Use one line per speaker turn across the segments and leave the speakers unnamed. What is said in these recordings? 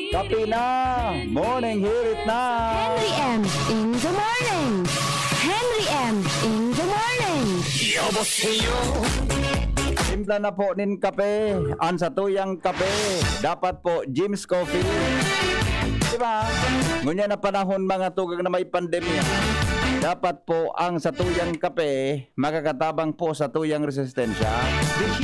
Kape na! Morning, hirit na!
Henry M. in the morning. Henry M. in the morning.
Timpla na po nin kape. Ang sa tuyang kape. Dapat po Jim's Coffee. Diba? Ngunya na panahon mga tugang na may pandemya. Dapat po ang sa tuyang kape makakatabang po sa tuyang resistensya.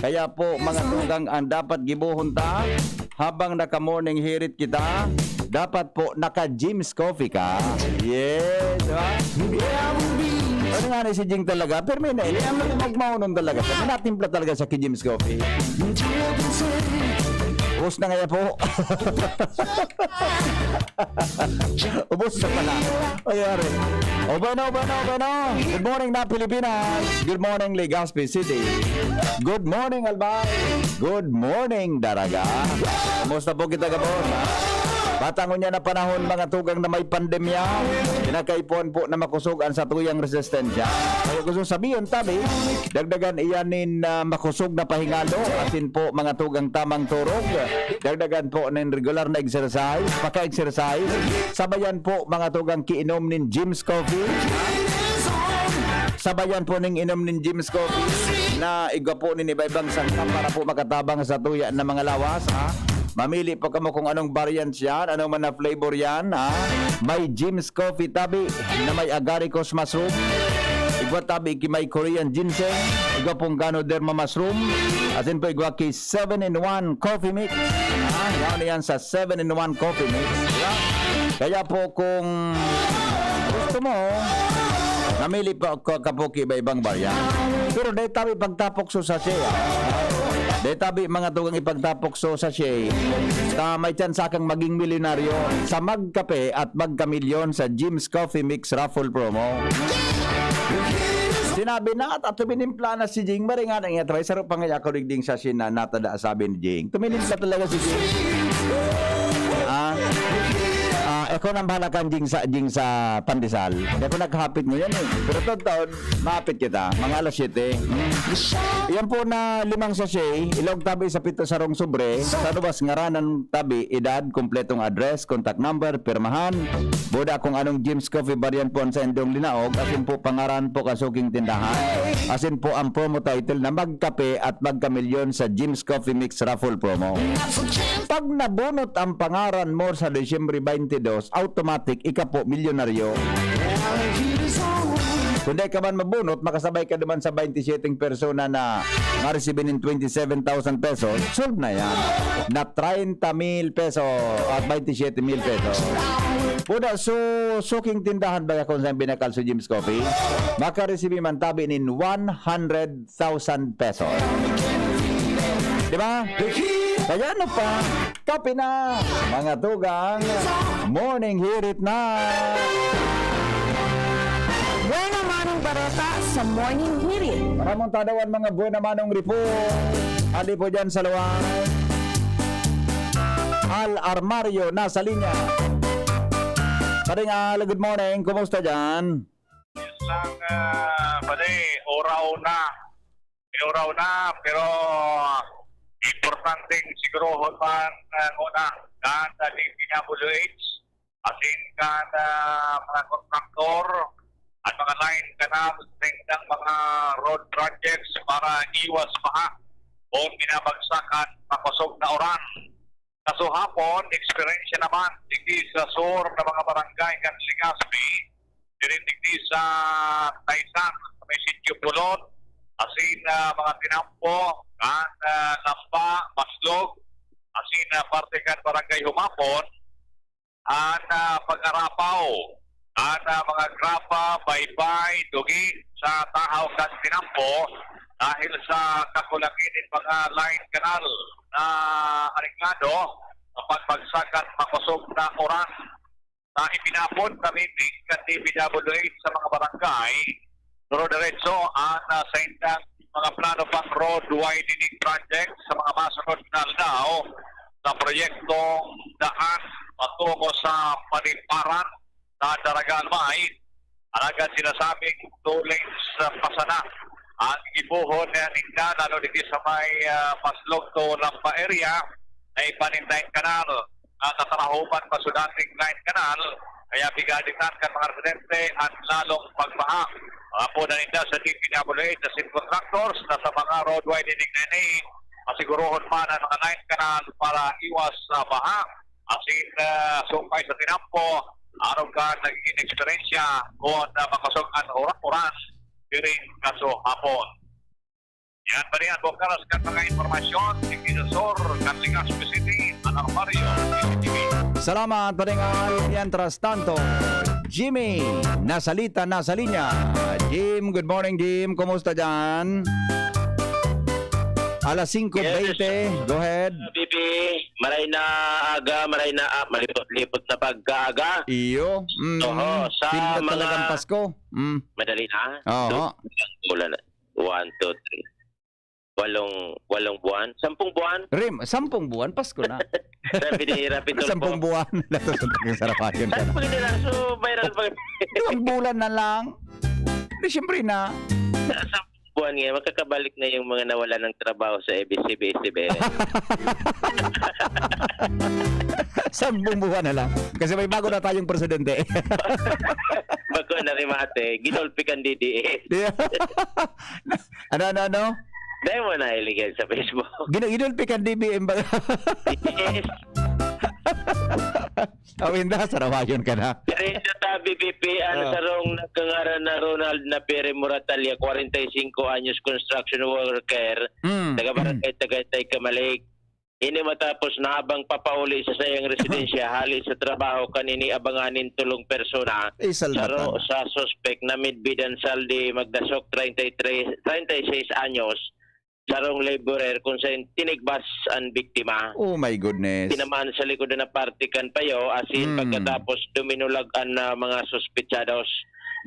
Kaya po mga tugang ang dapat gibuhunta habang naka-morning hirit kita. Dapat po naka-Jim's Coffee ka. Yes, diba? Ano nga na si Jing talaga? Pero may naili, ang magmaunon talaga. Natimpla talaga sa Jim's Coffee. Ubus na kaya po. Ubus na pala. Ayari. Obano. Good morning na Pilipinas. Good morning Legazpi City. Good morning Albay. Good morning Daraga. Kumusta po kita kapon? Batangon niya na panahon mga tugang na may pandemya. Pinakaipon po na makusugan sa tuyang resistensya. Kaya gusto sabihin tabi, dagdagan iyanin makusog na pahingalo. Asin po mga tugang tamang turog. Dagdagan po ng regular na exercise, paka-exercise. Sabayan po mga tugang kiinom nin Jim's Coffee. Sabayan po ning inom nin Jim's Coffee na igwa po nin iba-ibang sangkap para po makatabang sa tuya ng mga lawas. Mamili po kamo kung anong variants yan, anong man na flavor yan. May Jim's Coffee tabi na may agaricus mushroom. Igwa tabi ki may Korean ginseng. Igwa pong Ganoderma mushroom. Asin po igwa ki 7-in-1 coffee mix. Yan yan sa 7-in-1 coffee mix. Kaya po kung gusto mo, namili po kapo ki iba-ibang variant. Pero dahil tabi pagtapok so sa siya. Dahil tabi mga tugang ipagtapok so sa siya. May chance kang maging milyonaryo sa magkape at magkamilyon sa Jim's Coffee Mix Raffle Promo. Sinabi na at tuminimpla na si Jing. Maringan ang iatry. Sarap pa nga ako rigding sa siya na natada sabi ni Jing. Tuminimpla talaga si Jing. Ako nang bahala kang Jing sa pandesal. Ako naghapit mo yan eh. Pero taon, mahapit kita. Mga alas 7. Yan po na 5 sachet. Ilog tabi sa 7 sarong sobre. Sa lubas ngaranan tabi, edad, kompletong address, contact number, pirmahan. Buda kung anong Jim's Coffee variant po sa endong linaog. Asin po pangaran po kasuking tindahan. Asin po ang promo title na magkape at magkamilyon sa Jim's Coffee Mix Raffle Promo. Pag nabunot ang pangaran mo sa Disyembre 22, automatic ika po milyonaryo. Kung di ka man mabunot, makasabay ka naman sa 27 persona na ma-receive ng 27,000 pesos, solve na yan. Na 30,000 pesos at 27,000 pesos. Puda, suking tindahan ba kung saan binakal sa Jim's Coffee? Maka-receive man tabi ng 100,000 pesos. Diba? Kaya ano pa? Kape na! Mga tugang, morning hirit na!
Buena manong barota sa morning hirit.
Maramong tadawan mga buena manong report. Adi po dyan sa luwang. Al Armario nasa linya. Pading good morning. Kumusta dyan?
Isang oraw na, pero importanteng siguro man una kan di PWH asin kan mga kontraktor at mga line kanal ng mga road projects para iwas baha o binabagsakan makusog na oran. Kaso hapon, experience naman digdi sa sur na mga barangay kan Legazpi, digdi sa Taysan, sa may Sitio Pulot, asin mga tinampo, kan Lamba, Maslog, asin parte kan barangay Humapon, at pag-arapaw, at mga grapa, baybay, dugi sa tahaw kan tinampo dahil sa kakulangin ng mga line canal na arengado kapag bagsakan makusog na oras na ipinapon kami kan DPWH sa mga barangay. Pero diretso sa indang mga plano pang road widening project sa mga masunod na linaw sa proyektong daan patungo sa Paniparan na Daraga Almay. Agad sinasabing 2 lanes pasana ang ibuhon na ninda, lalo dito sa may Maslog to Lampa area, ay panindahin kanal at tatarahupan pa sa dating line kanal, kaya bigaditan ka mga residente at lalong pagbaha. Po na ninda sa DPWH na subcontractors na sa mga road widening na ini, masigurohon man ang mga line kanal para iwas sa baha. Asin sumpay sa tinampo, araw ka naging eksperyensya kung makasogan oras during kaso hapon. Yan pa rin ang bukaras ka mga informasyon, Ikinasor, Carlingas City, Anang Mario, CCTV.
Salamat paringal yan tras tanto. Jimmy, nasalita na sa linya. Jim, good morning Jim. Kumusta dyan? Alas 5:20. Go ahead.
Bibi, maray na aga, maray na malipot-lipot na pagkaaga.
Iyo.
Oo, sa
Feel na
mga-
talagang Pasko.
Madali na.
Oo.
Bulan na. 1, 2, 3. Walong buwan. 10 buwan.
Rim, 10 buwan, Pasko na.
Rapid
10 buwan. Natutuntok yung sarapayan ka
Saan
na.
po nila? So, viral pa.
2 bulan na lang. Disyempre na.
10 buwan nga, makakabalik na yung mga nawala ng trabaho sa ABCBN.
10 buwan na lang. Kasi may bago na tayong presidente.
Bago na rin mate, ginolpikan DDA.
Ano?
Dahil mo na iligan sa Facebook.
Ginulpi ka DBM ba?
Yes.
Awin na, sarawayon ka na.
Pero sa BBP, sa rong nagkangaran na Ronald na Pere Moratalia, 45 anyos construction worker, taga-barangay Tagaytay, Kamalik. Ini matapos na habang papauli sa sayang residensya, hali sa trabaho kanini abanganin tulong persona
Salbatan.
sa suspect na midbidan saldi magdasok 36 anyos, sarong laborer kung saan tinigbas ang biktima.
Oh my goodness.
Tinamaan sa likod na partikan payo asin pagkatapos duminulagan na mga suspetsados.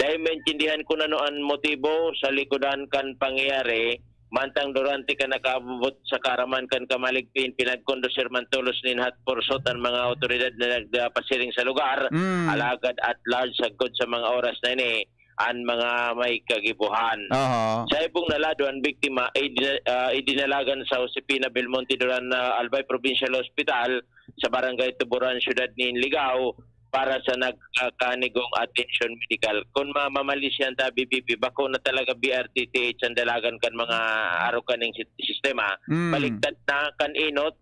Dahil maintindihan ko na noan motibo sa likodan kan pangyayari, mantang durante ka nakabot sa karaman kan kamaligpin, pinagkondusir man tulos ninhat pursot ang mga otoridad na nagpasiring sa lugar, alagad at large sagkod sa mga oras na ini ang mga may kagibuhan. Sa ibong nalado, ang biktima ay idinalagan sa Josepina Belmonte Duran na Albay Provincial Hospital sa Barangay Tuburan, Syudad ni Ligao para sa nagkanigong attention medical. Kung mamamalis yan ta BBP, bako na talaga BRTTH ang dalagan kan mga arukaning sistema. Baliktad na kan inot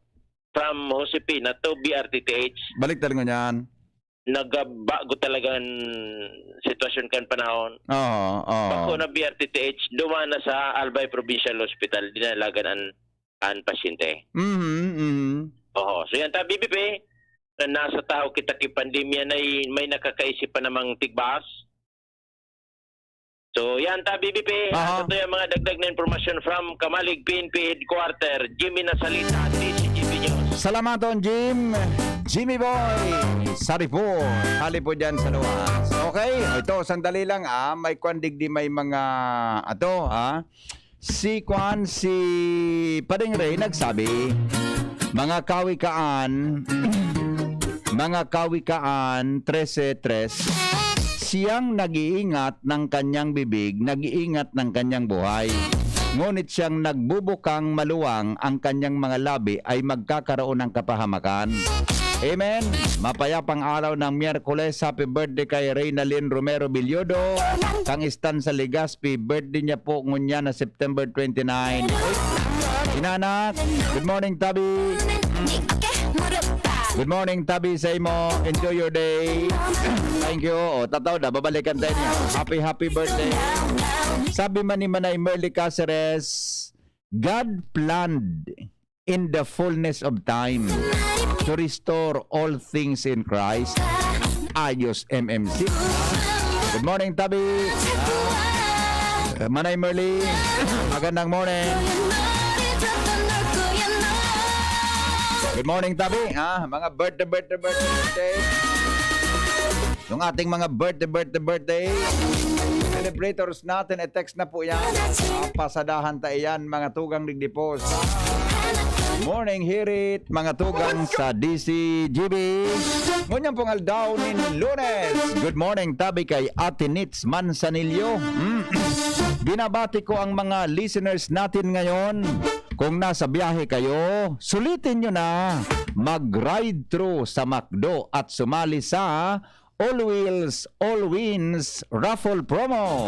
from Josepina to BRTTH.
Balik talaga niyan.
Nagabago talaga ang sitwasyon kan panahon. Bako na BRTTH, dumana sa Albay Provincial Hospital, dinalagan ang pasyente. Oo. So yan ta, BBP, na nasa tao kita ki pandemya na may nakakaisip pa namang tigbas. So yan ta, BBP. Ito yung mga dagdag na informasyon from Kamalig PNP Headquarter, Jimmy Nasalita, DCGB News.
Salamat on Jim. Jimmy Boy sa report. Hali po dyan sa luwas. Okay, ito sandali lang may kwandig di may mga si Pading Ray nagsabi mga kawikaan 13:3 siyang nag-iingat ng kanyang bibig, nag-iingat ng kanyang buhay. Ngunit siyang nagbubukang maluwang ang kanyang mga labi ay magkakaroon ng kapahamakan. Amen. Mapayapang araw ng Miyerkules. Happy birthday kay Reynalyn Romero Bilyodo. Kang istan sa Legazpi. Birthday niya po ngunya na September 29. Inanak. Good morning, Tabi. Good morning, Tabi sa imo. Enjoy your day. Thank you. Tataw na, babalikan tayo niya. Happy birthday. Sabi man ni Manay Merly Caceres, God planned in the fullness of time to restore all things in Christ. Ayos MMC. Good morning, Tabi. Manay Merly, magandang morning. Good morning, Tabi. Mga birthday. Yung ating mga birthday celebrators natin, text na po yan. Pasadahan tayo yan, mga tugang digdipos. Morning, Hirit, mga tugang sa DCGB. Ngunyan pong aldaw ni Lunes. Good morning, Tabi kay Ate Nits Manzanillo. Binabati ko ang mga listeners natin ngayon. Kung nasa biyahe kayo, sulitin nyo na mag-ride through sa McDo at sumali sa All Wheels, All Wins Raffle Promo.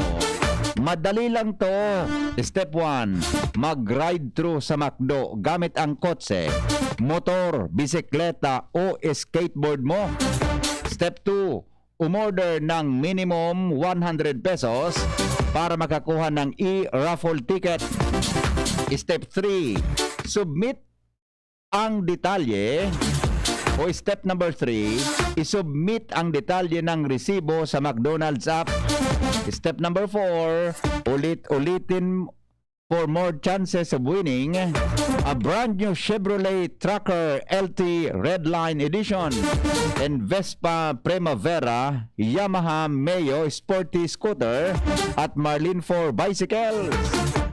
Madali lang to. Step 1, mag-ride through sa McDo gamit ang kotse, motor, bisikleta o skateboard mo. Step 2, umorder ng minimum 100 pesos para makakuha ng e-raffle ticket. Step 3, submit ang detalye. O step number 3, isubmit ang detalye ng resibo sa McDonald's app. Step number 4, ulit-ulitin for more chances of winning a brand new Chevrolet Tracker LT Redline Edition and Vespa Primavera, Yamaha Meo Sporty Scooter at Marlin 4 Bicycles.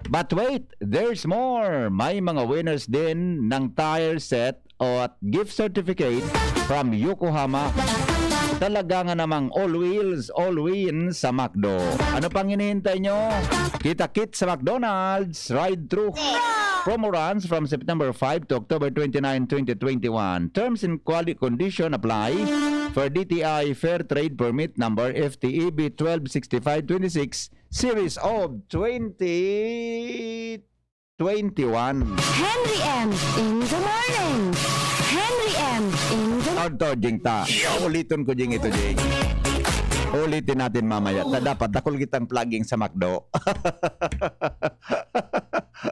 But wait, there's more. May mga winners din ng tire set at gift certificate from Yokohama. Talaga nga namang all wheels, all wins sa McDo. Ano pang hinihintay nyo? Kita-kit sa McDonald's Ride Through. Promo runs from September 5 to October 29, 2021. Terms and quality condition apply for DTI Fair Trade Permit number FTEB 126526 Series of 2021.
Henry M. in the morning. Henry M. in the
Auto, Jing ta. Ulitin ko, Jing, ito, Jing. Ulitin natin mamaya. Dapat dakol kitang plugging sa McDo.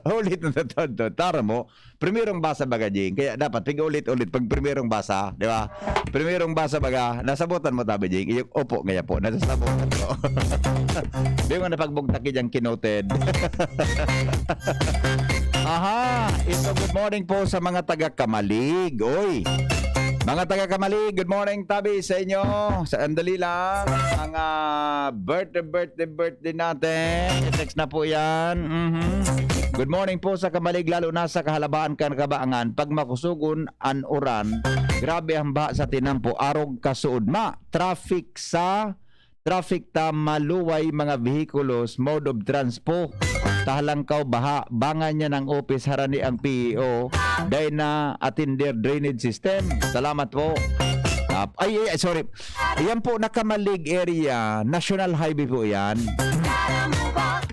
Ulitin na to. Tara mo, primerong basa baga, Jing. Kaya dapat, ulit-ulit pag primerong basa, di ba? Primerong basa baga, nasabutan mo tabi, Jing. Iyong opo, ngaya po, nasasabutan ko. Di mo na pagbugtaki diyang kinoted. Aha, ito good morning po sa mga taga-Kamalig. Oy, mga taga-Kamalig, good morning tabi sa inyo. Sa andali lang, mga birthday natin. I-text na po yan. Good morning po sa Kamalig, lalo na sa kahalabaan kan kabaangan. Pag makusugon an uran, grabe ang baha sa tinampo, arog kasuod ma. Traffic ta maluway mga vehikulos, mode of transpo. Tahalangkaw baha, bangan niya ng office harani ang PEO. Dahil na attender drainage system. Salamat po. Sorry. Yan po, Nakamalig area, National Highway po yan.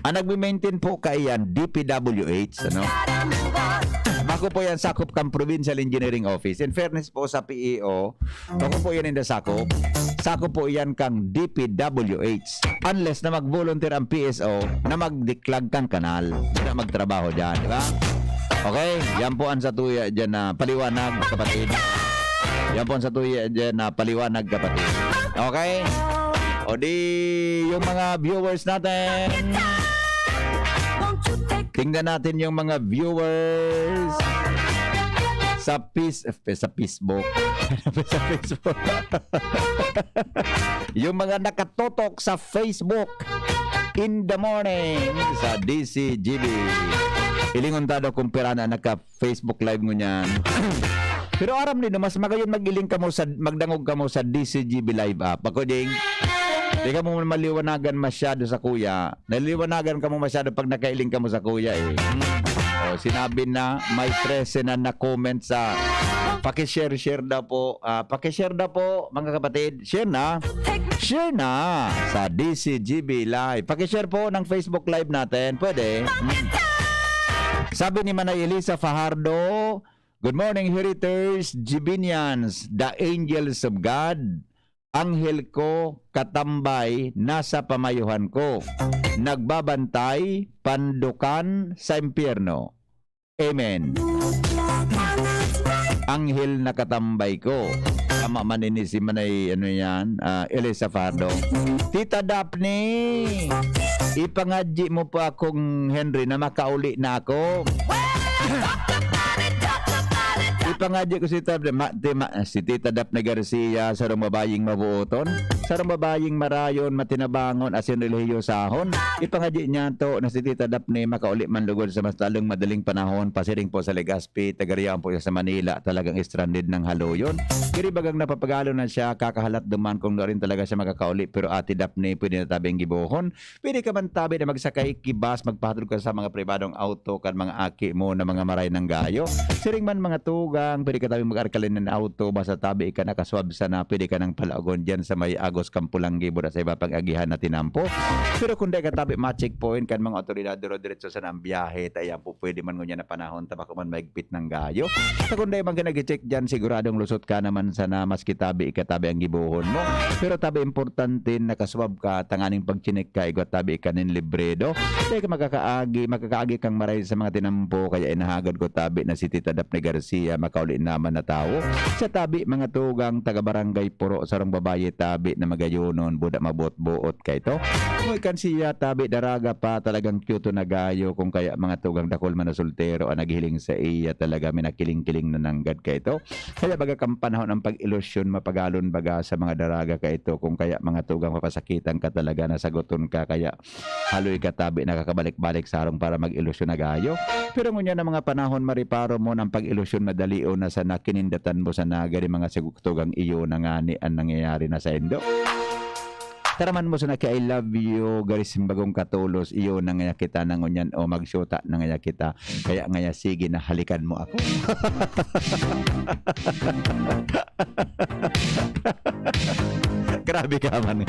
Ang nagme-maintain po kaiyan, DPWH, ano? Bako po yan, sakop kang Provincial Engineering Office. In fairness po sa PEO, bako po yan in the sakop. Sakop po yan kang DPWH. Unless na mag-volunteer ang PSO na mag-declag kang kanal. Na magtrabaho dyan, di ba? Okay, yan po ang satuya dyan na paliwanag, kapatid. Yan po ang satuya dyan na paliwanag, kapatid. Okay? O di, yung mga viewers natin. Tingnan natin yung mga viewers sa Facebook. Sa Facebook. Yung mga nakatotok sa Facebook in the morning sa DCGB. Ilingon tado kung pera na naka-Facebook live mo niyan. Pero aram din, mas magayon mag-iling ka mo sa, magdangog ka mo sa DCGB live app. Ako ding, di ka mo maliwanagan masyado sa kuya. Naliwanagan ka mo masyado pag nakailing ka mo sa kuya eh. O, sinabi na may 13 na comment sa pakishare daw po. Pakishare daw po mga kapatid. Share na sa DCGB live. Pakishare po ng Facebook live natin. Pwede. Sabi ni Manay Elisa Fajardo, good morning, Heriters, Gibinians, the angels of God. Anghel ko, katambay, nasa pamayuhan ko. Nagbabantay, pandukan sa impyerno. Amen. Anghel na katambay ko. Tama man ini si Manay, Elisa Fardo. Tita Daphne, ipangadji mo pa akong Henry na makauli na ako. Ipangadya ko si Tita Daphne Garcia sa rumabaying mabuoton. sarang babaying marayon matinabangon asin relihiyosahon. Ipangadyi niya to na si Tita Daphne makauli man lugod sa mas lalong madaling panahon. Pasiring po sa Legazpi, tagariyan po siya sa Manila. Talagang stranded ng haluyon. Kiribagang napapagalo na siya, kakahalat duman kung rin talaga siya makakauli. Pero Ate Daphne, pwede na tabing gibuhon. Pwede ka man tabi na magsakay kibas, magpahatid ka sa mga pribadong auto kan mga aki mo na mga maray ng gayo. Siring man mga tugang, pwede ka tabi mag-arkalin ng auto, basta tabi ka nakaswab sa na, pwede ka ng palagon dyan sa may Agos Kampulanggi sa iba pang agihan na tinampo. Pero kung di ka tabi ma-checkpoint kan mga otoridad diretso sa nang biyahe, tayan po pwede man ngunya na panahon tabako man maigpit ng gayo. Sa kung di man ka nag-check dyan, siguradong lusot ka naman sa na maski tabi ikatabi ang gibuhon mo. Pero tabi importante nakaswab ka, tanganing pagchinik ka, igot tabi ka nin libredo. Kaya ka makakaagi kang maray sa mga tinampo, kaya inahagad ko tabi na si Tita Daphne Garcia, makauli naman na tao. Sa tabi mga tugang taga-barangay Puro, sarang babae tabi na magayonon, buda mabot-buot ka ito. Kung ikan siya tabi daraga pa, talagang cute na gayo, kung kaya mga tugang dakol man na soltero ang naghiling sa iya, talaga minakiling-kiling na nanggad ka ito. Kaya baga kang panahon ang pag-ilusyon, mapagalon baga sa mga daraga ka ito, kung kaya mga tugang mapasakitan ka talaga, nasaguton ka, kaya haloy ka tabi nakakabalik-balik sarong para mag-ilusyon na gayo. Pero ngunya na mga panahon mariparo mo ng pag-ilusyon madalio na sa nakinindatan mo sa nagari mga sigugtugang iyo na ngani ang nangyayari na sa Indo. Taraman mo sa naki I love you garis bagong katulos iyo na ngaya kita na ngunyan o magsyota na ngaya kita, kaya ngaya sige na halikan mo ako. Grabe ka man.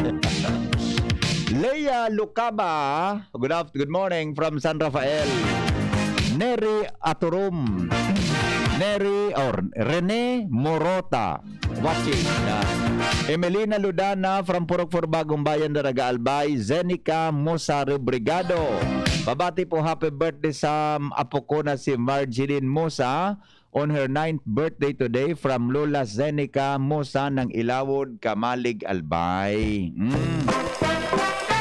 Leia Lucaba, good morning from San Rafael. Neri Aturum, Rene Morota, watching. Emelina Ludana from Purok for Bagong Bayan, Daraga Albay. Zenica Musa Rebrigado, babati po happy birthday sa apo ko na si Marjeline Musa on her 9th birthday today from Lola Zenica Musa ng Ilawod, Kamalig, Albay.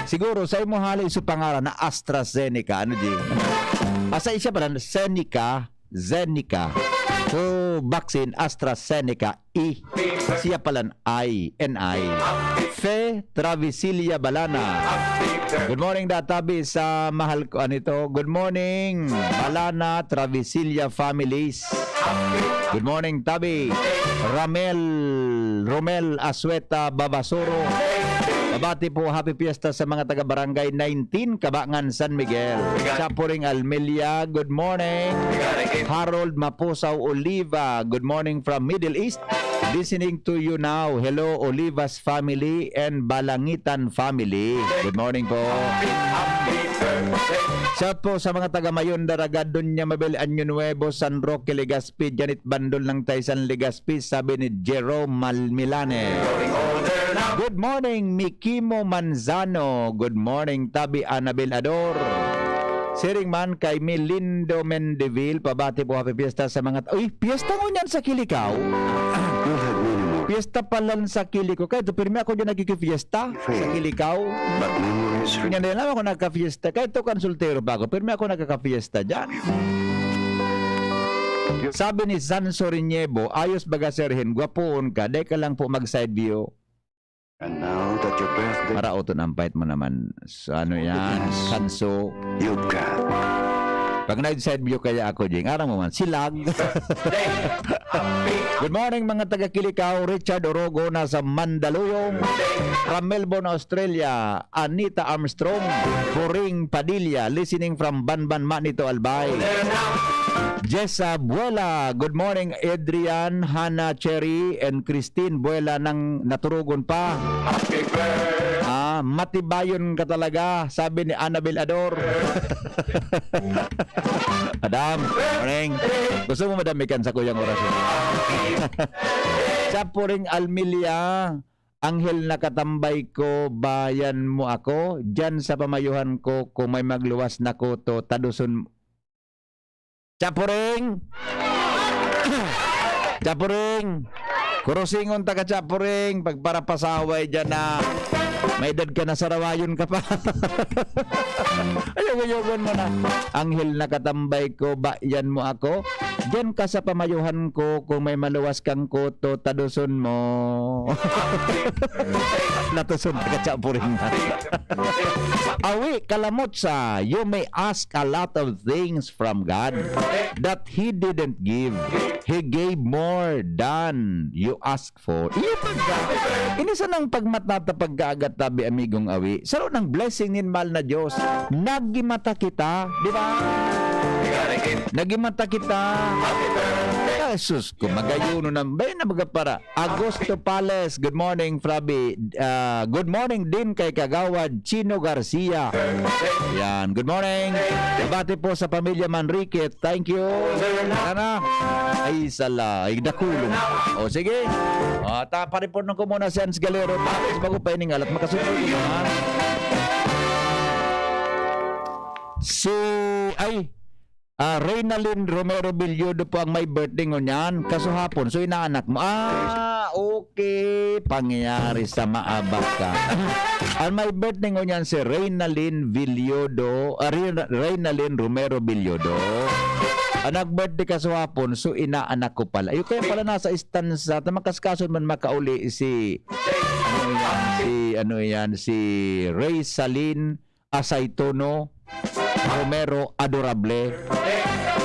Siguro sa imo hali sa pangalan na AstraZeneca, ano di? Asa isa pala Zenica. So vaccine AstraZeneca E. Siya pala NI. Fe Travisilia Balana. Good morning databi sa mahal ko anito. Good morning Balana Travisilia families. Good morning Tabi. Romel Asweta Babasoro. Babati po happy fiesta sa mga taga Barangay 19 Kabangan San Miguel. Chapuring Almelia, good morning. Harold Mapusaw Oliva, good morning from Middle East. Listening to you now. Hello Olivas family and Balangitan family. Good morning po. Shout po sa mga taga Mayon, Daraga, Dunya Mabel, Anyo Nuevo, San Roque, Legazpi, Janet Bandol ng Taysan, Legazpi, sabi ni Jerome Malmilane. Good morning, Mikimo Manzano. Good morning, Tabi Anabel Ador. Siring man kay Melindo Mendeville, pabati po happy fiesta sa mga... Uy, fiesta ko niyan sa Kilikaw. Fiesta pala sa Kilikaw. Kaya ito, pirmi ako dyan nagkikifiesta sa Kilikaw. Kanya na lang ako nagka-fiesta. Kaya ito kan soltero pa ako. Pirmi ako nagka-fiesta dyan. Sabi ni Sanso Riñebo, ayos baga serhin, gwapoon ka, day ka lang po mag-side view.
And now that your birthday
Para auto nampait mo naman sa ano yan, Sanso.
you've got
Pag nag-side view kaya ako, Jing, arang mo man, silag. Good morning mga taga-Kilikaw, Richard Orogo nasa Mandaluyong, from Melbourne, Australia, Anita Armstrong, Puring Padilla, listening from Banban, Manito, Albay. Jessa Buela, good morning Adrian, Hannah Cherry, and Christine Buela ng naturugon pa. Matibayon ka talaga, sabi ni Annabel Ador. Madam, morning. Gusto mo madamikan sa kuyang orasyon? Sa Puring Almelia, Anghel na katambay ko, bayan mo ako. Diyan sa pamayuhan ko, kung may magluwas na ko to, taduson. Chapuring! Chapuring! Kurusingon taga Chapuring, pagparapasaway dyan na May edad ka na, sarawayon ka pa. Ayun mo na. Anghel na katambay ko, bayan mo ako. Diyan ka sa pamayuhan ko, kung may maluwas kang kuto, taduson mo. Natusun ka kachapurin na. Awi, kalamot sa, you may ask a lot of things from God that He didn't give. He gave more than you ask for. Inisa ng pagmatata pagkaagat tabi amigong awi. Saro ng blessing nin mahal na Diyos. Nagimata kita, di ba? Nagimata kita. Jesus ko, magayuno na. Bayan na magapara. Agosto Pales, good morning, Frabi. Good morning din kay Kagawad Chino Garcia. Yan, good morning. Kabati po sa pamilya Manrique. Thank you. Sana. Ay, sala. Ay, dakulong. O, sige. Pa-report ko muna si Hans Galero. Tapos bago pa iningal at makasunod ko naman. Reynalyn Romero Bilyodo po ang may birthday ngunyan. Kaso hapon, so inaanak mo. Okay. Pangyayari sa maabak ka. Ang may birthday ngunyan si Reynalyn Bilyodo, Reynalyn Romero Bilyodo. Ang nag-birthday kaso hapon, so inaanak ko pala. Yung kaya pala nasa istansa, tamakaskason man makauli si Ray Salin Asaytono Romero Adorable.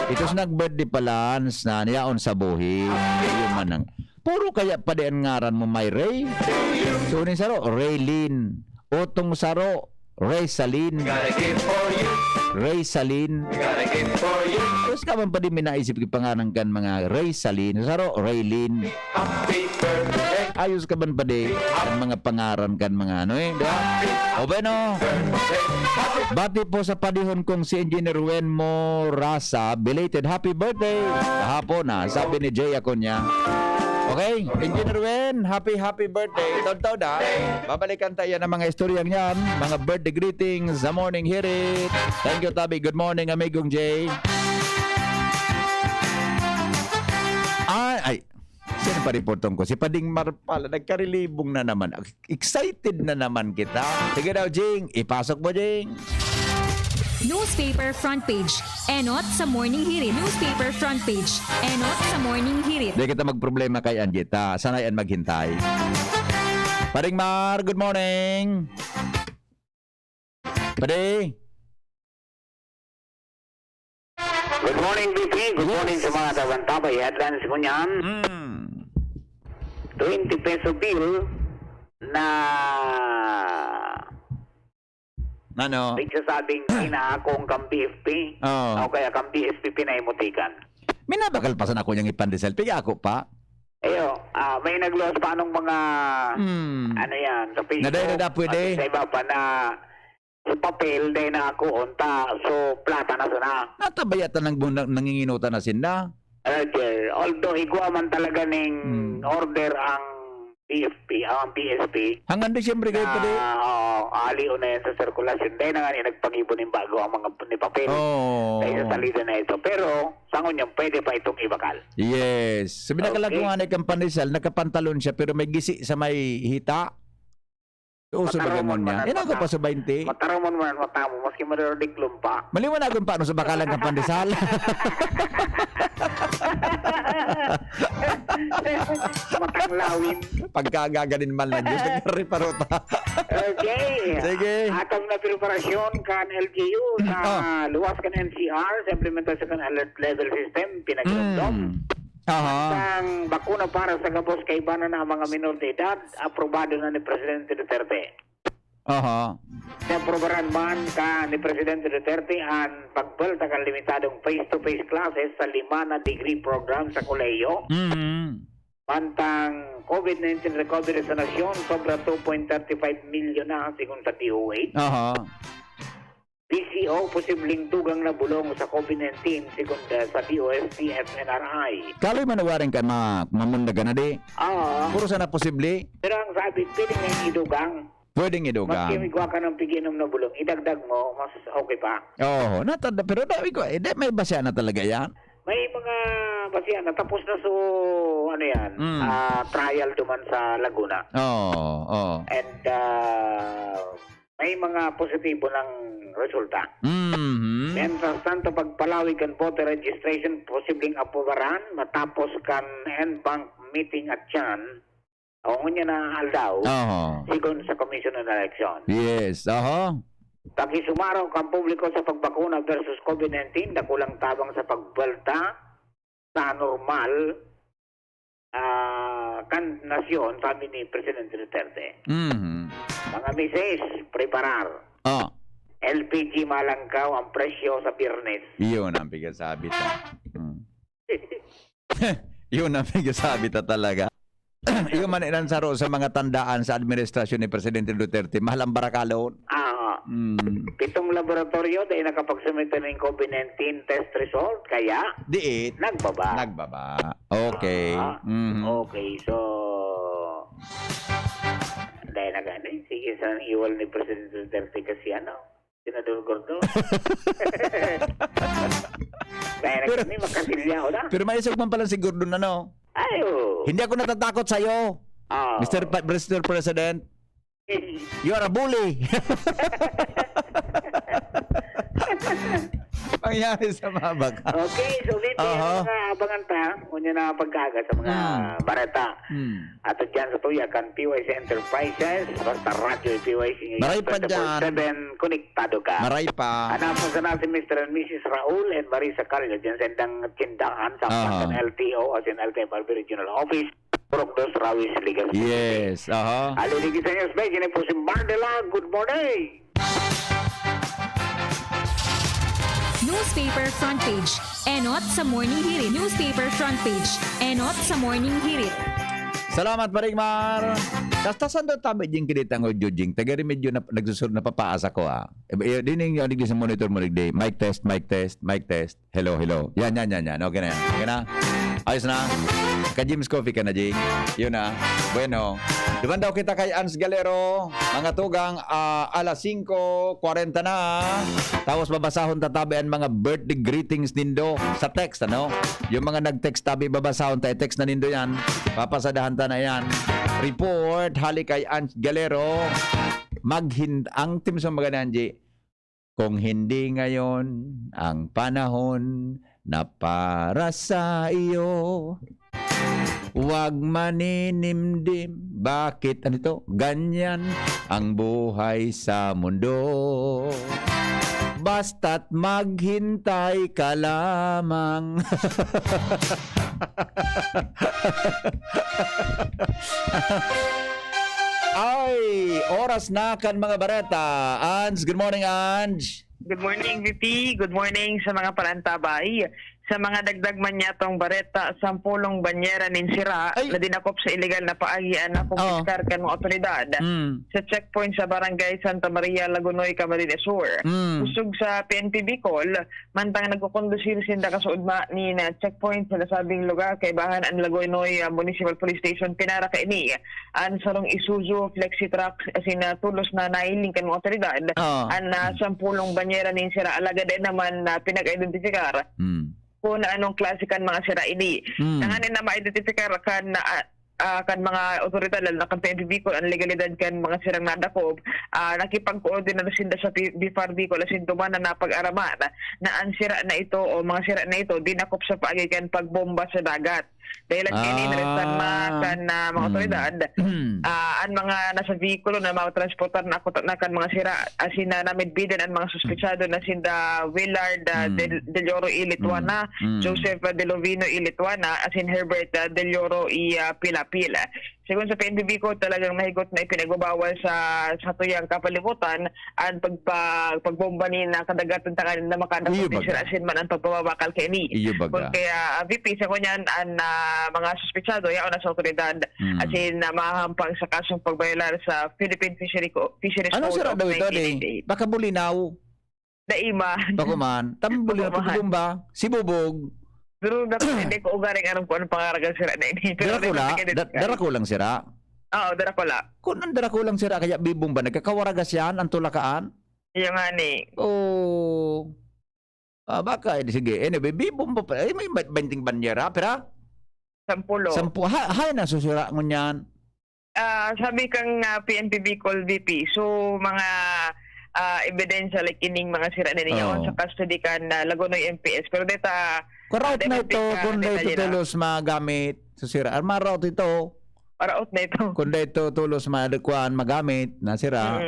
Ito sa nag-birthday pala na niyaon sa buhi. Yung manang. Puro kaya pa din ngaran mo may Ray. So ni saro, Raylin. Utong saro, Ray Salin. Ray Salin. Tapos ka man pa din minaisip yung pangalan kan mga Ray Salin. Saro, Raylin. Ayos ka man pa din ang mga pangaran kan mga ano diba? O bueno. Bati po sa padihon kong si Engineer Wenmo Rasa. Belated happy birthday. Kahapon sabi ni Jay ako niya. Okay, Engineer Wen, happy birthday. Taon-taon na. Babalikan tayo ng mga istoryang yan. Mga birthday greetings sa morning hirit. Thank you, Tabi. Good morning, amigong Jay. Sino pa reportong ko? Si Pading Marpal, nagkarilibong na naman. Excited na naman kita. Sige daw, Jing. Ipasok mo, Jing.
Newspaper front page. Enot sa morning hirit. Newspaper front page. Enot sa morning hirit.
Hindi kita magproblema kay Anjita. Sanayan maghintay. Pading Mar, good morning. Padi.
Good morning, BP. Good morning sa mga tabang-tabay. Headlines ko niyan. 20 peso bill na
Ano?
nagsasabing inaakong kang BFP o kaya kang BSP pinaimutikan.
Minabakalpasan ako niyang ipandesal. Piga ako pa.
May nagluwas pa nung mga ano yan sa Facebook.
Naday pwede.
At sa iba pa na sa papel day na ako unta so plata na sana.
Natabayatan ng nanginginutan na sinda.
Although igwa man talaga ning order ang BFP, ang BSP.
Hanggang Disyembre kayo pa din.
Ali na yan sa sirkulasyon. Dahil na nga nagpangibon ng bago ang mga ni papel. Dahil sa salida na ito. Pero, sangon yan, pwede pa itong ibakal.
Yes. Sabi na kalaguhan ay kampanisal, nakapantalon siya pero may gisi sa may hita. Uso ba ganun niya? Yan ako pa sa 20.
Mataramon mo ang mata mo, maski maririklum pa.
Maliwanag kung paano sa bakalan ng pandesal.
Matanglawin.
Pagkagaganin man lang Diyos, nagpariparota.
Okay.
Sige.
Atang na preparasyon kan LGU sa luwas kan NCR sa implementasyon kan alert level system pinag-inom. Ang bakuna para sa gabos kay bana na mga minor de edad, aprobado na ni Presidente Duterte. Naprobaran man ka ni Presidente Duterte ang pagbalta kan limitadong face-to-face classes sa 5 na degree program sa kolehiyo. Mantang COVID-19 recovery sa nasyon, sobra 2.35 million na sigun sa DOH. PCO, posibleng dugang na bulong sa COVID-19 sigun sa DOST at NRI.
Kaloy manawarin ka mamundaga na di. Puro sana posible.
Pero ang sabi, pwedeng na idugang.
Pwedeng idugang.
Mas kimigwa ka ng piginom na bulong, idagdag mo, mas okay pa.
Natanda, pero may basya na talaga yan.
May mga natapos na ano yan, trial duman sa Laguna.
Oo.
And may mga positibo ng resulta. Mientras tanto, pagpalawig ang voter registration, posibleng aprobaran, matapos kan end bank meeting at yan, o ngunya na aldaw, sigon sa Commission on Election.
Yes,
Pakisumaraw kang publiko sa pagbakuna versus COVID-19, dakulang tabang sa pagbalta sa normal kan nasyon, sabi ni Presidente Duterte. Mga misis, preparar. LPG malangkaw ang presyo sa Biyernes.
Yun ang bigasabi ta. Yun ang bigasabi ta talaga. Yung man inansaro sa mga tandaan sa administrasyon ni Presidente Duterte, mahal ang barakalon.
7 laboratorio dahil nakapagsumita ng COVID-19 test result, kaya
Diit.
nagbaba.
Okay.
Okay, so dahil na gani, sige sa iwal ni Presidente Duterte kasi Senador Gordo. Dahil na gani, makasilya ko na.
Pero may isang man pala si Gordon
Ayo.
Hindi ako natatakot sa'yo, Mr. President. You are a bully. Pangyari sa mga baka.
Okay, so dito yung mga abangan ta, kunya na pagkaga sa mga barata. At dyan sa tuyakan, PYC Enterprises, basta radyo PYC.
Maray pa dyan.
24/7, konektado ka.
Maray pa.
Hanapon sa natin Mr. and Mrs. Raul and Marisa Carlo dyan sa endang tindahan sa LTO as in LTFRB Regional Office. Proctos Rawis Ligas.
Yes,
Aliligi sa inyo, Space. Yan po si Mardela. Good morning.
Newspaper front page. Enot sa morning hirit. Newspaper front page. Enot sa morning hirit.
Salamat, Marigmar. Kastasan doon tabi ding kinitang o judging. Taga-remedyo na nagsusunod na papaasa ko Dining yung sa monitor mo day. Mic test. Hello. Yan. Okay na yan. Okay na? Ayos na? Ka-Jim's Coffee ka na, Jing. Yun na. Bueno. Diban daw kita kay Ans Galero. Mga tugang alas 5:40 na. Tapos babasahon tatabi ang mga birthday greetings nindo sa text, Yung mga nag-text tabi babasahon tayo. Text na nindo yan. Papasadahan ta na yan. Report, hali kay Ans Galero. Ang team sa mga nanji. Kung hindi ngayon ang panahon na para sa iyo, huwag maninimdim. Bakit ganyan ang buhay sa mundo? Basta't maghintay ka lamang. Ay, oras na kan mga bareta. Ans, good morning, Ans.
Good morning, VP. Good morning sa mga palantabay. Sa mga dagdag man yatong bareta, 10 banyera nin sira na dinakop sa illegal na paagian na kumpiskar kan mga otoridad sa checkpoint sa Barangay Santa Maria, Lagunoy, Camarines Sur. Usog sa PNP Bicol, mantang nagkukondusir sinda kasuudma ni na checkpoint sa nasabing lugar kay bahan ang Lagunoy Municipal Police Station pinara ka ini. Ang sarong Isuzu Flexi Truck asin tulos na nailing kan mga otoridad. Ang 10 banyera nin sira alaga din naman na pinag-identifikar. Kung anong klase kan mga sira ini. Nanganin na ma-identify kan mga otoridad lalo na kan PNP Bicol ang legalidad kan mga sirang nadakob, nakipag-coordinate sinda sa BFAR Bicol asin tuman na napag-araman na ang sira na ito o mga sira na ito dinakop sa paagigan pagbomba sa dagat. Dahil ang kiniresan kan mga otoridad, ang mga nasa vehikulo na matransportar na kan mga sira, asin na namidbidan ang mga suspetsado na sinda Willard Del Oro I. Lituana, Joseph Delovino I. Lituana, asin Herbert Del Oro I. Pilapila. Sigun sa PNP Bicol, talagang mahigot na ipinagbabawal sa tuyang kapalibutan ang pagbomba ni na kadagatan tangan na makadapot ni Sir Asin man ang pagbabakal kay ni. Kung kaya VP sa kunyan ang mga suspetsado yaon na sa otoridad asin na mahahampang sa kasong pagbayalar sa Philippine Fisheries
ano
Code
sira
of
daw ito
1988.
Baka bulinaw.
Daima.
Bakuman. Tambulinaw pagkumba. Si Bubog.
Pero hindi ko ugaring alam kung anong pangaragan sira na ini.
Darakulang sira?
Oo, darakula.
Kung ang darakulang sira kaya bibong ba? Nagkakawaragas yan ang tulakaan?
Yung nga ni.
Oh. Baka, sige. Anyway, bibom pa pa. May 20 banyera, pera?
10.
10. Hay na susira mo niyan.
Sabi kang PNP Bicol VP, so mga ebidensya like ining mga sira na ninyo sa custody kan Lagonoy MPS. Pero data...
Karaot na ito, kung na ito tulos magamit. Susira. Maraot ito.
Paraot na ito.
Kung na ito tulos magamit, nasira.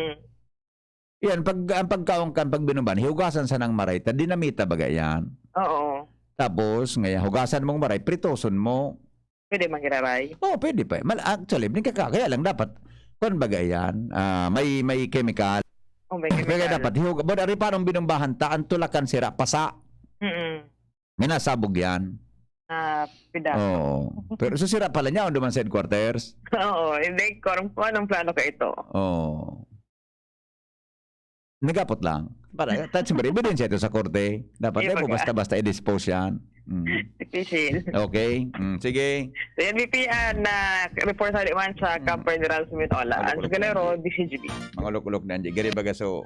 Yan, ang pagkaungkan, pag binuban, hiugasan sa ng maray, dinamita baga yan.
Oo.
Tapos, ngayon, hugasan mong maray, pritoson mo.
Pwede magiraray.
Pwede pa. Actually, kaya lang dapat, kung baga yan, may chemical.
May chemical.
Kaya dapat, ari parang binumbahan, taan tulakan sira, pasa. May nasabog yan.
Pida.
Oo. Pero susira pala niya, duman sa headquarters.
Oo. Hindi ko anong plano ka ito.
Oo. Nagapot lang. Para, touch mo rin, ebidensya ito sa korte. Dapat mo basta-basta i-dispose yan.
Difícil.
Okay. Sige.
So, yan, VP, report sa liman sa Camp Federal Sumitola. Ang Galero, DCGB.
Mga ulok-ulok na anji. Gari baga so,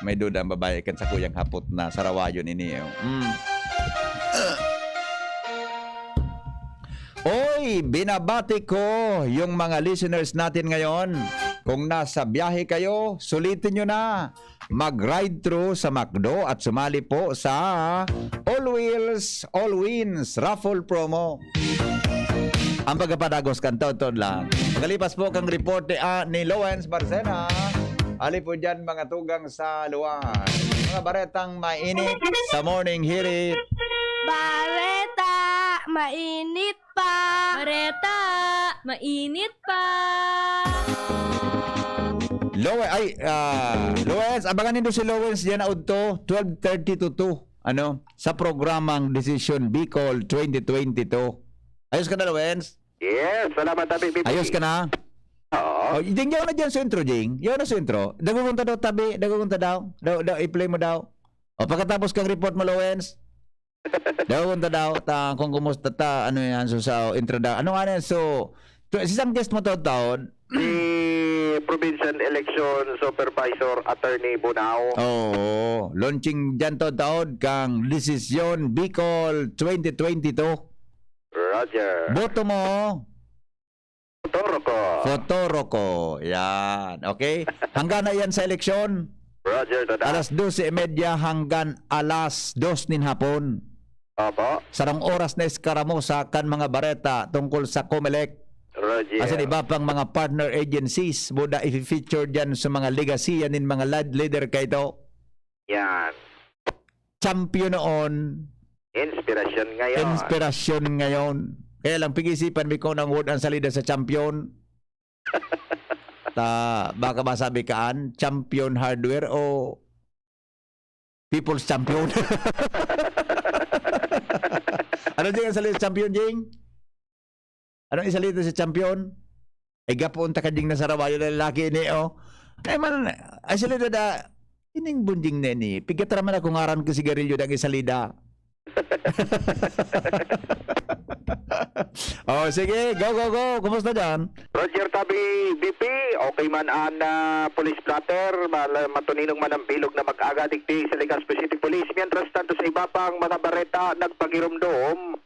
may duda ang babae kan sa kuyang hapot na sarawayon ini. Oy, binabati ko yung mga listeners natin ngayon. Kung nasa biyahe kayo, sulitin nyo na. Mag-ride through sa McDo at sumali po sa All Wheels, All Wins Raffle Promo. Ang pagkapadagos kan taon lang. Magalipas po kang report ni Lowens Barcena. Ali po dyan mga tugang sa luwan. Mga baretang mainit sa morning hirit.
Bareta, mainit pa.
Bareta, mainit pa.
Lowens, abangan nito si Lowens diyan auto 12:30 to 2. Sa programang Decision Bicol 2022. Ayos ka na, Lowens?
Yes, salamat tabi, BP.
Ayos ka na?
Oo.
Jing, yaw na dyan sa intro, Jing. Yaw na sa intro. Dagugunta daw, tabi. Dagugunta daw. I-play mo daw. Pagkatapos kang report mo, Lowens. Dagugunta daw. Kung kumusta ano yan, so sa intro daw. Ano nga yan? So, isang guest mo taon.
Si Provincial Election Supervisor Attorney Bunao.
Launching dyan taon kang Decision Bicol 2022.
Roger.
Boto mo.
Fotoroko.
Yan. Okay? Hanggang na yan sa eleksyon.
Roger, tada.
Alas 12:30 hanggang alas 2 nin hapon.
Opo.
Sarang oras na iskaramusa kan mga bareta tungkol sa COMELEC.
Roger.
Kasi iba pang mga partner agencies buda i-feature dyan sa mga legacy nin mga leader kay ito.
Yan.
Champion noon.
Inspirasyon ngayon.
Kaya lang pag-isipan mo kung ang word ang salida sa champion. Baka masabi kaan, champion hardware o people's champion. Ano dyan ang salida sa champion, Jing? Anong isalita sa champion? Ay gapunta ka ding nasa rawayo na lalaki ni Ay man, ay salita da, ining bunding na ni, pigatraman ako ngaran ko sigarilyo na isalida. Sige, go. Kumusta dyan?
Roger Tabi, BP. Okay man an police platter, matuninong man ang bilog na mag-aga digdi sa Legazpi City Police. Mientras tanto sa iba pang mga bareta nagpagirumdom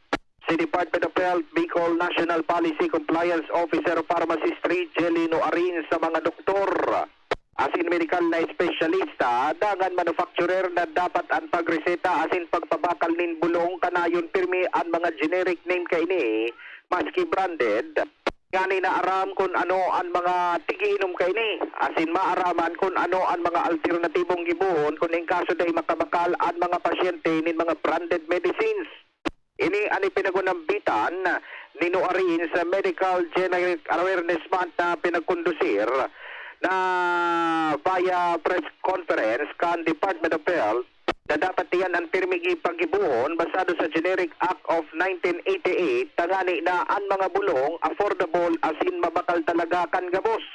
si Department of Health Bicol National Policy Compliance Officer Pharmacist Jelino Arin sa mga doktor. Asin medical na espesyalista, dangan manufacturer na dapat ang pagreseta asin pagpabakal nin bulong kanayon pirmi ang mga generic name kaini maski branded. Ngani na aram kung ano ang mga tigiinom kaini asin maaraman kung ano ang mga alternatibong gibuhon kung in kaso day makabakal ang mga pasyente nin mga branded medicines. Ini ani pinagunambitan ni Noarin sa Medical Generic Awareness Month na pinagkondusir na via press conference kan Department of Health na dapat iyan ang pirmigi paggibuhon basado sa Generic Act of 1988 tangani na ang mga bulong affordable asin mabakal talaga kan gabos.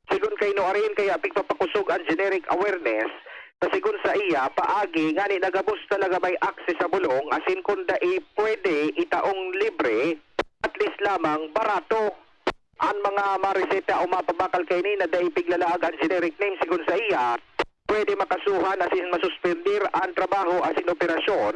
Sigun kay Noarin kaya pigpapakusog ang generic awareness Pasigun sa iya, paagi, ngani nagabos talaga may access sa bulong, asin kung dai pwede itaong libre, at least lamang barato. Ang mga mareseta o mapabakal kay ni na dai piglalaag ang generic name sigun sa iya,
pwede makasuhan asin masuspendir ang trabaho asin operasyon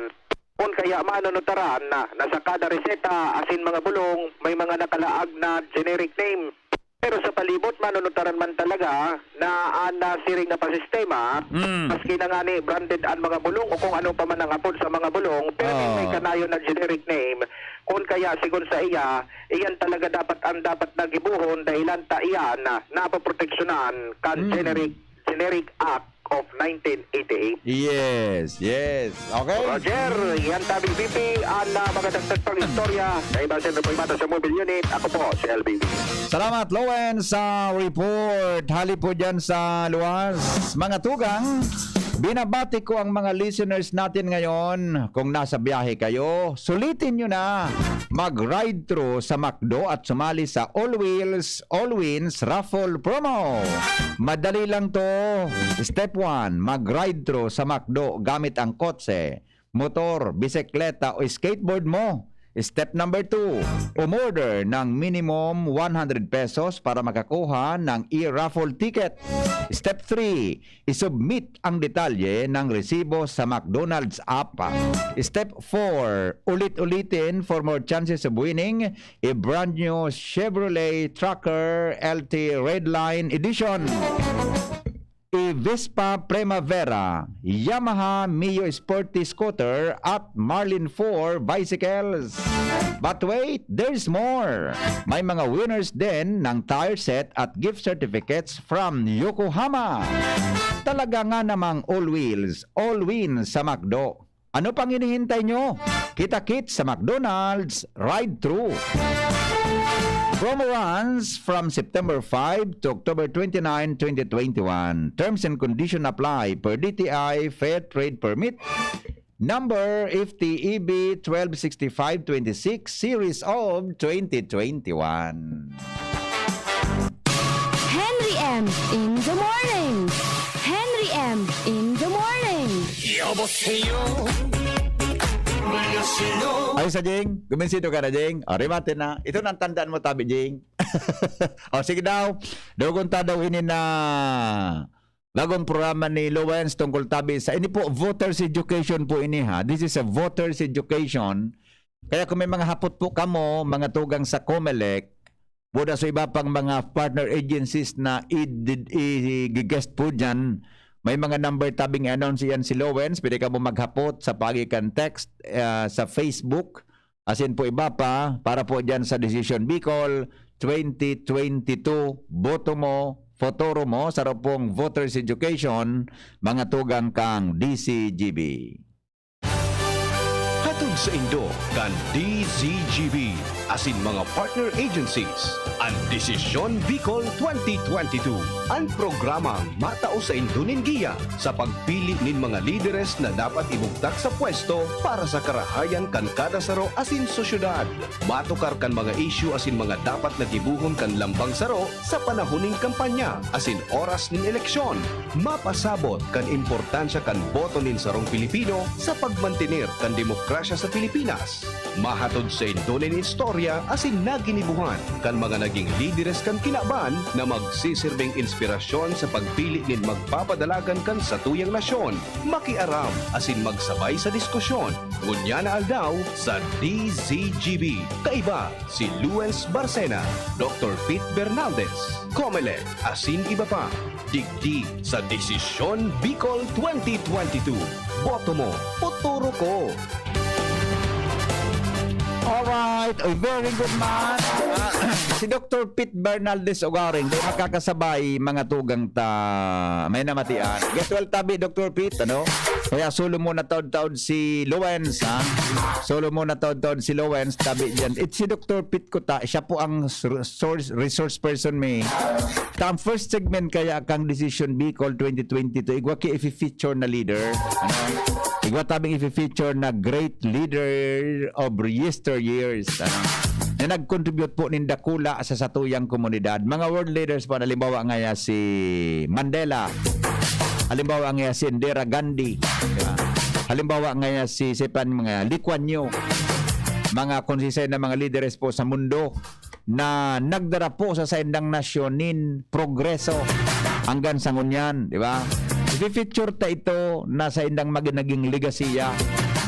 kung kaya manunutaran na nasa kada reseta asin mga bulong may mga nakalaag na generic name. Pero sa palibot, manunutaran man talaga na siring na pasistema, maski na nga ni branded ang mga bulong o kung ano pa man ang apod sa mga bulong, pero may kanayo na generic name. Kung kaya sigon sa iya, iyan talaga dapat nagibuhon dahilan ta iyan na napoproteksyonan kan generic Act of 1988.
Yes. Okay.
Roger, yan tabing VP ang mga dagdag pang istorya sa iba sentro po sa mobile unit. Ako po si LBB.
Salamat, Lowen, sa report. Hali po dyan sa luwas. Mga tugang, binabati ko ang mga listeners natin ngayon. Kung nasa biyahe kayo, sulitin nyo na mag-ride through sa McDo at sumali sa All Wheels, All Wins Raffle Promo. Madali lang to. Step 1, mag-ride through sa McDo gamit ang kotse, motor, bisikleta o skateboard mo. Step number 2, umorder ng minimum 100 pesos para makakuha ng e-raffle ticket. Step 3, isubmit ang detalye ng resibo sa McDonald's app. Step 4, ulit-ulitin for more chances of winning a brand new Chevrolet Tracker LT Redline Edition, Vespa Primavera, Yamaha Mio Sporty Scooter at Marlin 4 bicycles. But wait, there's more. May mga winners din ng tire set at gift certificates from Yokohama. Talaga nga namang all wheels, all wins sa McDo. Ano pang hinihintay nyo? Kita-kits sa McDonald's ride-through. Promo runs from September 5 to October 29, 2021. Terms and conditions apply per DTI Fair Trade Permit number FTEB 126526 series of 2021.
Henry M. in the morning. Henry M. in the morning.
Ay sa Jing, kuminsido ka na Jing. O, remate na. Ito nang tandaan mo tabi Jing. O sige daw. Dogon ta daw ini na bagong programa ni Lowens tungkol tabi sa ini po voters education po ini ha. This is a voters education. Kaya kung may mga hapot po kamo, mga tugang sa COMELEC, buda sa iba pang mga partner agencies na i-guest po dyan, may mga number tabing announce yan si Lowens. Pwede ka mo maghapot sa pagikan text sa Facebook. As in po iba pa para po dyan sa Decision Bicol 2022. Boto mo, fotoro mo sa pong voters education, mga tugang kang DCGB.
Hatod sa Indo kan DZGB asin mga partner agencies ang Desisyon Bicol 2022 ang programang matao sa Indunin Giya sa pagpili nin mga lideres na dapat ibugtak sa pwesto para sa karahayan kan kada saro asin sosyudad. Matukar kan mga issue asin mga dapat nagibuhon kan lambang saro sa panahuning kampanya asin oras nin eleksyon. Mapasabot kan importansya kan boto nin sarong Pilipino sa pagmantenir kan demokrasya sa Pilipinas. Mahatod sa Indunin istorya asin naginibuhan kan mga naging lideres kan kinaban na magsisirbing inspirasyon sa pagpili nin magpapadalagan kan sa tuyang nasyon. Makiaram asin magsabay sa diskusyon. Ngunya na aldaw sa DZGB. Kaiba si Luens Barcena, Dr. Pete Bernaldez, COMELEC asin iba pa. Digdi sa Desisyon Bicol 2022. Boto mo, futuro ko.
Alright, a very good man. Si Dr. Pete Bernaldez Ogaring, di makakasabay mga tugang ta may namatian. Guess well tabi Dr. Pete, ano? Kaya solo mo na taod-taod si Lowens, ha? Solo mo na taod-taod si Lowens, tabi dyan. It's si Dr. Pete ko ta, siya po ang resource person may. Ang first segment kaya kang Decision Bicol 2022, igwa ki i-feature na leader, ano? Igwa tabing i-feature na great leader of yesteryears, ano? Na nag-contribute po nin dakula sa satuyang komunidad. Mga world leaders po, halimbawa nga si Mandela, halimbawa nga si Indira Gandhi, halimbawa nga si mga Lee Kuan Yew, mga konsisay na mga leaders po sa mundo na nagdara po sa saindang nasyonin progreso hanggang sa ngunyan, di ba? I-feature ta ito na sa indang maginaging legasiya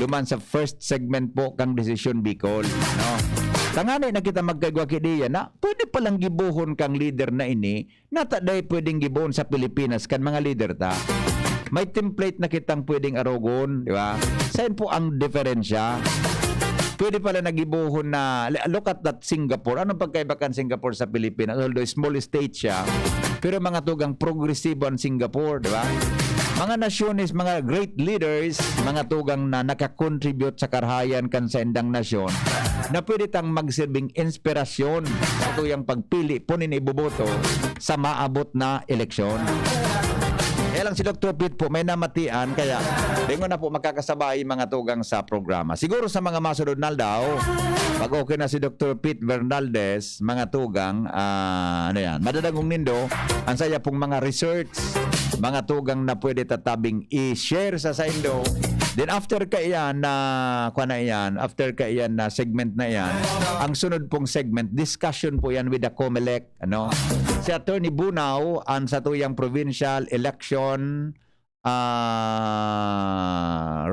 duman sa first segment po kang Desisyon Bicol. No? Tangani na kita magkaigwa kidiya na pwede palang gibuhon kang leader na ini na taday pwedeng gibuhon sa Pilipinas kan mga leader ta. May template na kitang pwedeng arogon, di ba? Saan po ang diferensya? Pwede pala nagibuhon na, look at that Singapore. Anong pagkaiba kan Singapore sa Pilipinas? Although small state siya, pero mga tugang progresibo ang Singapore, di ba? Mga nasyones, mga great leaders, mga tugang na nakakontribute sa karahayan kan sa indang nasyon, na pwede tang magsilbing inspirasyon sa tuyang pagpili po ni ibuboto sa maabot na eleksyon. Kaya lang si Dr. Pete po may namatian, kaya dingo na po makakasabay mga tugang sa programa. Siguro sa mga masunod na daw, pag okay na si Dr. Pete Bernaldez, mga tugang, madadagong nindo, ang saya pong mga research, mga tugang na pwede tatabing i-share sa indo. Then after kaiyan na after kaiyan na segment na yan, ang sunod pong segment, discussion po yan with the COMELEC, si Attorney Bunaw ang sa tuyang provincial election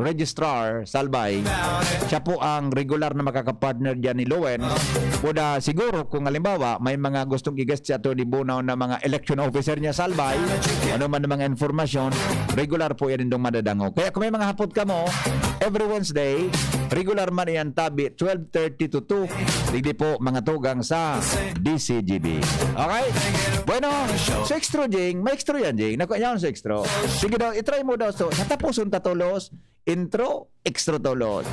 registrar Salbay. Siya po ang regular na makakapartner dyan ni Lowen. Kuda siguro kung halimbawa may mga gustong i-guest si Attorney Bunaw na mga election officer niya Salbay, ano man na mga informasyon, regular po yan indong madadango. Kaya kung may mga hapot ka mo, every Wednesday, regular man yan tabi 12:30 to 2. Hindi po mga tugang sa DCGB. Okay? Bueno, sa extra Jing, may extra yan Jing. Naku, yan sa extra. Sige daw, itry mo daw so natapuson tatulos intro extra tulos.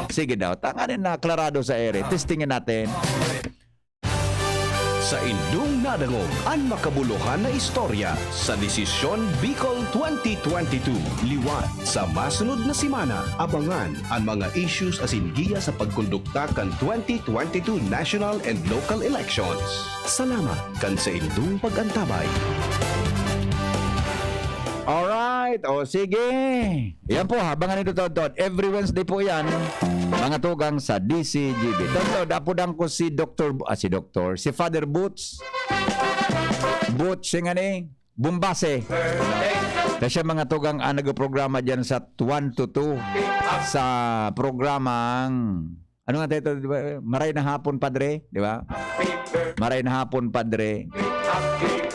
Sige daw, tanganin na klarado sa ere. Testingin natin.
Sa indung nadangog ang makabuluhan na istorya sa Desisyon Bicol 2022. Liwat sa masunod na simana, abangan ang mga issues asin giya sa pagkondukta kan 2022 national and local elections. Salamat kan sa indung pagantabay.
Alright, o sige. Yan po, abangan ito Tod. Every Wednesday po yan, mga tugang sa DCGB. Tod, apodang ko si si Father Boots. Boots, yung Bumbase. Kasi siya mga tugang nag-programa dyan sa 1 to 2 sa programang, ano nga tayo, diba? Maray na hapon, Padre, di ba? Maray na hapon, Padre.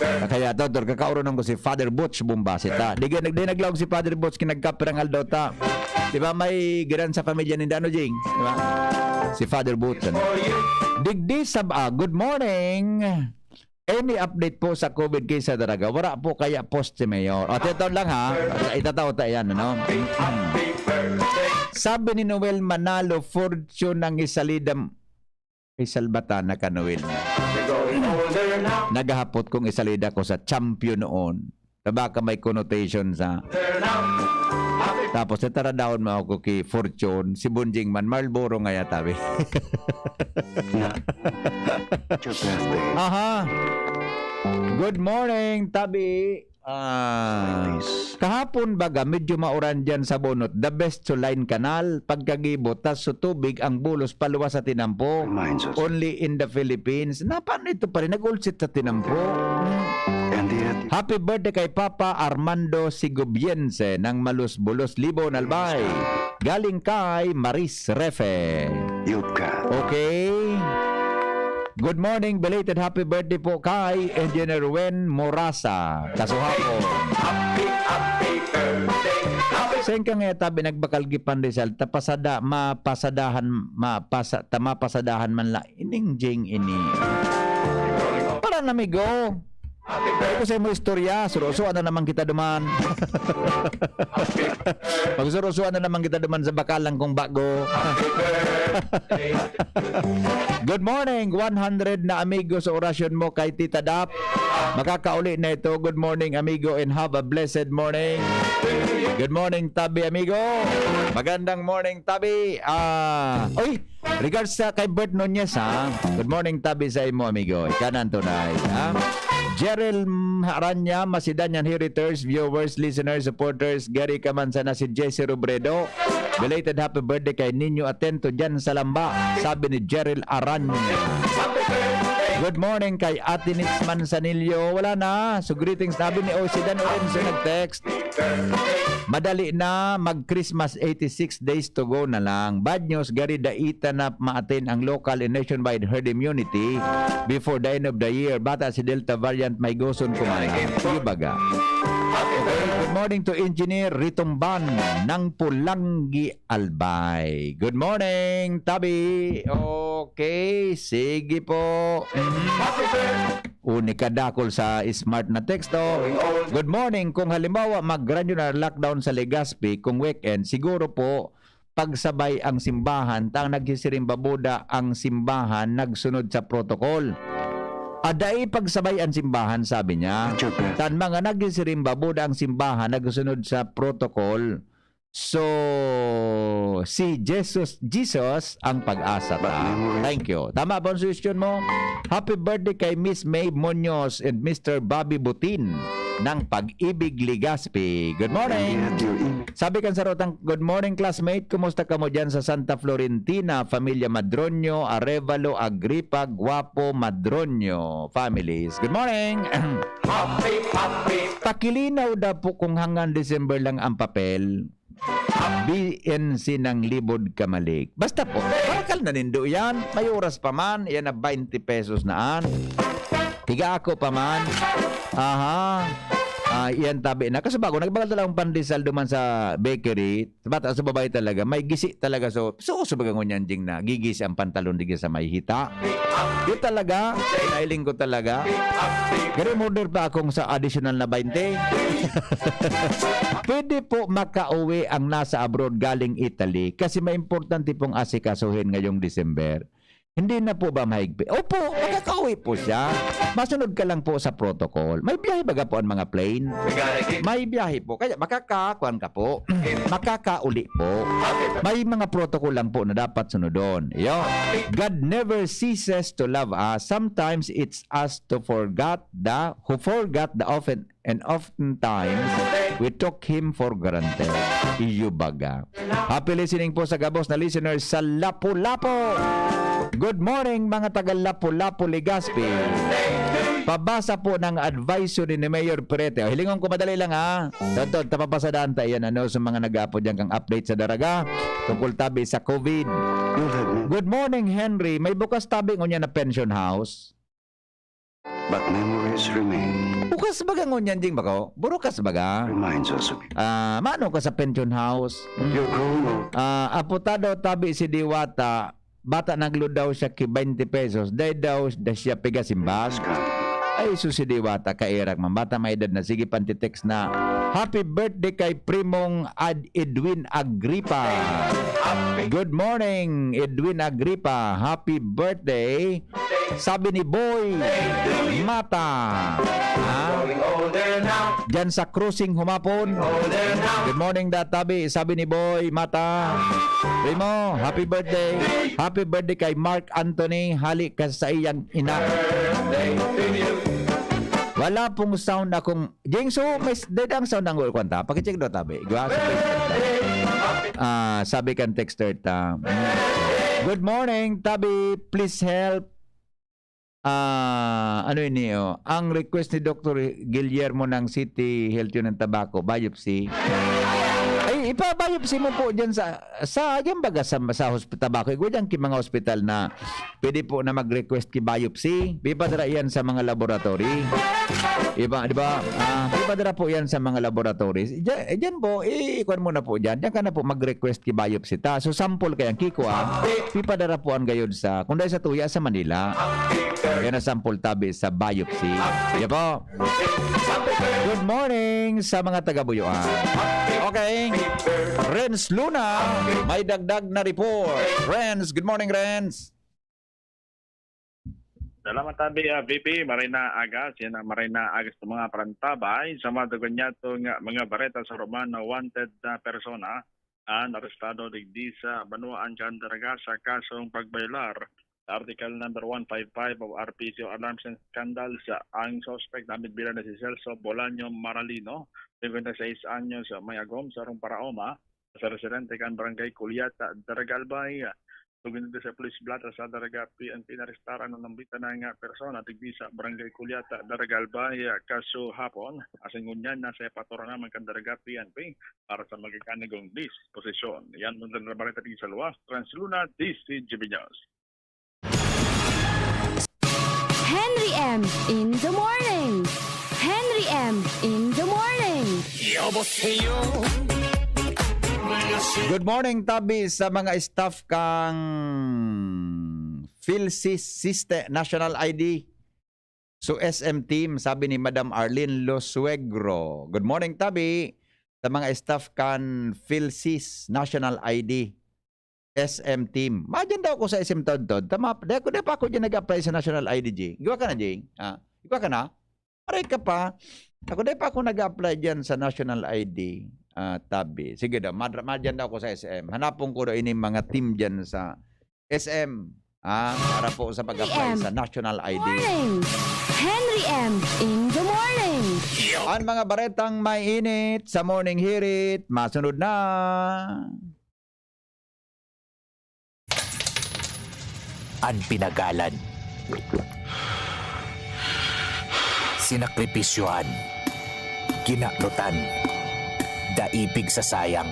Kaya Dr. kakauronan ko si Father Butch Bumbase ta. Di naglawag si Father Butch kinagkapirangal daw ta. Di ba may giran sa pamilya ni Dano Jing? Di ba? Si Father Butch. Digdi good morning. Any update po sa COVID case sa Daraga? Wala po kaya post si Mayor. O, titaw lang ha. Itataw ta yan, ano? Sabi ni Noel Manalo, fortune ng isalidam kay Salbatan na kanuwil. Nagahapot kong isalida ko sa champion noon. Baka may connotation sa... Tapos nataradahon mo ako kay Fortune, si Bunjing man, Marlboro nga yatabi. Aha. Good morning, Tabi. Kahapon baga medyo mauran dyan sa bunot. The best to line kanal pagkagibot tas so tubig ang bulos paluwas sa Tinampo. Only in the Philippines. Paano ito pa rin? Nag-ulsit sa Tinampo. Happy birthday kay Papa Armando Sigobiense ng Malus-Bulos Libon Albay. Galing kay Maris Refe. Okay. Good morning, belated happy birthday po kay Engineer Wen Morasa. Kasuhapon. Happy birthday. Sen ka nga tabi nagbakal gipan Rizal mapasadahan man la ining jing ini. Para namigo. Ito sa mo istorya, surusuan na naman kita duman. Pagsurusuan na naman kita duman sa bakalang kong bago. Good morning, 100 na amigo sa orasyon mo kay Tita Dap. Makakauli na ito. Good morning, amigo, and have a blessed morning. Good morning, Tabi, amigo. Magandang morning, Tabi. Oy, regards sa kay Bert Nunez, ha? Good morning, Tabi, sa imo, amigo. Ikanan tunay, ha? Jerel Haranya, Masidanyan Heritors, viewers, listeners, supporters, Gary Kamansa na si Jesse Robredo. Belated happy birthday kay Ninyo Atento dyan sa Lamba, sabi ni Jerel Aranya. Happy birthday Good morning kay Ate Nitz Manzanillo. Wala na. So greetings. Sabi ni Osidan Orenzo nag-text. Madali na, mag-Christmas 86 days to go na lang. Bad news, gari daita na ma-attain ang local and nationwide herd immunity before the end of the year. Bata si Delta variant may goson kumana. Sige baga. Okay, good morning to Engineer Ritumban ng Pulangi Albay. Good morning, Tabi. Okay, sige po. Unikadakol sa smart na teksto. Good morning. Kung halimbawa mag-granular lockdown sa Legazpi kung weekend, siguro po pagsabay ang simbahan, tang nagsisirimba Buda ang simbahan nagsunod sa protocol. Aday pagsabay ang simbahan, sabi niya. Tan mga nagsisirimba Buda ang simbahan nagsunod sa protocol. So, si Jesus ang pag-asa ta. Thank you. Tama ba ang suggestion mo? Happy birthday kay Miss May Munoz and Mr. Bobby Butin ng Pag-ibig Legazpi. Good morning. Sabi kan sa rotang, good morning classmate. Kumusta ka mo dyan sa Santa Florentina, Familia Madronio, Arevalo, Agripa, Guapo, Madronio families. Good morning. Pakilinaw daw po kung hanggang December lang ang papel. BNC ng Libod Kamalik. Basta po, bakal na nindo yan. May oras pa man. Yan na 20 pesos naan. Tiga ako pa man. Aha. Yan tabi na. Kasi bago, nagbagal talagang pandesal duman sa bakery. Bata sa babae talaga. May gisi talaga. So bagang ngunyan ding na. Gigis ang pantalon digis sa may hita. Yun talaga. Nailing ko talaga. Gari order pa akong sa additional na 20. Pwede po makauwi ang nasa abroad galing Italy kasi may importante pong asikasuhin ngayong December. Hindi na po ba mahigpit? Opo, makakauwi po siya. Masunod ka lang po sa protocol. May biyahe baga po ang mga plane? May biyahe po. Kaya makakakuan ka po. Makakauli po. May mga protocol lang po na dapat sunodon. Yo. God never ceases to love us. Sometimes it's us to forgot who forgot the often and oftentimes we took Him for granted. Iyo baga. Happy listening po sa gabos na listeners sa Lapu-Lapu. Good morning mga taga Lapu-Lapu, Legazpi. Pabasa po ng advisory ni Mayor Perete. Hilingon ko madali lang ha. Totoo, tapapasadaan tayo yan sa mga nag-apo dyan kang update sa daraga tungkol tabi sa COVID. Good morning, Henry. May bukas tabi ngunya na pension house.
But memories remain.
Bukas baga ngunyan ding bako? Burukas baga?
Reminds us of you.
Mano ka sa pension house?
You're grown old.
Aputado tabi si Diwata. Bata naglo daw siya ki 20 pesos. Dahil daw siya pigasimbas. Ay susi Diwata kairag man. Bata may edad na. Sige pantitext na. Happy birthday kay Primong Edwin Agripa. Good morning Edwin Agripa. Happy birthday. Sabi ni Boy Mata. Diyan sa cruising humapon. Good morning Databi. Sabi ni Boy Mata. Primo, happy birthday. Happy birthday kay Mark Anthony. Halik ka sa iyang ina. Wala pong sound akong Jingso, may dedang sound ang kwanta. Pakicheck do tabi. Sabi kan texter ta. Good morning Tabi, please help. Ano ini ang request ni Dr. Guillermo ng City Health ng Tabaco, biopsy. Ay, ipa-biopsy mo po diyan sa diyan baga sa hospital Tabaco. Ikaw diyan ki mga hospital na pwede po na mag-request ki biopsy. Ipadara yan sa mga laboratory. Iba, di ba? Ipadara po yan sa mga laboratories. Diyan po, ikuan mo na po diyan. Diyan ka na po mag-request ki biopsy ta. So sample kayang kikuan. Ipadara po ang gayud sa kung dahil sa tuya sa Manila. Yan ang sample tabi sa biopsy. Yan po. Good morning sa mga taga-Buyuan. Okay. Renz Luna, may dagdag na report. Renz, good morning Renz.
Salamat tabi VP Marina Agas, yan ang Marina Agas ng mga parantabay sa mga niya mga bareta sa Romano wanted na persona arestado digdi sa Banuan Candaraga sa kasong pagbaylar. Article number 155 of RPCO Alarms and Scandals, ang suspect na bilang na si Celso Bolaño Maralino, 56 anyos, may agom sa Paraoma, sa residente kan Barangay Culiata, Daragalbay. Tugin sa police blata sa Daraga PNP narestara no nambita na nga persona tigdi sa Barangay Kulyata, Daraga Albay, kaso hapon. Asin ngunyan na sa patora naman kan Daraga PNP para sa magikanigong disposisyon. Yan mo na barita tigdi sa luwas. Transluna, DCGB News.
Henry M. in the morning. Henry M. in the morning.
Good morning, Tabi, sa mga staff kang PhilSys National ID. So SM team, sabi ni Madam Arlene Losuegro. Good morning, Tabi, sa mga staff kan PhilSys National ID. SM team. Madyan daw ako sa SM Todd. Tama, di pa ako dyan nag-apply sa National ID, J. Iwa ka na, J? Iwa ka na? Paray ka pa. Di pa ako nag-apply dyan sa National ID. Tabi. Sige daw, madyan daw ako sa SM. Hanapon ko daw ini mga team dyan sa SM. Para po sa pag-apply sa National ID.
Morning. Henry M. in the morning.
Ang mga baretang may init sa morning hirit, masunod na.
Ang pinagalan, sinakripisyohan, kinaklutan, daipig sa sayang.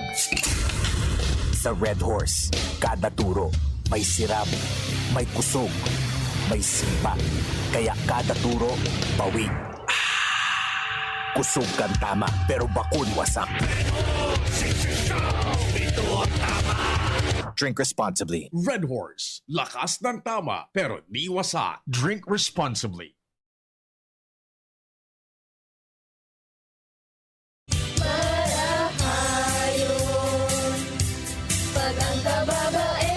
Sa Red Horse, kada turo may siram, may kusog, may simpa. Kaya kada turo, pawid. Kusog kang tama, pero bakun wasak. Drink responsibly.
Red Horse, lakas ng tama pero di wasak. Drink responsibly.
Pag ang kababaehan,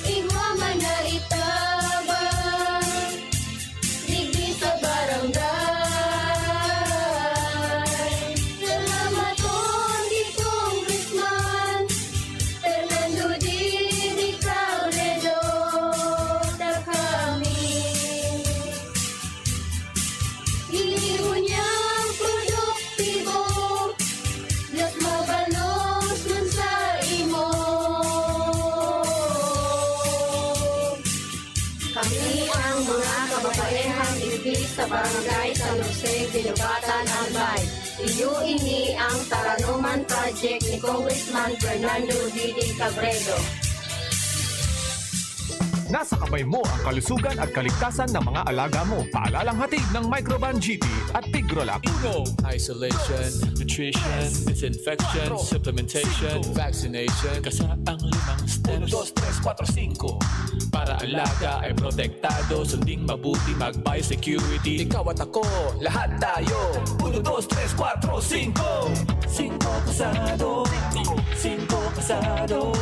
igwaman na itabang, digdi sa barangay. Salamat po ni Congressman Fernando Didi Cabredo na kami. Iliho niyang produktibo, Diyos mabalos man sa imo. Kami ang mga kababaehang ibig sa barangay San Jose, Binubatan, Albay. Iyo ini ang Taranuman Project ni Congressman Fernando Didi Cabredo.
Nasa kamay mo ang kalusugan at kaligtasan ng mga alaga mo. Paalalang hatid ng Microban GT at Tigrolac.
Isolation, nutrition, disinfection, supplementation, vaccination. Kasaang 5 steps. 1, 2, 3, 4, 5. Para alaga ay protektado, sunding mabuti, mag-biosecurity. Ikaw at ako, lahat tayo. 1, 2, 3, 4, 5. 5 kasado. 5 kasado.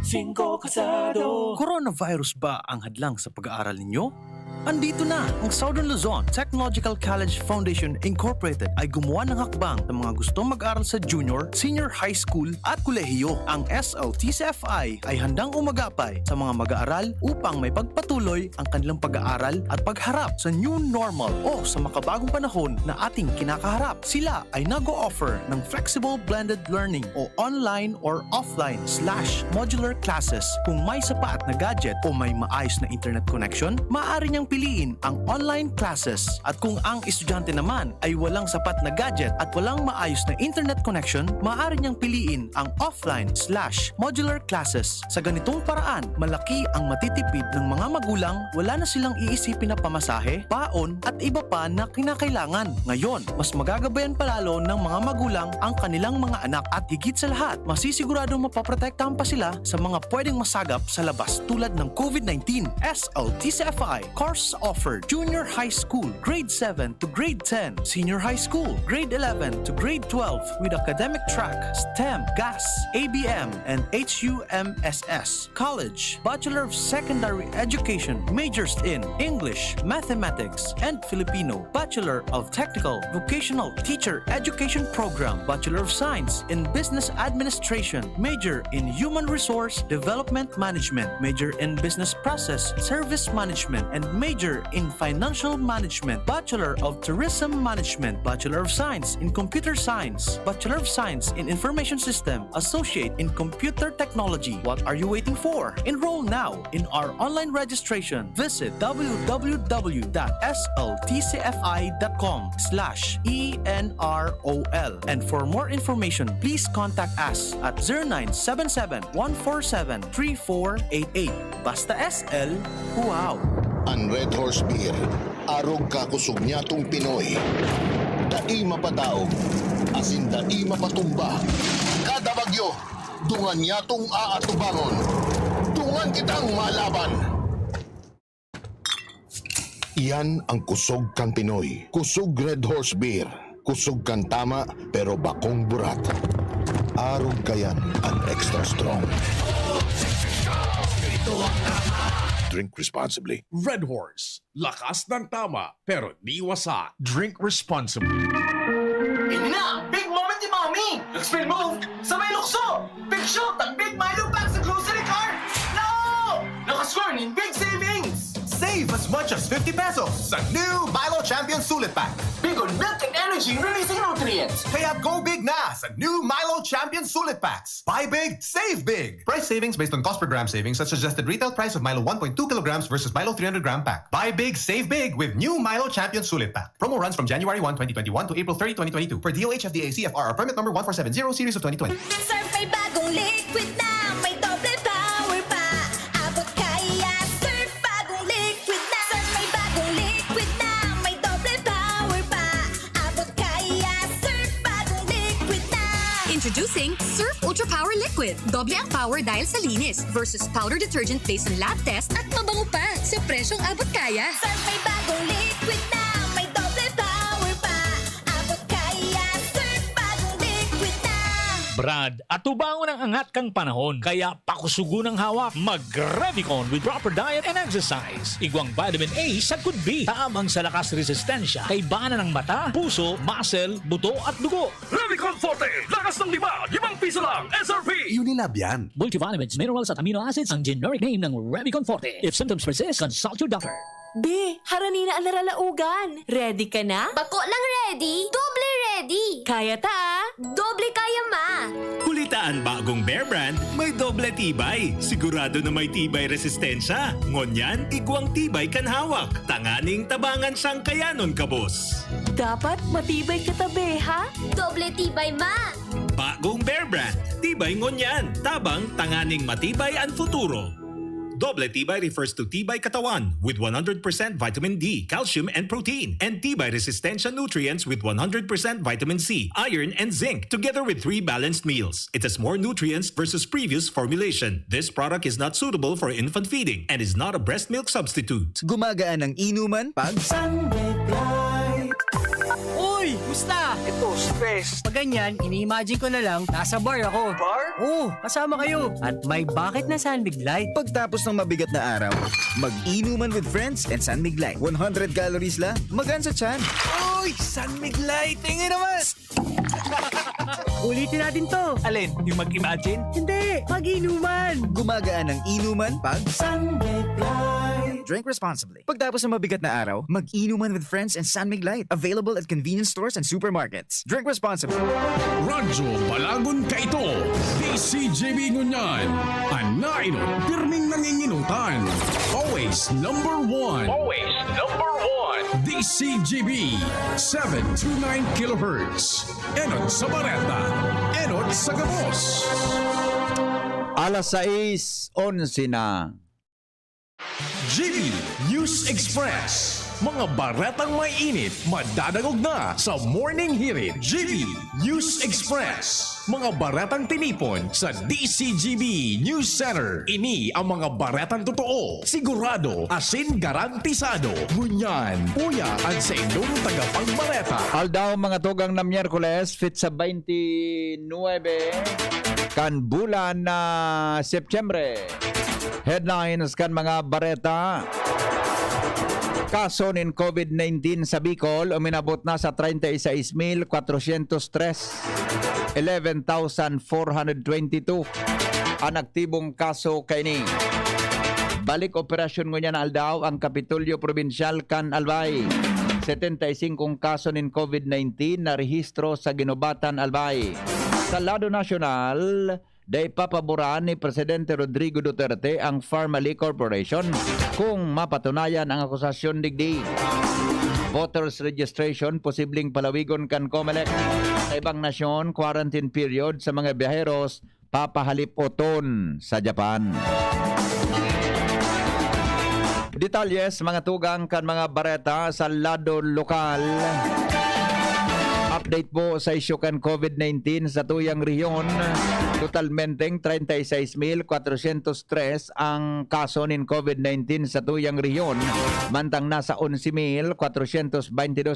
5 kasado.
Coronavirus ba ang hadlang sa pag-aaral ninyo? Andito na ang Southern Luzon Technological College Foundation Incorporated ay gumawa ng hakbang sa mga gustong mag-aral sa junior, senior high school at kolehiyo. Ang SLTCFI ay handang umagapay sa mga mag-aaral upang may pagpatuloy ang kanilang pag-aaral at pagharap sa new normal o sa makabagong panahon na ating kinakaharap. Sila ay nag-o-offer ng flexible blended learning o online or offline/modular classes. Kung may sapat na gadget o may maayos na internet connection, maaari niyang piliin ang online classes. At kung ang estudyante naman ay walang sapat na gadget at walang maayos na internet connection, maaari niyang piliin ang offline/modular classes. Sa ganitong paraan, malaki ang matitipid ng mga magulang, wala na silang iisipin na pamasahe, baon at iba pa na kinakailangan. Ngayon, mas magagabayan palalo ng mga magulang ang kanilang mga anak at higit sa lahat, masisiguradong mapaprotektahan pa sila sa mga pwedeng masagap sa labas tulad ng COVID-19. SLTCFI course offered junior high school, grade 7 to grade 10, senior high school, grade 11 to grade 12 with academic track, STEM, GAS, ABM, and HUMSS. College, Bachelor of Secondary Education, majors in English, Mathematics, and Filipino. Bachelor of Technical Vocational Teacher Education Program, Bachelor of Science in Business Administration, major in Human Resource Development Management, major in Business Process Service Management, and major in Financial Management, Bachelor of Tourism Management, Bachelor of Science in Computer Science, Bachelor of Science in Information System, Associate in Computer Technology. What are you waiting for? Enroll now in our online registration. Visit www.sltcfi.com/ENROL. And for more information, please contact us at 0977-147-3488. Basta SL, wow!
Ang Red Horse Beer, arog kakusog niya tong Pinoy. Dai mapadaog, asin dai mapatumba. Kada bagyo, dungan niya tong aatubangon. Dungan kitang malaban. Iyan ang kusog kang Pinoy. Kusog Red Horse Beer. Kusog kang tama pero bakong burat. Arog kayan ang extra strong. Drink responsibly.
Red Horse. Lakas ng tama, pero di wasa. Drink responsibly.
Ini na! Big moment ni Mommy! Spin move! Sa may lukso! Big shoot ang Big Milo pack sa grocery cart! No! Nakascore ni Big Savings!
Save as much as 50 pesos sa new Milo Champion Sulit Pack.
Big on milk and energy releasing nutrients!
Kaya go big na sa new Milo Champion Sulit Packs. Buy big, save big. Price savings based on cost per gram savings at suggested retail price of Milo 1.2 kilograms versus Milo 300 gram pack. Buy big, save big with new Milo Champion Sulit Pack. Promo runs from January 1, 2021 to April 30, 2022 for DOH FDA CFR permit number 1470 series of 2020.
Surf may bagong liquid na may double power pa. Abot kaya surf bagong liquid na. Surf may bagong liquid na may double power pa. Abot kaya surf bagong liquid na.
Introducing Surf Ultra Power Liquid. Doble ang power dahil sa linis versus powder detergent based on lab test at mabango pa sa presyong abot kaya.
Surf may bagong liquid na may double power pa. Abot kaya surf bagong liquid na.
Brad, atubangon ang angat kang panahon, kaya pakusugo ng hawak. Mag-Revicon with proper diet and exercise. Igwang vitamin A sa could be. Taamang sa lakas resistensya, kay bana ng mata, puso, muscle, buto at dugo.
Revicon Forte! Lakas ng 5 piso lang! SRP!
Unilab yan.
Multivitamins, minerals at amino acids ang generic name ng Revicon Forte. If symptoms persist, consult your doctor.
Be, harani na ang naralaugan. Ready ka na?
Bako lang ready, doble ready.
Kaya ta?
Doble kaya ma.
Kulitaan bagong Bear Brand, may doble tibay. Sigurado na may tibay resistensya. Ngonyan, igwang tibay kan hawak. Tanganing tabangan sang kayanon kabos.
Dapat matibay ka tabi, ha?
Doble tibay ma.
Bagong Bear Brand, tibay ngonyan. Tabang tanganing matibay ang futuro. Doble tibay refers to tibay katawan with 100% vitamin D, calcium, and protein, and tibay resistensya nutrients with 100% vitamin C, iron, and zinc, together with 3 balanced meals. It has more nutrients versus previous formulation. This product is not suitable for infant feeding and is not a breast milk substitute.
Gumagaan ang inuman pag
Uy! Musta? Ito, stress. Pag ganyan, ini-imagine ko na lang, nasa bar ako. Bar? Oo, kasama kayo. At may bucket na San Light.
Pagtapos ng mabigat na araw, mag-inuman with friends and San Light. 100 calories lang, magaan sa tiyan.
Uy! San Light! Tingin naman! Ulitin natin to.
Alin? Yung mag-imagine?
Hindi! Mag-inuman!
Gumagaan ang inuman pag San Light. Drink responsibly. Pagtapos ng mabigat na araw, mag-inuman with friends and San Light. Available at convenience stores and supermarkets. Drink responsibly.
Radyo Balagon Kaito. DCJB Ngunyan. Anaino, pirming nanginginutan. Always number 1.
Always number 1.
DCGB 729 kHz. Enot sa Bareta. Enot sa Gabos.
Alas 6:11 na.
GB News Express. Mga baretang may init, madadagog na sa Morning Hirit. GB News Express. Mga baretang tinipon sa DCGB News Center. Ini ang mga baretang totoo, sigurado, asin garantisado. Ngunyan, puya at sa inyong tagapagbareta.
Aldaw mga tugang na Miyerkules, fit sa 29 kan bulan na Setyembre. Headlines kan mga bareta. Kaso ng COVID-19 sa Bicol uminabot na sa 36,403. 11,422 ang aktibong kaso kaini. Balik operasyon ngunyan aldaw ang Kapitolyo Provincial kan Albay. 75 kaso nin COVID-19 na rehistro sa Ginobatan, Albay. Sa lado nasyonal, day papaboran ni Presidente Rodrigo Duterte ang Pharmaly Corporation kung mapatunayan ang akusasyon digdi. Voters registration posibleng palawigon kan COMELEC. Sa ibang nasyon, quarantine period sa mga biyaheros papahalipoton sa Japan. Detalyes mga tugang kan mga bareta sa lado lokal. Update po sa isyu kan COVID-19 sa tuyang rehiyon. Totalmenteng 36,403 ang kaso nin COVID-19 sa tuyang rehiyon. Mantang nasa 11,422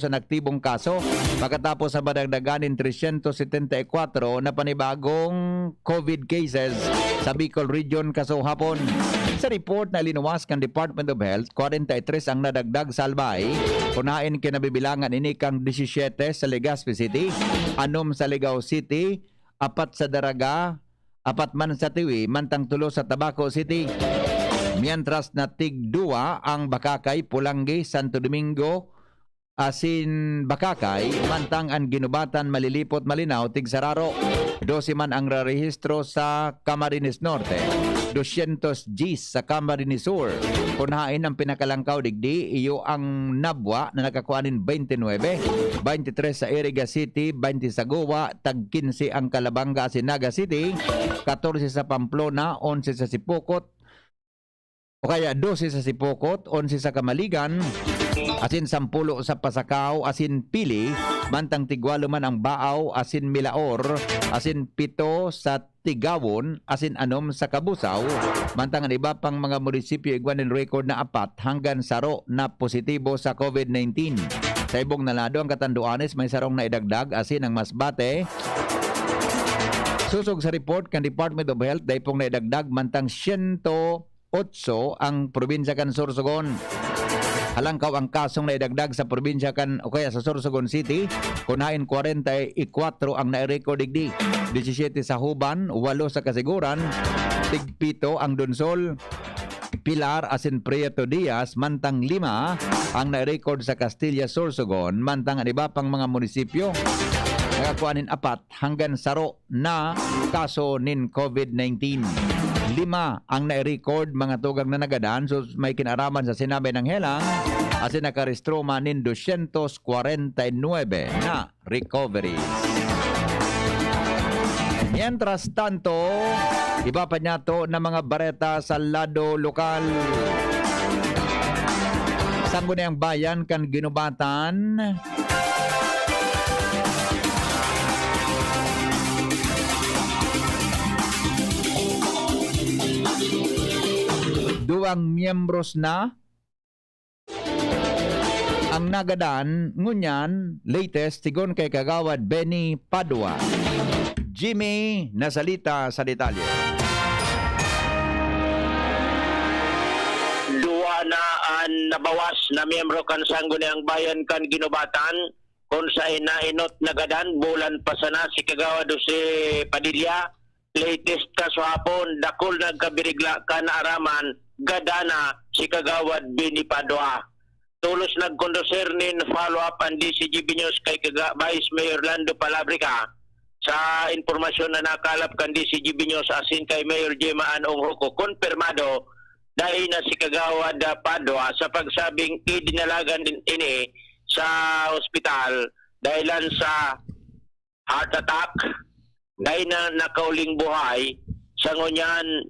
ang aktibong kaso. Pagkatapos sa madagdaganin 374 na panibagong COVID cases sa Bicol Region kasuhapon. Sa report na linuwas kan Department of Health, 43 ang nadagdag sa Albay. Kunain kinabibilangan ini kang 17 sa Legazpi City, 6 sa Ligao City, 4 sa Daraga, 4 man sa Tiwi, mantang 3 sa Tabaco City. Mientras na tig-2 ang Bakakay, Pulangi, Santo Domingo, asin Bakakay, mantang ang Ginobatan, Malilipot, Malinaw, Tigsararo. 12 man ang rarehistro sa Camarines Norte. 200 Gs sa Camarines Sur. Kunhain ang pinakalangkaw digdi, iyo ang Nabwa na nakakuanin 29, 23 sa Iriga City, 20 sa Goa, tag 15 ang Calabanga sa Naga City, 14 sa Pamplona, 11 sa Sipokot, o kaya 12 sa Sipokot, 11 sa Kamaligan, asin 10 sa Pasakaw, asin Pili, mantang Tigwalo man ang Baaw, asin Milaor, asin 7 sa Tigawon, asin 6 sa Kabusaw, mantang ang iba pang mga munisipyo igwanin record na 4 hanggang 0 na positibo sa COVID-19. Sa ibong nalado ang Katanduanes may sarong na idagdag, asin ang Masbate. Susog sa report kan Department of Health, dahil pong naidagdag mantang 108 ang probinsya kan Sorsogon. Halangkaw ang kasong naidagdag sa probinsya kan o kaya sa Sorsogon City, kunain 44 ang nai-record digdi. 17 sa Huban, 8 sa Kasiguran, 7 ang Donsol, Pilar asin Prieto Diaz, mantang 5 ang nai-record sa Castilla Sorsogon, mantang ang iba pang mga munisipyo nakakuanin 4 hanggang 0 na kaso nin COVID-19. 5 ang nai-record mga tugang na nagadaan, so may kinaraman sa sinabi ng helang asin nakarestro manin 249 na recoveries. Mientras tanto, iba pa niya to na mga bareta sa lado lokal. Sangguniang bayan kan Ginobatan. Duang miyembros na ang nagadaan ngunyan latest sigon kay Kagawad Benny Padua. Jimmy nasalita sa detalye.
Duwa na ang nabawas na miyembro kan Sangguniang Bayan kan Ginobatan kung sa inainot nagadan bulan pa sana si Kagawad si Padilla. Latest kaswapon dakol nagkabirigla ka na araman gadana si Kagawad Benny Padua. Tulos nagkondoser nin follow-up ang DCGB News kay Vice Mayor Lando Palabrica sa informasyon na nakalap kan DCGB News asin kay Mayor Gemma Anong Huko. Konfirmado dahil na si Kagawad Padua sa pagsabing idinalagan din ini sa ospital dahilan sa heart attack dahil na nakauling buhay sa ngunyan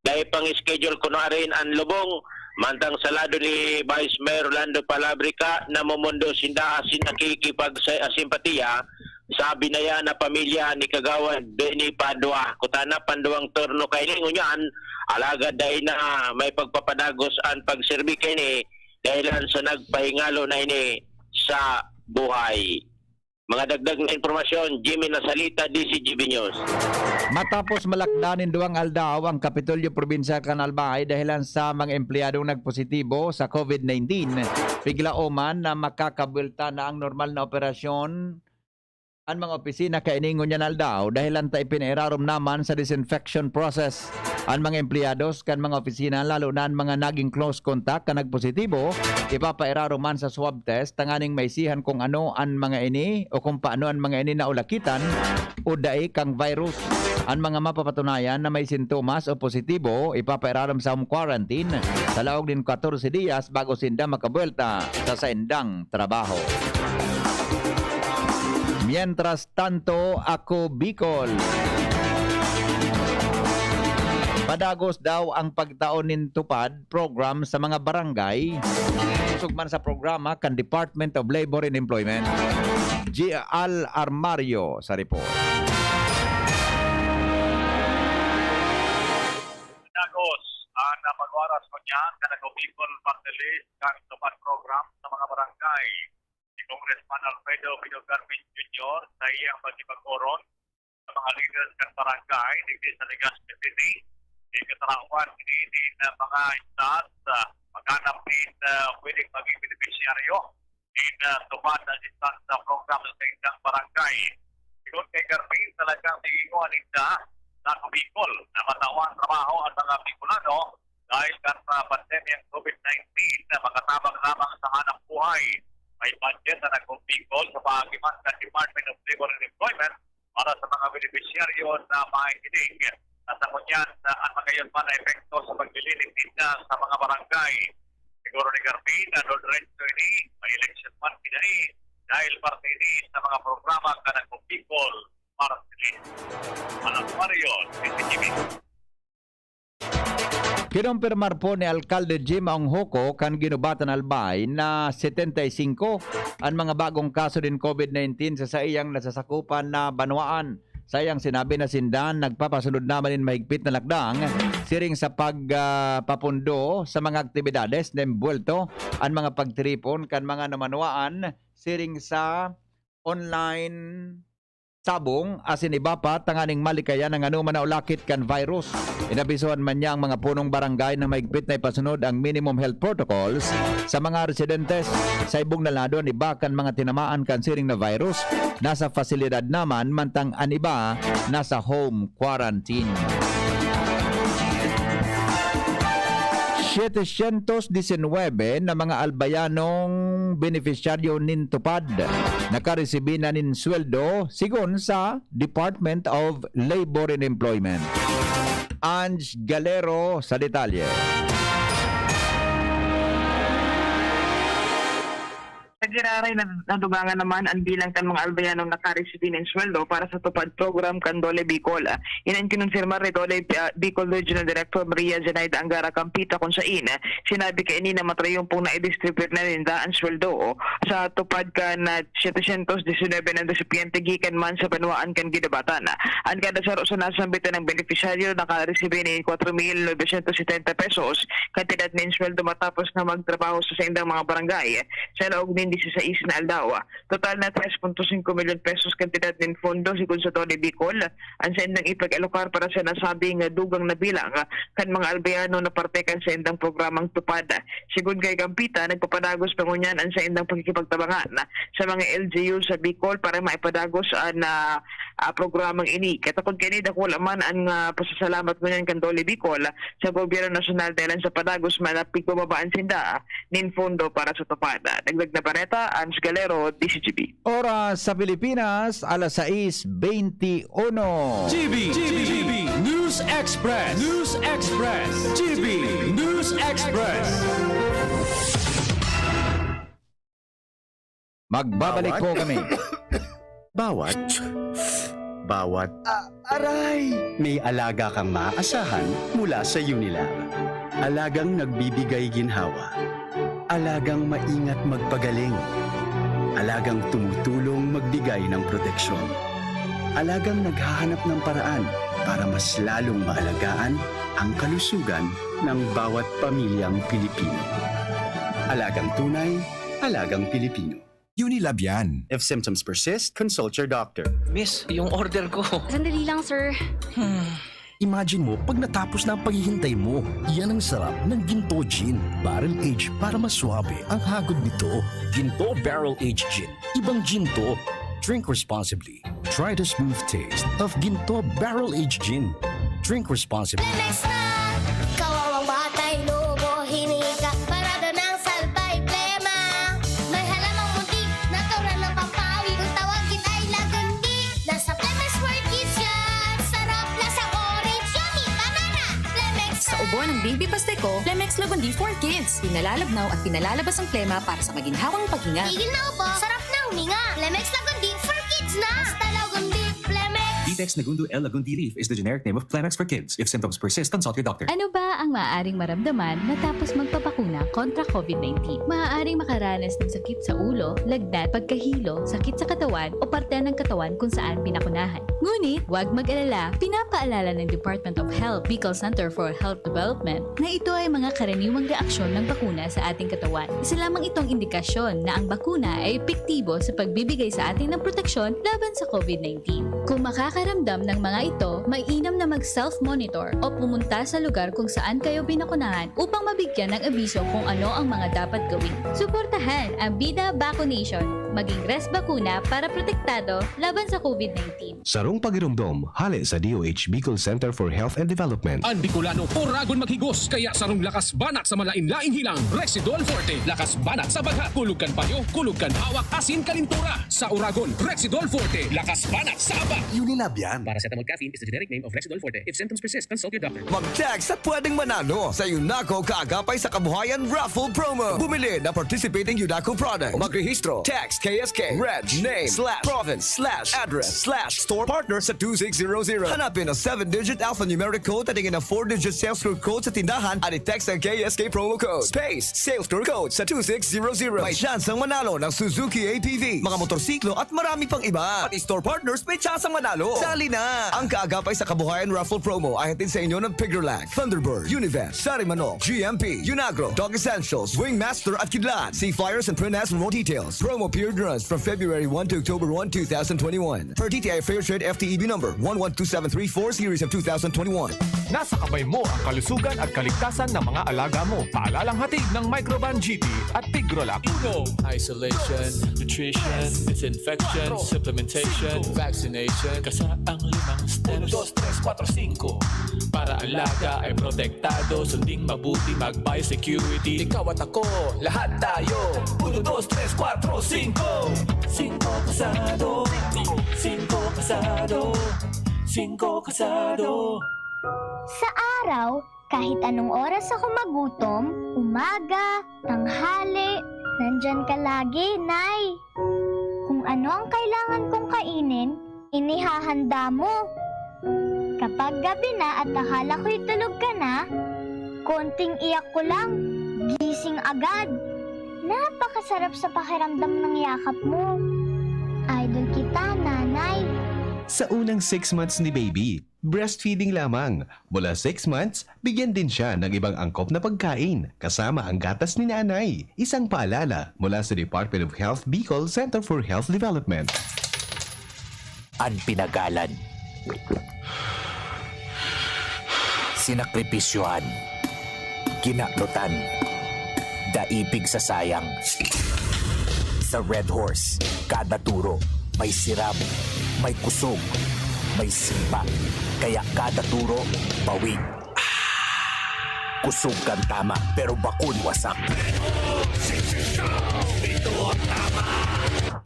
dahil pang schedule ko na rin ang lubong mantang sa lado ni Vice Mayor Orlando Palabrica na mumundo sinda asin nakikipag-simpatiya sa binaya na pamilya ni Kagawad Benny Padua. Kutana panduang turno kay ni ngunyan alagad dahil na may pagpapadagos ang pagserbi kay ni dahilan sa nagpahingalo na ini sa buhay. Mga dagdag na informasyon, Jimmy Nasalita, DCGB News.
Matapos malakdanin duwang aldaw ang Kapitolyo Provincial kan Albay dahilan sa mga empleyadong nagpositibo sa COVID-19, bigla oman na makakabulta na ang normal na operasyon ang mga opisina kainingon yan aldaw dahilan ta ipinairarom naman sa disinfection process. ang mga empleyados kan mga opisina lalo na ang mga naging close contact kan nagpositibo ipapairaro man sa swab test tanganing maisihan kung ano ang mga ini o kung paano ang mga ini naulakitan o dai kang virus. Ang mga mapapatunayan na may sintomas o positibo ipapairaram sa home quarantine sa laog din 14 días bago sinda makabuelta sa saindang trabaho. Mientras tanto, ako Bicol. Padagos daw ang pagtaon nin tupad program sa mga barangay. Sugman sa programa kan Department of Labor and Employment. G.Al Armario sa report.
Dagos ang napag-oras ko niyan kanang Bicol Party List kang tupad program sa mga barangay. Si Congressman Alfredo Pino Carmen Jr. sa iyang pagkipag-oron sa mga leaders ng barangay dito sa Legazpi City. Di katarawan ini na mga istas maghanap din pwedeng maging beneficiaryo in tupad na istas sa program sa isang barangay. Sigon kay Carmen talagang tiginguan ita sa Bicol na matawang trabaho at mga Bicolano dahil sa pandemyang COVID-19 na makatabang lamang sa hanap buhay. May budget na nag-Bicol sa pahagiman ng Department of Labor and Employment para sa mga beneficiaryo na makikinig. At sa kunyan na ang magayon pa na epekto sa paglilinig nila sa mga barangay. Siguro ni Carmen na Rodrigo ini may election man pinai dahil parte ini sa mga programa ka nag-Bicol para sa Alam Mario, CCTV.
Kinumpirmar po ni Alcalde Jim Anghoko kan Ginubatan Albay na 75 ang mga bagong kaso din COVID-19 sa iyang nasasakupan na banwaan. Sayang sinabi na sindan nagpapasunod naman in mahigpit na lakdang siring sa pagpapundo sa mga aktibidades na embuelto ang mga pagtripon kan mga namanwaan siring sa online sabong asin iba pa tanganing malikayan ng anuman na ulakit kan virus. Inabisuhan man niya ang mga punong barangay na mahigpit na ipasunod ang minimum health protocols sa mga residentes sa ibong naladon iba kan mga tinamaan kan siring na virus nasa fasilidad naman mantang an iba nasa home quarantine. 719 na mga albayanong beneficiaryo nin tupad nakaresibi na nin sweldo sigon sa Department of Labor and Employment. Ange Galero sa detalye.
Nagiraray na nadugangan naman ang bilang kan mga albayanong nakaresibin ng sweldo para sa tupad program kan Dole Bicol. Inan kinonfirmar ni Dole Bicol Regional Director Maria Zenaida Angara Campita kung saan sinabi ka ini na matrayong pong na-distribute na rin ang sweldo sa tupad ka na 719 na recipiente gikan man sa banwaan kan Ginubatan. Ang kada saro sa nasambitan ng beneficiaryo nakaresibin ni 4,970 pesos kantidad ng sweldo matapos na magtrabaho sa sendang mga barangay sa laog ni 16 na aldaw. Total na 3.5 milyon pesos kantidad ng fondo sigon sa Dole Bicol ang sendang ipag-alokar para sa nasabing dugang na bilang kan mga albayano na parte kan sa endang programang tupad. Sigon kay Campita, nagpapadagos pangunyan ang sa endang pagkikipagtabangan sa mga LGU sa Bicol para maipadagos ang programang ini. Katakod kini dako man ang pasasalamat ngunyan kan Dole Bicol sa gobyerno nasyonal dahil sa padagos manapig bababaan sinda nin fondo para sa tupad. Dagdag na Bareta, Ange Galero, DCGB.
Oras sa Pilipinas, alas 6:21.
GB News Express. News Express. GB News Express.
Magbabalik po kami.
Bawat aray! May alaga kang maaasahan mula sa Unilag. Alagang nagbibigay ginhawa. Alagang maingat magpagaling. Alagang tumutulong magbigay ng proteksyon. Alagang naghahanap ng paraan para mas lalong maalagaan ang kalusugan ng bawat pamilyang Pilipino. Alagang tunay, alagang Pilipino.
Unilab yan.
If symptoms persist, consult your doctor.
Miss, yung order ko.
Sandali lang, sir.
Imagine mo, pag natapos na ang paghihintay mo, yan ang sarap ng Ginto Gin. Barrel Aged para mas swabe ang hagod nito. Ginto Barrel Aged Gin. Ibang Ginto. Drink responsibly. Try the smooth taste of Ginto Barrel Aged Gin. Drink responsibly.
ubo ng Baby Pasteco, Flemex Lagundi for Kids. Pinalalabnaw at pinalalabas ang plema para sa maginhawang paghinga.
Tigil na upo, sarap na huminga. Flemex Lagundi for Kids na! Basta Lagundi, Flemex!
Vitex Nagundo L. Lagundi Leaf is the generic name of Flemex for kids. If symptoms persist, consult your doctor.
Ano ba ang maaaring maramdaman matapos magpapakuna kontra COVID-19? Maaaring makaranas ng sakit sa ulo, lagnat, pagkahilo, sakit sa katawan o parte ng katawan kung saan pinakunahan. Ngunit, huwag mag-alala, pinapaalala ng Department of Health, Bicol Center for Health Development na ito ay mga karaniwang reaksyon ng bakuna sa ating katawan. Isa lamang itong indikasyon na ang bakuna ay epektibo sa pagbibigay sa atin ng proteksyon laban sa COVID-19. Kung makakaramdam ng mga ito, mainam na mag-self-monitor o pumunta sa lugar kung saan kayo binakunahan upang mabigyan ng abiso kung ano ang mga dapat gawin. Suportahan ang Bida Vaccination, maging rest bakuna para protektado laban sa COVID-19.
Sarong pagirumdom, hali sa DOH Bicol Center for Health and Development.
Ang Bicolano, oragon maghigos, kaya sarong lakas banat sa malain-laing hilang. Rexidol Forte, lakas banat sa bagat. Kulugkan payo, kulugkan hawak, asin kalintura. Sa Oragon, Rexidol Forte, lakas banat sa aba.
Unilab yan.
Paracetamol caffeine is the generic name of Rexidol Forte. If symptoms persist, consult your doctor.
Mag-text at pwedeng manalo sa Unaco Kaagapay sa Kabuhayan Raffle Promo. Bumili na participating Unaco product. Magrehistro. Text KSK, reg, name, /province, /address, /store partner sa 2600. Hanapin ang 7-digit alphanumeric code at tingin ang 4-digit sales store code sa tindahan at i-text ang KSK promo code. Space, sales store code sa 2600. May syansang manalo ng Suzuki APV, mga motorsiklo at marami pang iba. At store partners may syansang manalo. Sali na! Ang Kaagapay sa Kabuhayan Raffle Promo ay hatid sa inyo ng Piggerlag, Thunderbird, Univest, Sarimanok, GMP, Unagro, Dog Essentials, Wingmaster at Kidlat. See flyers and print ads for more details. Promo period runs from February 1 to October 1, 2021. Per DTI Fair Trade FTEB number 112734 series of 2021.
Nasa kamay mo ang kalusugan at kaligtasan ng mga alaga mo. Paalalang hatid ng Microban GT at Tigrolac.
Isolation, nutrition, disinfection, supplementation, vaccination. Kasaang 5 steps. 1, 2, 3, 4, 5. Para alaga ay protektado, sunding mabuti mag-biosecurity. Ikaw at ako, lahat tayo. 1, 2, 3, 4, 5. 5 kasado. 5 kasado. 5 kasado.
Sa araw, kahit anong oras ako magutom, umaga, tanghali, nandyan ka lagi, Nay. Kung ano ang kailangan kong kainin, inihahanda mo. Kapag gabi na at akala ko'y tulog ka na, konting iyak ko lang, gising agad. Napakasarap sa pakiramdam ng yakap mo. Idol kita, Nanay.
Sa unang 6 months ni baby, breastfeeding lamang. Mula 6 months, bigyan din siya ng ibang angkop na pagkain, kasama ang gatas ni nanay. Isang paalala mula sa Department of Health Bicol Center for Health Development.
Ang pinagalan. Sinakripisyohan. Kinaklutan. Daipig sa sayang. Sa Red Horse, kada turo, may siram, may kusog, may simpa. Kaya kada turo, bawig. Kusog kang tama, pero bakun wasak. Ito ang tama.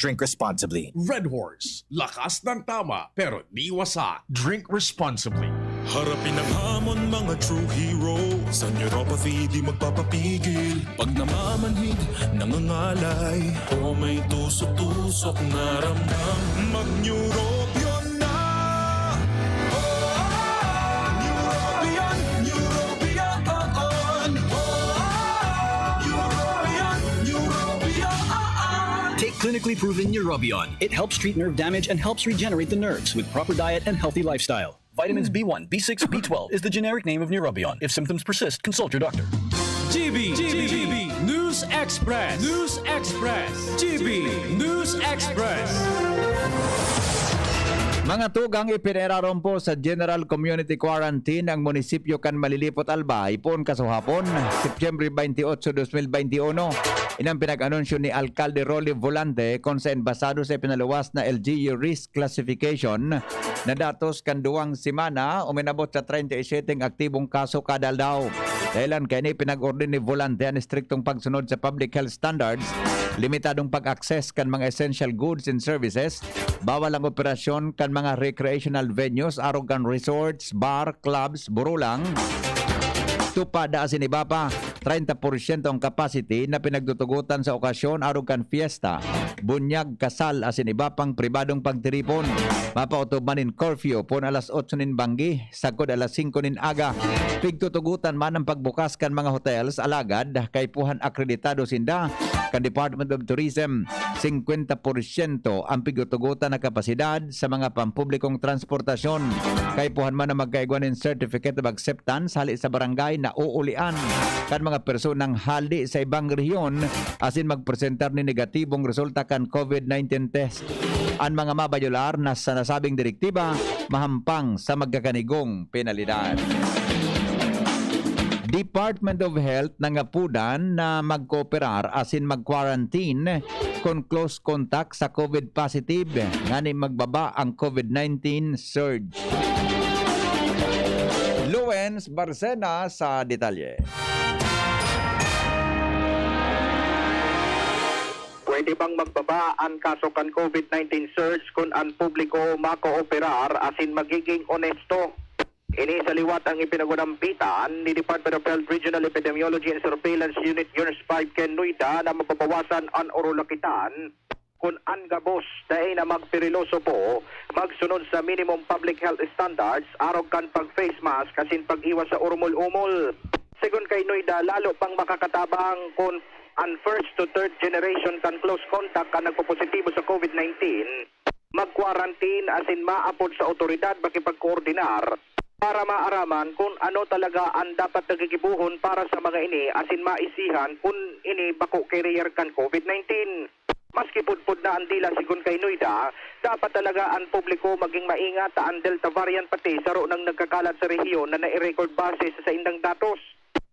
Drink responsibly.
Red Horse, lakas ng tama pero di wasak. Drink responsibly.
Harapin ang hamon, mga true hero. Sa neuropathy, di magpapapigil. Pag namamanhid, nangangalay, o may tusok-tusok na ramdam, mag-Neurobion na! Neurobion, Neurobion, Neurobion.
Take clinically proven Neurobion. It helps treat nerve damage and helps regenerate the nerves with proper diet and healthy lifestyle. Vitamins B1, B6, B12 is the generic name of Neurobion. If symptoms persist, consult your doctor.
GB News Express. News Express. GB News Express.
Mga tugang ipinararompo sa General Community Quarantine ang munisipyo kan Malilipot Albay ipon kasuhapon, September 28, 2021. Inang pinag-anunsyo ni Alcalde Rolly Volante kung saan basado sa pinaluwas na LGU Risk Classification na datos kan duwang semana uminabot sa 37 aktibong kaso kada daw. Dahilan kaya ni pinag-order ni Volante ang striktong pagsunod sa public health standards, limitadong pag-access kan mga essential goods and services, bawal ang operasyon kan mga recreational venues, arogan resorts, bar, clubs, burulang, Tupada asin iba pa 30% ang capacity na pinagtutugutan sa okasyon aron kan fiesta, bunyag, kasal asin iba pang pribadong pagtiripon. Mapautob manin curfew pon alas 8 nin banggi, sagkod alas 5 nin aga. Pigtutugutan man ang pagbukas kan mga hotels alagad kay puhan akreditado sinda kan Department of Tourism. 50% ang pigtutugutan na kapasidad sa mga pampublikong transportasyon. Kay puhan man na magkaigwan ng Certificate of Acceptance hali sa barangay na uulian kan mga personang haldi sa ibang rehiyon asin magpresentar ni negatibong resulta kan COVID-19 test. Ang mga mabayular na sa nasabing direktiba mahampang sa magkakanigong penalidad. Department of Health nangapudan na magkooperar asin mag-quarantine kung close contact sa COVID positive ngani magbaba ang COVID-19 surge. Luens Barcena sa detalye.
Pwede bang magbaba ang kaso kan COVID-19 surge kung ang publiko makooperar asin magiging onesto? Ini sa liwat ang ipinagunampitan ni Department of Health Regional Epidemiology and Surveillance Unit Units 5 Ken Nuida na mapabawasan ang orulakitan kung ang gabos dahil na magperiloso po magsunod sa minimum public health standards araw kan pag-face mask kasin pag-iwas sa urmul-umul. Sigun kay Nuida, lalo pang makakatabang kung ang first to third generation kan close contact kan nagpopositibo sa COVID-19, mag-quarantine asin maapod sa otoridad makipag-koordinar para maaraman kung ano talaga ang dapat nagigibuhon para sa mga ini asin maisihan kung ini bako carrier kan COVID-19. Maski pudpud na ang dila sigun kay Nuida, dapat talaga ang publiko maging maingat ang Delta variant pati saro nang nagkakalat sa rehiyon na nai-record base sa indang datos.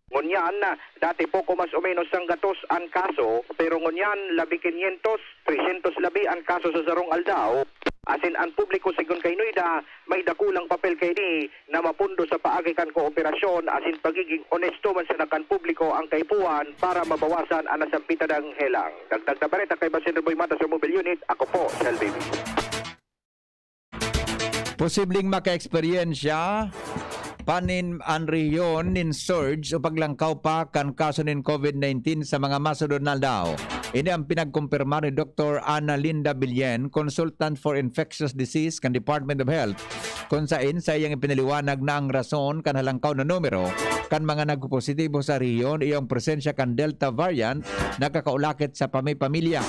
Ngunyan, dati po mas o menos ang gatos ang kaso, pero ngunyan, 1,500, 300 labi ang kaso sa Zarong Aldao. Asin ang publiko sigun kay Nuida, may dakulang papel kay ni na mapundo sa paagi kan kooperasyon asin pagiging onesto man sa nakan publiko ang kaipuan para mabawasan ang nasampitan ng helang. Dagdag na bareta kay Basin Boy Mata sa Mobile Unit, ako po, Sel Baby.
Posibleng maka-eksperyensya panin ang rehiyon nin surge o paglangkaw pa kan kaso nin COVID-19 sa mga masunod na daw. Ini ang pinagkumpirma ni Dr. Ana Linda Billen, Consultant for Infectious Disease kan Department of Health, kung saan sa iyang ipinaliwanag na ang rason kan halangkaw na numero kan mga nagpositibo sa rehiyon iyong presensya kan Delta variant nakakaulakit sa pamilya.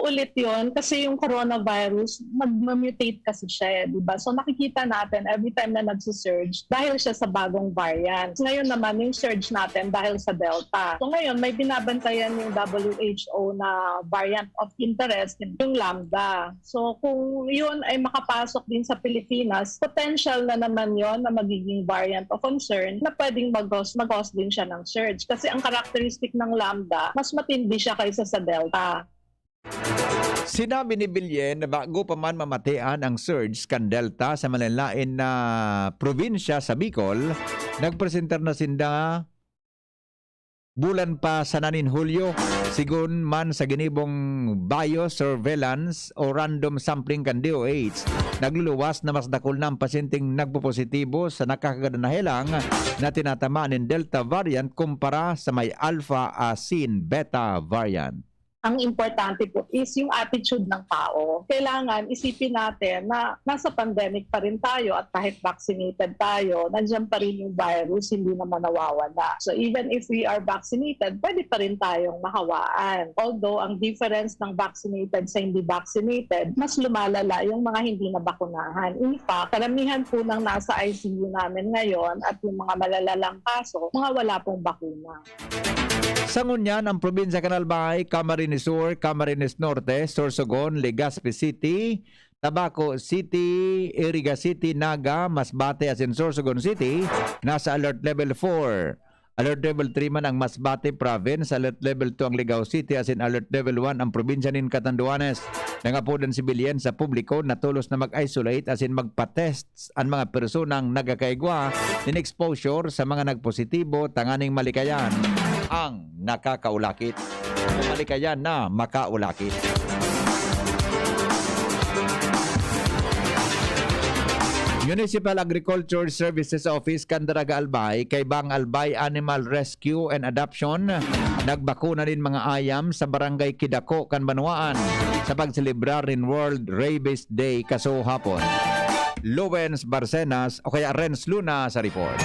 Ulit yon kasi yung coronavirus mag-mutate kasi siya, di ba? So nakikita natin every time na nagsusurge dahil siya sa bagong variant. Ngayon naman yung surge natin dahil sa Delta. So ngayon may binabantayan yung WHO na variant of interest, yung Lambda. So kung yun ay makapasok din sa Pilipinas, potential na naman yon na magiging variant of concern na pwedeng mag-cause din siya ng surge. Kasi ang characteristic ng Lambda, mas matindi siya kaysa sa Delta.
Sinabi ni Billen na bago pa man mamatian ang surge kan Delta sa malanlain na probinsya sa Bicol, nagpresentar na sinda bulan pa sa nanin Hulyo, sigun man sa ginibong biosurveillance o random sampling kan DOH, nagluluwas na mas dakol na ang pasyenteng nagpopositibo sa nakakaganahelang na tinatamaan ng Delta variant kumpara sa may Alpha asin Beta variant.
Ang importante po is yung attitude ng tao. Kailangan isipin natin na nasa pandemic pa rin tayo at kahit vaccinated tayo, nandiyan pa rin yung virus, hindi naman nawawala. So even if we are vaccinated, pwede pa rin tayong mahawaan. Although ang difference ng vaccinated sa hindi vaccinated, mas lumalala yung mga hindi nabakunahan. In fact, karamihan po ng nasa ICU namin ngayon at yung mga malalalang kaso, mga wala pong bakuna.
Sa ngunyan, ang probinsya Canalbay, Camarines Sur, Camarines Norte, Sorsogon, Legazpi City, Tabaco City, Iriga City, Naga, Masbate as in Sorsogon City, nasa Alert Level 4. Alert Level 3 man ang Masbate Province, Alert Level 2 ang Ligao City as in Alert Level 1 ang probinsya nin Catanduanes. Nangapudan si Bilyen sa publiko na tulos na mag-isolate as in magpa-tests ang mga personang nagakaigwa in exposure sa mga nagpositibo tanganing malikayan ang nakakaulakit. Malikayan na makaulakit. Municipal Agriculture Services Office Candaraga Albay kay Bang Albay Animal Rescue and Adoption nagbakuna din mga ayam sa barangay Kidako, Kanbanuan sa pagselebrar ng World Rabies Day kaso hapon. Lowens Barcenas o kaya Renz Luna sa report.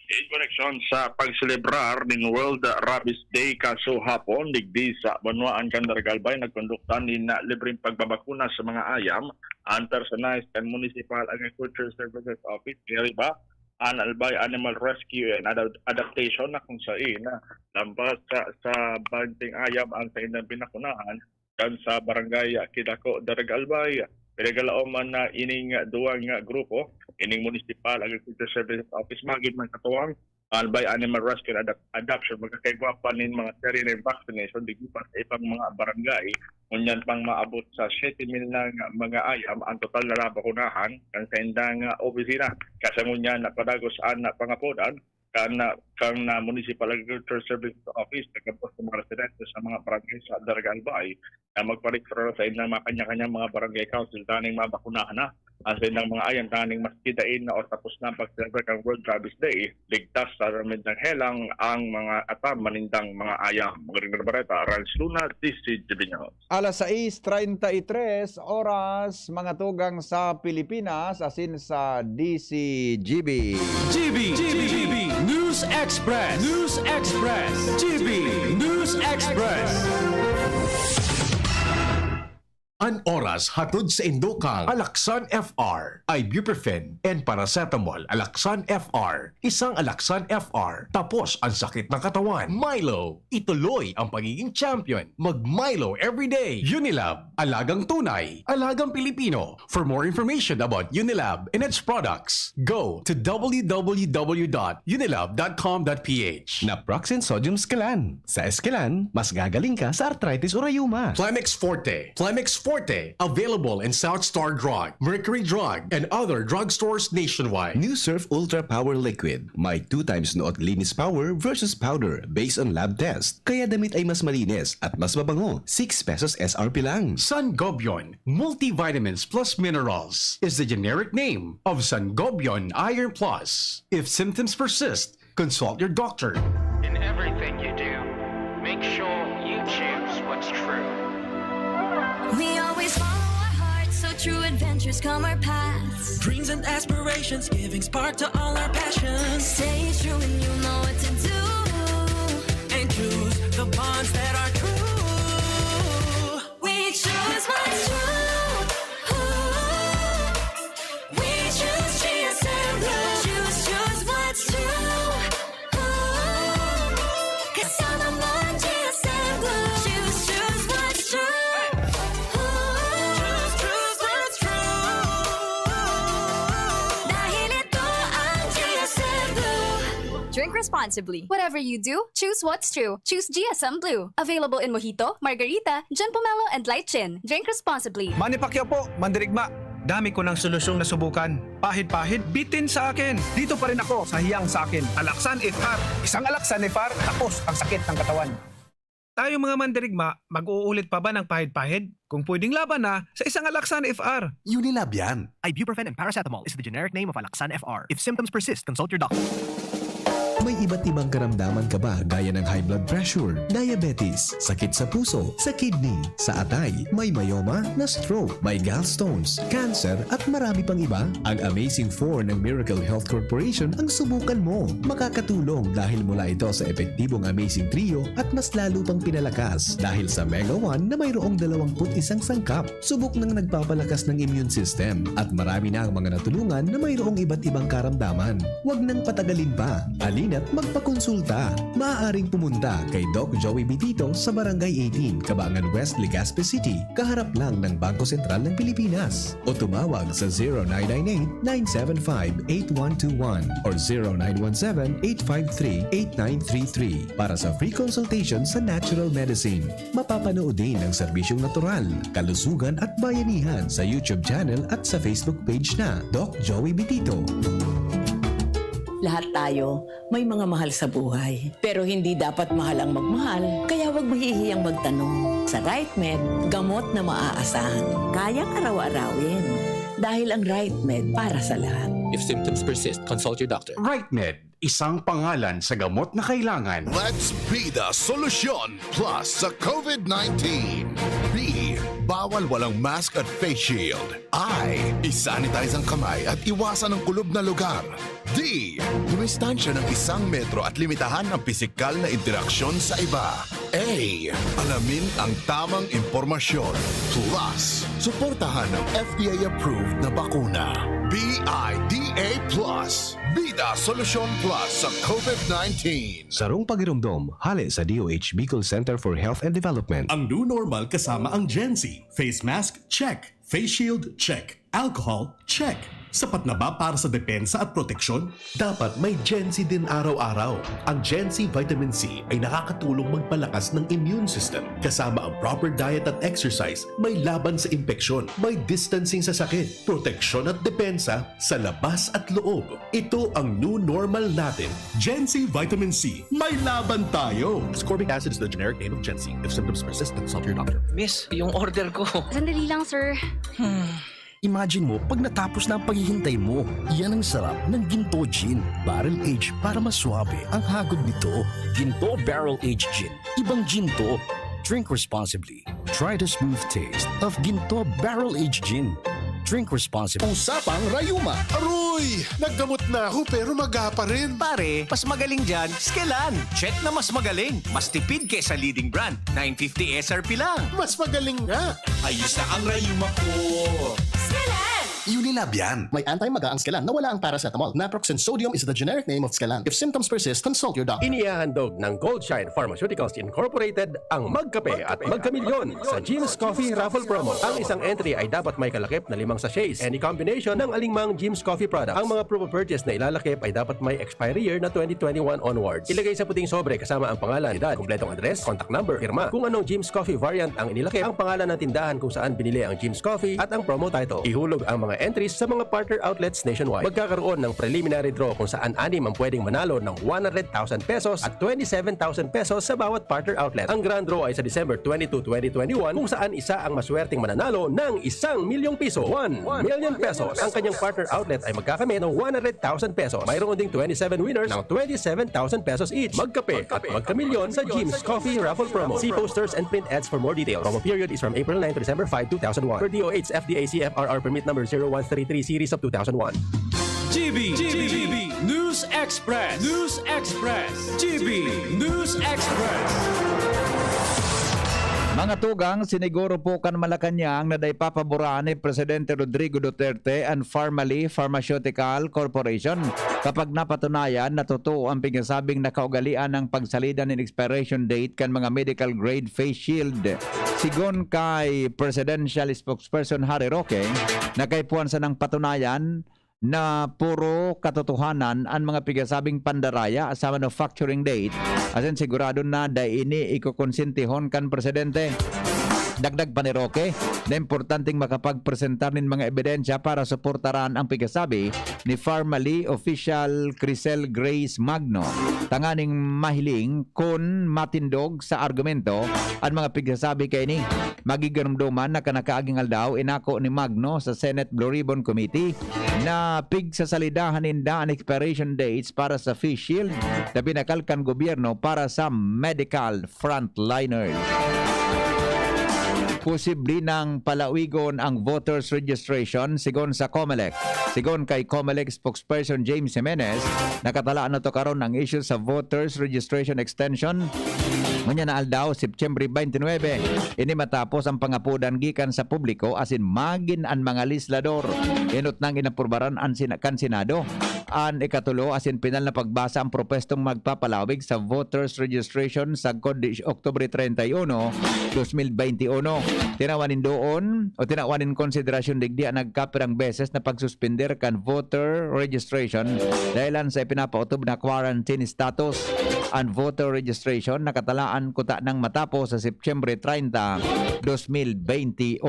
In connection sa pagselebrar ng World Rabies Day kaso hapon, digdi sa Banuan, Candaraga Albay, nagkonduktan din na libreng pagbabakuna sa mga ayam ang Personalized and Municipal Agriculture Services Office, Geriba, ang Albay Animal Rescue and Adaptation na kung saan lampas sa banting ayam ang sa inang pinakunahan kan sa barangay Kidako, Daraga Albay. Pinagalaoman na ining duwang grupo, ining Municipal Agriculture Services Office, magid man katuwang Albay Animal Rescue and Adoption, magkakaigwapan nin mga seri ng vaccination, digipan sa ibang mga barangay, ngunyan pang maabot sa 7,000 ng mga ayam ang total na nabakunahan kan sa indang opisina. Kasangunyan na padagos-an na pangapodan, kang na Municipal Agriculture Service Office nagkampos ng mga residente sa mga barangay sa Daraga Albay na magparikro sa ilang mga kanya-kanyang mga barangay council taning mabakunahan na ang sa ilang mga ayan taning mas kidain na o tapos na ang pag-celebrate ng World Rabies Day, ligtas sa ramid ng helang ang mga atam manindang mga ayam. Magaling na bareta, Renz Luna, DCGB News.
Alas 6:33 oras, mga tugang sa Pilipinas asin sa DCGB.
GB News Express. News Express. GB News Express. An oras hatod sa Indokang Alaksan FR, Ibuprofen and Paracetamol Alaksan FR. Isang Alaksan FR, tapos ang sakit ng katawan. Milo, ituloy ang pagiging champion. Mag-Milo everyday. Unilab, alagang tunay, alagang Pilipino. For more information about Unilab and its products, go to www.unilab.com.ph.
Naproxen Sodium Scalan. Sa Escalan, mas gagaling ka sa arthritis o rayuma.
Plemex Forte. Plemex Forte, available in South Star Drug, Mercury Drug, and other drugstores nationwide.
New Surf Ultra Power Liquid. May 2 times noot linis power versus powder based on lab test. Kaya damit ay mas malinis at mas mabango. 6 pesos SRP lang.
Sangobion Multivitamins Plus Minerals is the generic name of Sangobion Iron Plus. If symptoms persist, consult your doctor.
In everything you do, make sure you choose what's true.
We always follow our hearts, so true adventures come our paths.
Dreams and aspirations, giving spark to all our passions.
Stay true and you know what to do.
And choose the bonds that are true.
We choose what's true. We choose GSM Blue. Choose what's true. Kasama mo ang GSM Blue. Choose what's true.
Drink responsibly. Whatever you do, choose what's true. Choose GSM Blue. Available in Mojito, Margarita, Gin Pomelo, and Light Gin. Drink responsibly.
Manny Pacquiao po, Mandirigma. Dami ko ng solusyong nasubukan. Pahid-pahid, bitin sa akin. Dito pa rin ako sa hiyang sa akin. Alaksan FR. Isang Alaksan FR, tapos ang sakit ng katawan. Tayo mga mandirigma, mag-uulit pa ba ng pahid-pahid? Kung pwedeng laban na sa isang Alaksan FR.
Unilab yan. Ibuprofen and paracetamol is the generic name of Alaksan FR. If symptoms persist, consult your doctor.
May iba't ibang karamdaman ka ba gaya ng high blood pressure, diabetes, sakit sa puso, sa kidney, sa atay, may myoma, na stroke, may gallstones, cancer at marami pang iba? Ang Amazing 4 ng Miracle Health Corporation ang subukan mo. Makakatulong dahil mula ito sa epektibong Amazing Trio at mas lalo pang pinalakas dahil sa Mega 1 na mayroong 21 sangkap. Subok ng nagpapalakas ng immune system at marami na ang mga natulungan na mayroong iba't ibang karamdaman. Huwag nang patagalin pa. At magpakonsulta. Maaaring pumunta kay Doc Joey Bitito sa Barangay 18, Cabangan West, Legazpi City, kaharap lang ng Bangko Sentral ng Pilipinas. O tumawag sa 0998-975-8121 or 0917-853-8933 para sa free consultation sa natural medicine. Mapapanood din ang serbisyong natural, kalusugan at bayanihan sa YouTube channel at sa Facebook page na Doc Joey Bitito.
Lahat tayo may mga mahal sa buhay. Pero hindi dapat mahal ang magmahal, kaya huwag mahihiyang magtanong. Sa RightMed, gamot na maaasahan. Kayang araw-arawin. Dahil ang RightMed para sa lahat.
If symptoms persist, consult your doctor.
RightMed, isang pangalan sa gamot na kailangan.
Let's be the solution plus sa COVID-19. B. Bawal walang mask at face shield. I. Isanitize ang kamay at iwasan ang kulob na lugar. D. Dumistansya ng 1 metro at limitahan ang pisikal na interaksyon sa iba. A. Alamin ang tamang impormasyon. Plus, suportahan ang FDA-approved na bakuna. BIDA Plus. Bida Solusyon Plus sa COVID-19.
Sarong pagirumdom, hali sa DOH Bicol Center for Health and Development.
Ang new normal kasama ang Gen-Z. Face mask, check. Face shield, check. Alcohol, check. Sapat na ba para sa depensa at proteksyon? Dapat may Gen-Z din araw-araw. Ang Gen-Z Vitamin C ay nakakatulong magpalakas ng immune system. Kasama ang proper diet at exercise, may laban sa impeksyon, may distancing sa sakit, proteksyon at depensa sa labas at loob. Ito ang new normal natin. Gen-Z Vitamin C. May laban tayo!
Ascorbic acid is the generic name of Gen-Z. If symptoms persist, consult your doctor. Miss, yung order ko.
Sandali lang, sir.
Imagine mo, pag natapos na ang paghihintay mo, yan ang sarap ng Ginto Gin. Barrel Aged para mas swabe ang hagod nito. Ginto Barrel Aged Gin. Ibang gin to. Drink responsibly. Try the smooth taste of Ginto Barrel Aged Gin. Drink responsibly.
Usapang Rayuma. Aroy! Naggamot na ako pero maga pa rin.
Pare, mas magaling dyan, Skelan. Check na mas magaling. Mas tipid kesa leading brand. 950 SRP lang.
Mas magaling nga.
Ayos na ang Rayuma ko.
Unilab yan. May anti-maga ang Skelan na wala ang paracetamol. Naproxen sodium is the generic name of Skelan. If symptoms persist, consult your doctor.
Inihahandog ng Goldshine Pharmaceuticals Incorporated ang Magkape at Magkamilyon sa Jim's Coffee Raffle Promo. Ang isang entry ay dapat may kalakip na 5 sachets. Any combination ng alingmang Jim's Coffee products. Ang mga proof of purchase na ilalakip ay dapat may expiry year na 2021 onwards. Ilagay sa puting sobre kasama ang pangalan, edad, kumpletong address, contact number, firma. Kung anong Jim's Coffee variant ang inilakip, ang pangalan ng tindahan kung saan binili ang Jim's Coffee at ang promo title. Ihulog ang mga entries sa mga partner outlets nationwide. Magkakaroon ng preliminary draw kung saan 6 ang pwedeng manalo ng 100,000 pesos at 27,000 pesos sa bawat partner outlet. Ang grand draw ay sa December 22, 2021 kung saan isa ang maswerteng mananalo ng 1 milyong piso. 1 million pesos. Ang kanyang partner outlet ay magkakamit ng 100,000 pesos. Mayroon ding 27 winners ng 27,000 pesos each. Magkape at magkamilyon sa Jim's Coffee Raffle Promo. See posters and print ads for more details. Promo period is from April 9 to December 5, 2001. Per DOH FDA CFRR permit number 0133 series of 2001.
GB News Express. News Express. GB News Express.
Mga tugang, siniguro po kan Malacanang na daipapaboran ni Presidente Rodrigo Duterte and Pharmally Pharmaceutical Corporation kapag napatunayan na totoo ang pinasabing nakaugalian ng pagsalida ng expiration date kan mga medical grade face shield. Sigon kay Presidential Spokesperson Harry Roque, nakaipuan sa ng patunayan na puro katotohanan ang mga pigasabing pandaraya sa manufacturing date asin sigurado na daini ikokonsentihon kan presidente. Dagdag pa ni Roque na importanteng makapagpresentar ng mga ebidensya para suportaran ang pigasabi ni Pharmally Official Crisel Grace Magno. Tanganing mahiling kung matindog sa argumento ang mga pigasabi kay ni magigarumduman na kanakaaging aldaw inako ni Magno sa Senate Blue Ribbon Committee na pigsasalidahan ninda ang expiration dates para sa face shield na pinakalkan gobyerno para sa medical frontliners. Posible nang palawigon ang voters registration sigon sa COMELEC. Sigon kay COMELEC spokesperson James Jimenez, nakatalaan na to karon ang issue sa voters registration extension. Ngunya na aldaw September 29. Ini matapos ang pangapudan gikan sa publiko asin magin ang mga lislador. Inot nang inapurbaran ang kan Senado. An ikatulo asin pinal na pagbasa ang propestong magpapalawig sa voters registration sa Oktubre 31, 2021. Tinawanin doon o tinawanin konsiderasyon digdi ang nagkapirang beses na pagsuspender kan voter registration dahilan sa ipinapautob na quarantine status. Ang voter registration nakatalaan kuta nang matapos sa September 30, 2021.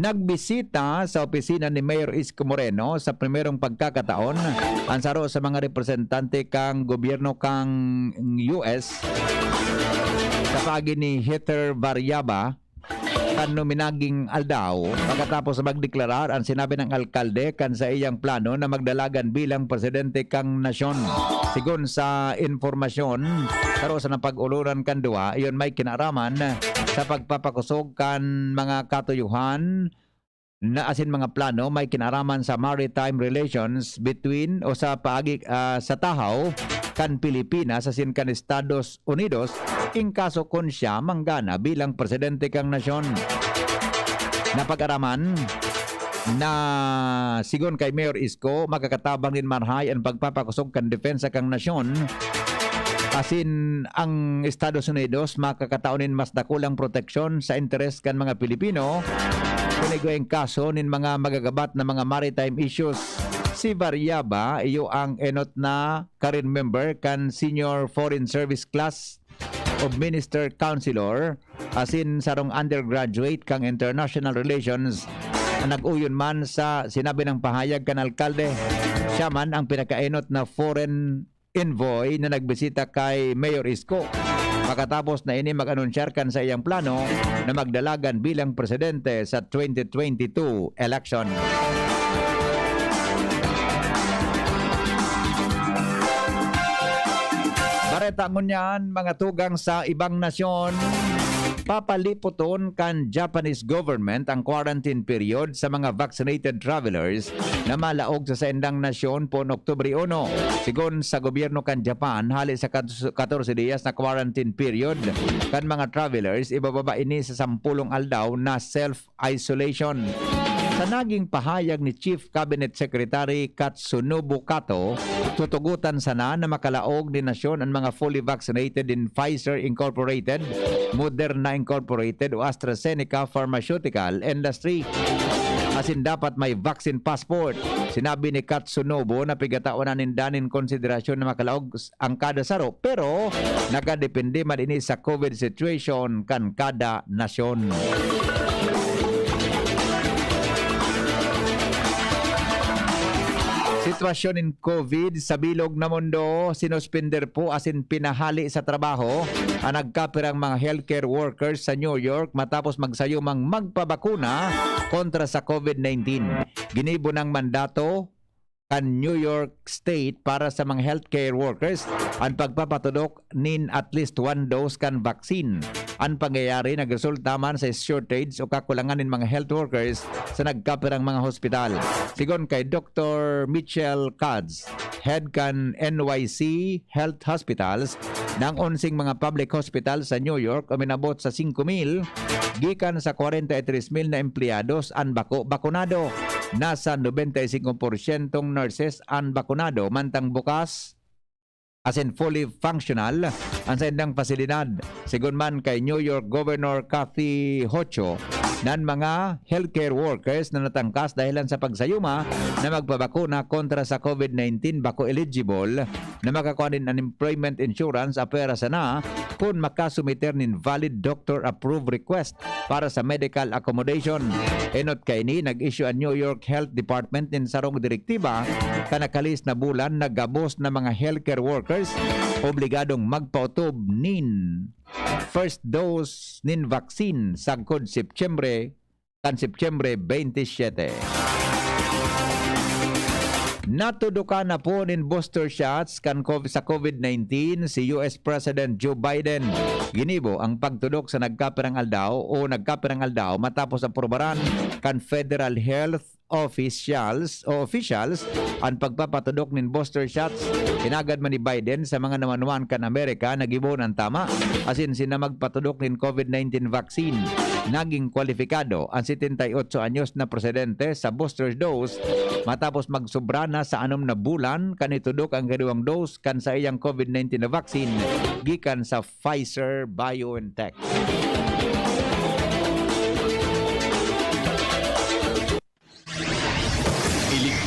nagbisita sa opisina ni Mayor Isko Moreno sa primerong pagkakataon ang saro sa mga representante kang gobyerno kang US sa pagi ni Heather Variaba kan nominaging aldaw pagkatapos magdeklarar ang sinabi ng alkalde kan sa iyang plano na magdalagan bilang presidente kang nasyon. Sigon sa informasyon saro sa napag-uluran kan duwa, iyon may kinaraman sa pagpapakusog kan mga katuyuhan na asin mga plano may kinaraman sa maritime relations between o sa paagi sa tahaw kan Pilipinas asin kan Estados Unidos in kaso kun siya manggana bilang presidente kang nasyon. Napag-araman na sigon kay Mayor Isko makakatabang din marhay ang pagpapakusog kan depensa kang nasyon asin ang Estados Unidos makakataonin mas dakulang proteksyon sa interes kan mga Pilipino kung kaso nin mga magagabat na mga maritime issues. Si Variaba iyo ang enot na current member kan Senior Foreign Service Class of Minister Councilor asin sarong undergraduate kang International Relations. Nag-uyon man sa sinabi ng pahayag kan alkalde, siya man ang pinakaenot na foreign envoy na nagbisita kay Mayor Isko. Pagkatapos na ini mag-anunsyar kan sa iyang plano na magdalagan bilang presidente sa 2022 election. Bareta ngunyan mga tugang sa ibang nasyon, papaliputon kan Japanese government ang quarantine period sa mga vaccinated travelers na malaog sa sendang nasyon po Oktubre 1. Sigon sa gobyerno kan Japan, hali sa 14 días na quarantine period kan mga travelers, ibababa ini sa 10 aldaw na self-isolation. Sa naging pahayag ni Chief Cabinet Secretary Katsunobu Kato, tutugutan sana na makalaog ni nasyon ang mga fully vaccinated in Pfizer Incorporated, Moderna Incorporated o AstraZeneca Pharmaceutical Industry. Asin dapat may vaccine passport. Sinabi ni Katsunobu na pigataon na nindanin konsiderasyon na makalaog ang kada saro, pero nakadepende man ini sa COVID situation kan kada nasyon. Sitwasyon in COVID sa bilog na mundo, sinuspender po asin pinahali sa trabaho ang nagkapirang mga healthcare workers sa New York matapos magsayumang magpabakuna kontra sa COVID-19. Ginibo ng mandato kan New York State para sa mga healthcare workers ang pagpapatudok nin at least 1 dose kan vaccine. Ang pangyayari nagresulta man sa shortage o kakulangan ng mga health workers sa nagkapirang mga hospital. Sigon kay Dr. Mitchell Katz, head kan NYC Health Hospitals ng 11 mga public hospital sa New York, uminabot sa 5,000 gikan sa 43,000 na empleyados ang bakunado. Nasa 95% nurses ang bakunado, mantang bukas as in fully functional ang sendang pasilidad. Sigon man kay New York Governor Kathy Hochul ng mga healthcare workers na natangkas dahilan sa pagsayuma na magpabakuna kontra sa COVID-19 bako eligible na makakuha ng unemployment insurance apera sana kung makasumiter nin valid doctor approved request para sa medical accommodation. Enot kay ni nag-issue ang New York Health Department nin sarong direktiba kanakalis na bulan na gabos na mga healthcare workers obligadong magpautob nin first dose nin vaccine sagkod Septyembre 27. Natudukan na po nin booster shots kan sa COVID-19 si US President Joe Biden. Ginibo ang pagtudok sa nagkapirang aldaw matapos aprobaran kan Federal Health officials ang pagpapatudok nin booster shots. Hinagad man ni Biden sa mga namanuan kan Amerika nagibo ng tama asin sina magpatudok nin COVID-19 vaccine. Naging kwalifikado ang 78 anyos na presidente sa booster dose matapos magsubra na sa 6 na bulan kanitudok ang kaniwang dose kan sa iyang COVID-19 na vaccine gikan sa Pfizer BioNTech.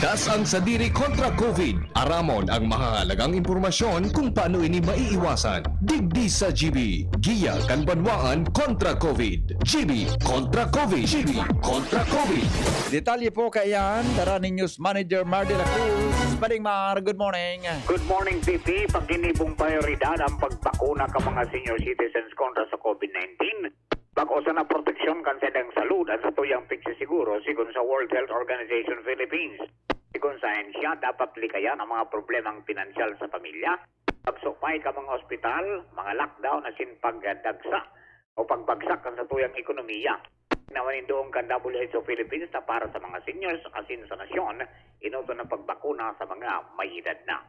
Ligtas ang sadiri kontra COVID. Aramon ang mahalagang impormasyon kung paano ini maiiwasan. Digdi sa GB. Giya kan banwaan kontra COVID. GB kontra COVID. GB kontra COVID.
Detalye po kayan, Darani News Manager Mar de la Cruz. Paring Mar, good morning.
Good morning, PP. Pagginibong prioridad ang pagbakuna ka mga senior citizens kontra sa COVID-19. Pag-usa na proteksyon kan sa dang salud at sa tuyang pigsisiguro sigon sa World Health Organization Philippines. Sigon sa ensya, dapat likayan ang mga problemang pinansyal sa pamilya. Pagsukmay ka mga ospital, mga lockdown asin pagdagsa o pagbagsak kan sa tuyang ekonomiya. Nawanin doon kan WHO Philippines na para sa mga seniors asin sa nasyon, inuto ng pagbakuna sa mga may edad na.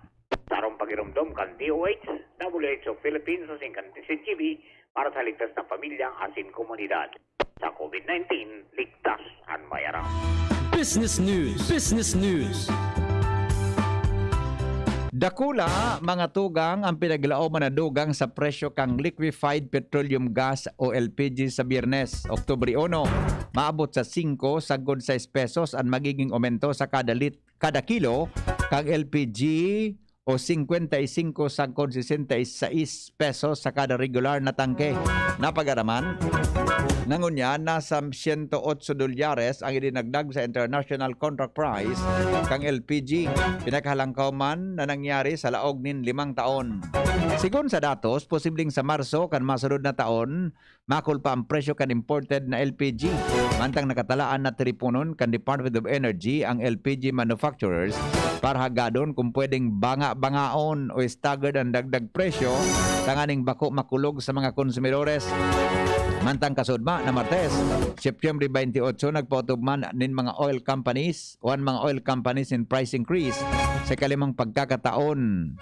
Sarong pagirumdom kan DOH, WHO Philippines asin kan TCGB para sa ligtas na pamilya asin komunidad. Sa COVID-19, ligtas ang bayaran.
Business News. Business News.
Dakula, mga tugang ang pinaglaoman na dugang sa presyo kang liquefied petroleum gas o LPG sa Biyernes, Oktubre 1. Maabot sa 5 sagod 6 pesos ang magiging aumento sa kada kilo kang LPG o 55 sagod 66 pesos sa kada regular na tangke. Napagaraman, nangunya nasa $108 ang idinagdag sa international contract price kang LPG. Pinakahalangkaw man na nangyari sa laog nin 5 taon. Sigon sa datos, posibleng sa Marso kan masunod na taon, makul pa ang presyo kan imported na LPG. Mantang nakatalaan na tripunon kan Department of Energy ang LPG manufacturers para hagadon kung pwedeng bangaon o staggered ang dagdag presyo tanganing bako makulog sa mga konsumidores. Mantang kasudma na Martes, September 28, nagpautugman nin mga oil companies in price increase sa kalimang pagkakataon.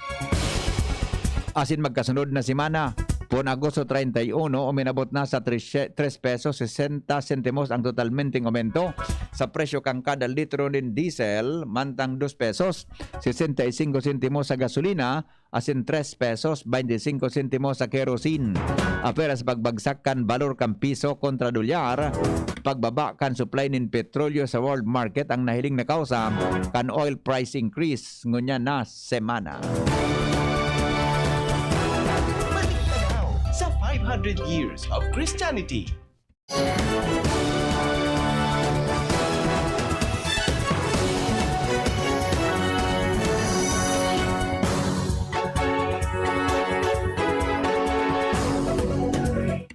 Asin magkasunod na simana, Pun Agosto 31, uminabot na sa 3 pesos 60 sentimos ang totalmenteng aumento sa presyo kang kada litro ng diesel, mantang 2 pesos 65 sentimos sa gasolina, asin 3 pesos 25 sentimos sa kerosene. Aperas pagbagsak kan balor kan piso kontra dolyar, pagbaba kan supply nin petrolyo sa world market ang nahiling na kausa kan oil price increase ngunya na semana.
500 years of Christianity.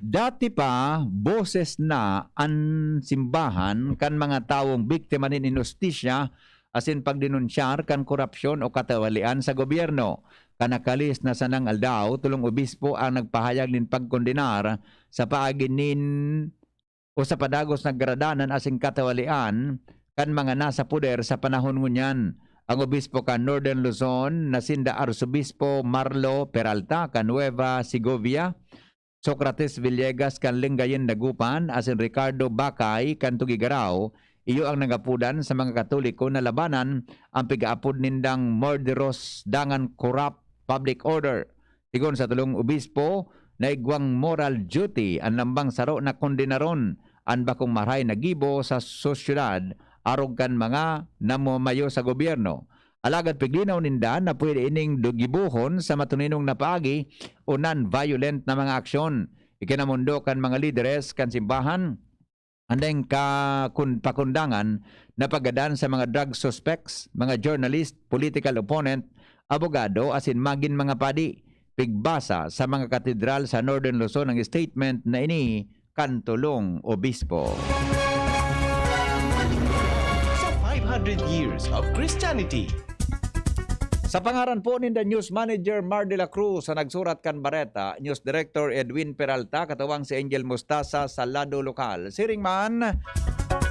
Dati pa, boses na ang simbahan kan mga taong biktima nin inustisya asin pagdinunsyar kan korupsyon o katawalian sa gobyerno. Kanakalis na sanang aldaw, tulong obispo ang nagpahayag nin pagkondenar sa paaginin o sa padagos na gradanan asing katawalian kan mga nasa puder sa panahon ngunyan. Ang obispo kan Northern Luzon na sinda Arsobispo Marlo Peralta kan Nueva Segovia, Socrates Villegas kan Lingayen Dagupan asin Ricardo Bacay kan Tugigaraw, iyo ang nagapudan sa mga Katoliko na labanan ang pigaapod nindang murderous dangan corrupt public order. Sigon sa tulong obispo, naigwang moral duty ang lambang saro na kondenaron ang bakong maray na gibo sa sosyudad arog kan mga namamayo sa gobyerno. Alagad piglinaw ninda na pwede ining dugibuhon sa matuninong napaagi o non-violent na mga aksyon. Ikinamundo kan mga lideres kan simbahan andeng pakundangan na paggadaan sa mga drug suspects, mga journalist, political opponent, abogado, asin magin mga padi. Pigbasa sa mga katedral sa Northern Luzon ang statement na ini kantulong obispo.
Sa 500 years of Christianity.
Sa pangaran po ni the News Manager Mar de la Cruz sa nagsurat kan Bareta, News Director Edwin Peralta, katawang si Angel Mustasa sa Lado Lokal. Siring man,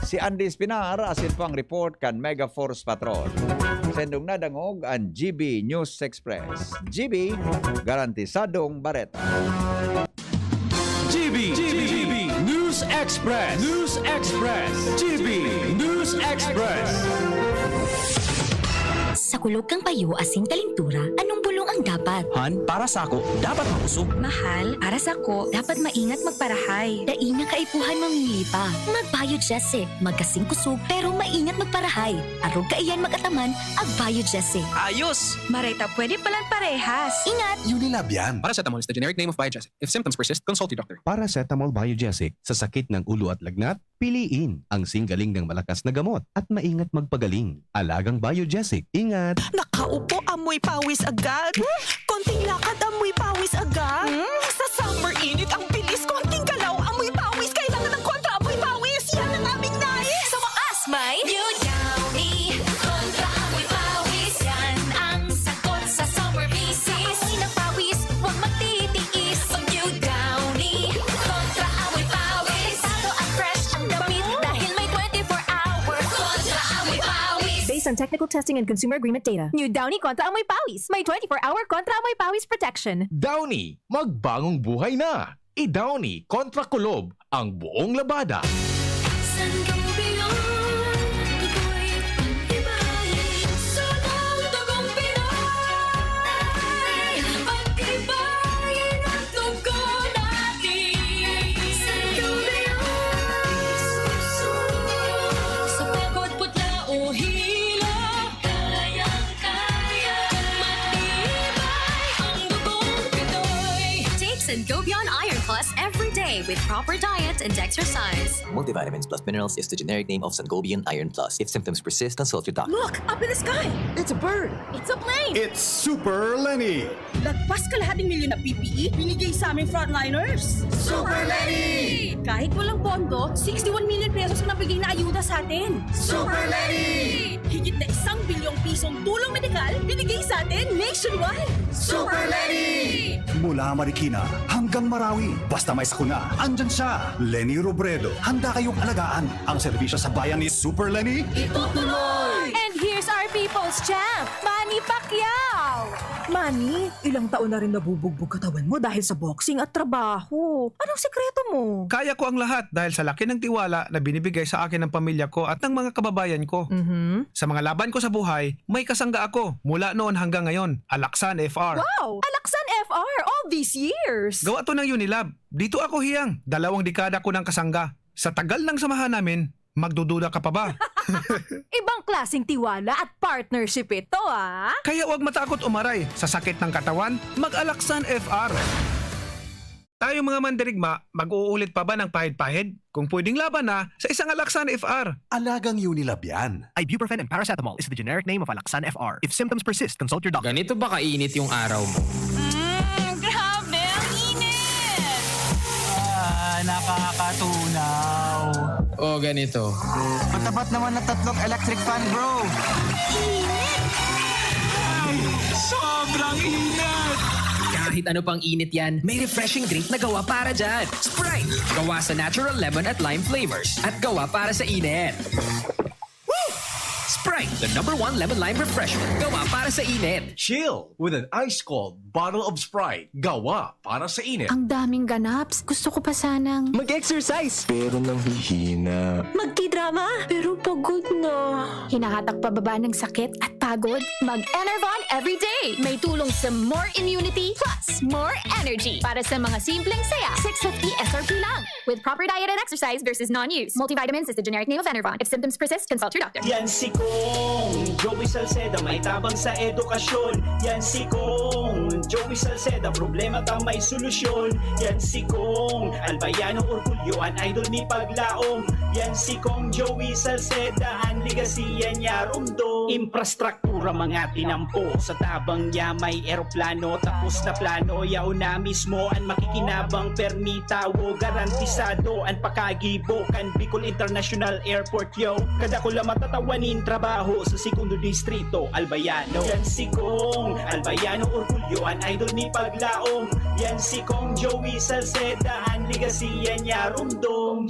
si Andy Espinar, asin po ang report kan Mega Force Patrol. Sendong nadangog ang GB News Express. GB, garantisadong Bareta.
GB News Express. News Express. GB News Express.
Sa kulog kang payo asin kalintura, anong bulong ang
ang dapat.
Han, para sa ako, dapat makusog.
Mahal, para sa ko, dapat maingat magparahay. Daing nga kaipuhan mamili pa. Mag-Biogesic, magkasing kusog pero maingat magparahay. Arog kaiyan mag-ataman, ag-Biogesic.
Ayos!
Marita, pwede palang parehas. Ingat!
Unilab yan.
Paracetamol is the generic name of Biogesic. If symptoms persist, consult your doctor.
Paracetamol Biogesic. Sa sakit ng ulo at lagnat, piliin ang singgaling ng malakas na gamot at maingat magpagaling. Alagang Biogesic. Ingat!
Nakaupo, amoy pawis agad. Konting lakad, amoy pawis agad. Sa summer init, ang bilis. Konting galaw, amoy pawis. Kailangan ng kontra, amoy pawis. Yan ang aming nais.
Sa wakas, may New Downy kontra amoy pawis. Yan ang sagot sa summer bisis. Amoy ng pawis, huwag magtitiis. Pag New Downy kontra amoy pawis. Bago at fresh ang damit dahil may 24-hour kontra amoy pawis.
Based on technical testing and consumer agreement data, New Downy kontra amoy pawis. May 24-hour kontra amoy pawis protection.
Downy, magbagong buhay na. I-Downy kontra kulob ang buong labada.
Sangobion Iron Plus every day with proper diet and exercise.
Multivitamins plus minerals is the generic name of Sangobion Iron Plus. If symptoms persist, consult your doctor.
Look, up in the sky!
It's a bird!
It's a plane!
It's Super Lenny!
Lagpas kalahating milyon na PPE, binigay sa aming frontliners!
Super Lenny!
Kahit walang pondo, 61 million pesos ang nabigay na ayuda sa atin!
Super Lenny!
Higit na 1 bilyong pisong tulong medikal binigay sa atin nationwide!
Super Lenny! Mula Marikina hanggang Marawi, basta may sakuna, andyan siya. Lenny Robredo, handa kayong alagaan. Ang serbisyo sa bayan ni Super Lenny, itutuloy!
And here's our people's champ, Manny Pacquiao! Manny, ilang taon na rin nabubugbog katawan mo dahil sa boxing at trabaho. Anong sekreto mo?
Kaya ko ang lahat dahil sa laki ng tiwala na binibigay sa akin ng pamilya ko at ng mga kababayan ko. Sa mga laban ko sa buhay, may kasangga ako mula noon hanggang ngayon. Alaksan FR.
Wow! Alaksan FR all these years!
Gawa to ng Unilab. Dito ako hiyang. 2 dekada ko ng kasangga. Sa tagal ng samahan namin, magdududa ka pa ba?
Ibang klaseng tiwala at partnership ito, ah!
Kaya huwag matakot umaray. Sa sakit ng katawan, mag-Alaksan FR. Tayo mga mandirigma, mag-uulit pa ba ng pahid-pahid? Kung pwedeng laban na sa isang Alaksan FR.
Alagang Unilab yan.
Ibuprofen and paracetamol is the generic name of Alaksan FR. If symptoms persist, consult your doctor.
Ganito ba kainit yung araw mo?
Grabe! Ang init!
Nakakatunaw.
O ganito.
Patapat naman na 3 electric fan, bro.
Sobrang init!
Kahit ano pang init yan, may refreshing drink na gawa para dyan. Sprite! Gawa sa natural lemon at lime flavors. At gawa para sa init. Sprite, the #1 lemon lime refreshment. Gawa para sa init.
Chill with an ice-cold bottle of Sprite. Gawa para sa init.
Ang daming ganaps. Gusto ko pa sanang
Mag-exercise! Pero nang hihina.
Magki-drama, pero pagod na.
hinahatak pababa ng sakit at pagod. Mag-Enervon everyday. May tulong sa more immunity plus more energy. Para sa mga simpleng saya, 650 SRP lang. With proper diet and exercise versus non-use. Multivitamins is the generic name of Enervon. If symptoms persist, consult your doctor.
Yan si Kong Joey Salceda, may tabang sa edukasyon. Yan si Kong Joey Salceda, problema daw may solusyon. Yan si Kong Albayano Orgulyo, an idol ni Paglaom. Yan si Kong Joey Salceda, ang ligasiya niya rumdo. Infrastruktura mga tinampo, sa tabang niya may eroplano. Tapos na plano, yaw na mismo ang makikinabang permita. Wo garantisado ang pakagibo kan Bicol International Airport yo. Kada ko lang matatawanin trabaho sa segundo distrito Albayano. Yan si Kong Albayano Orgulyo, an idol ni Paglaom. Yan si Kong Joey Salceda, ang ligasiya niya rumdong.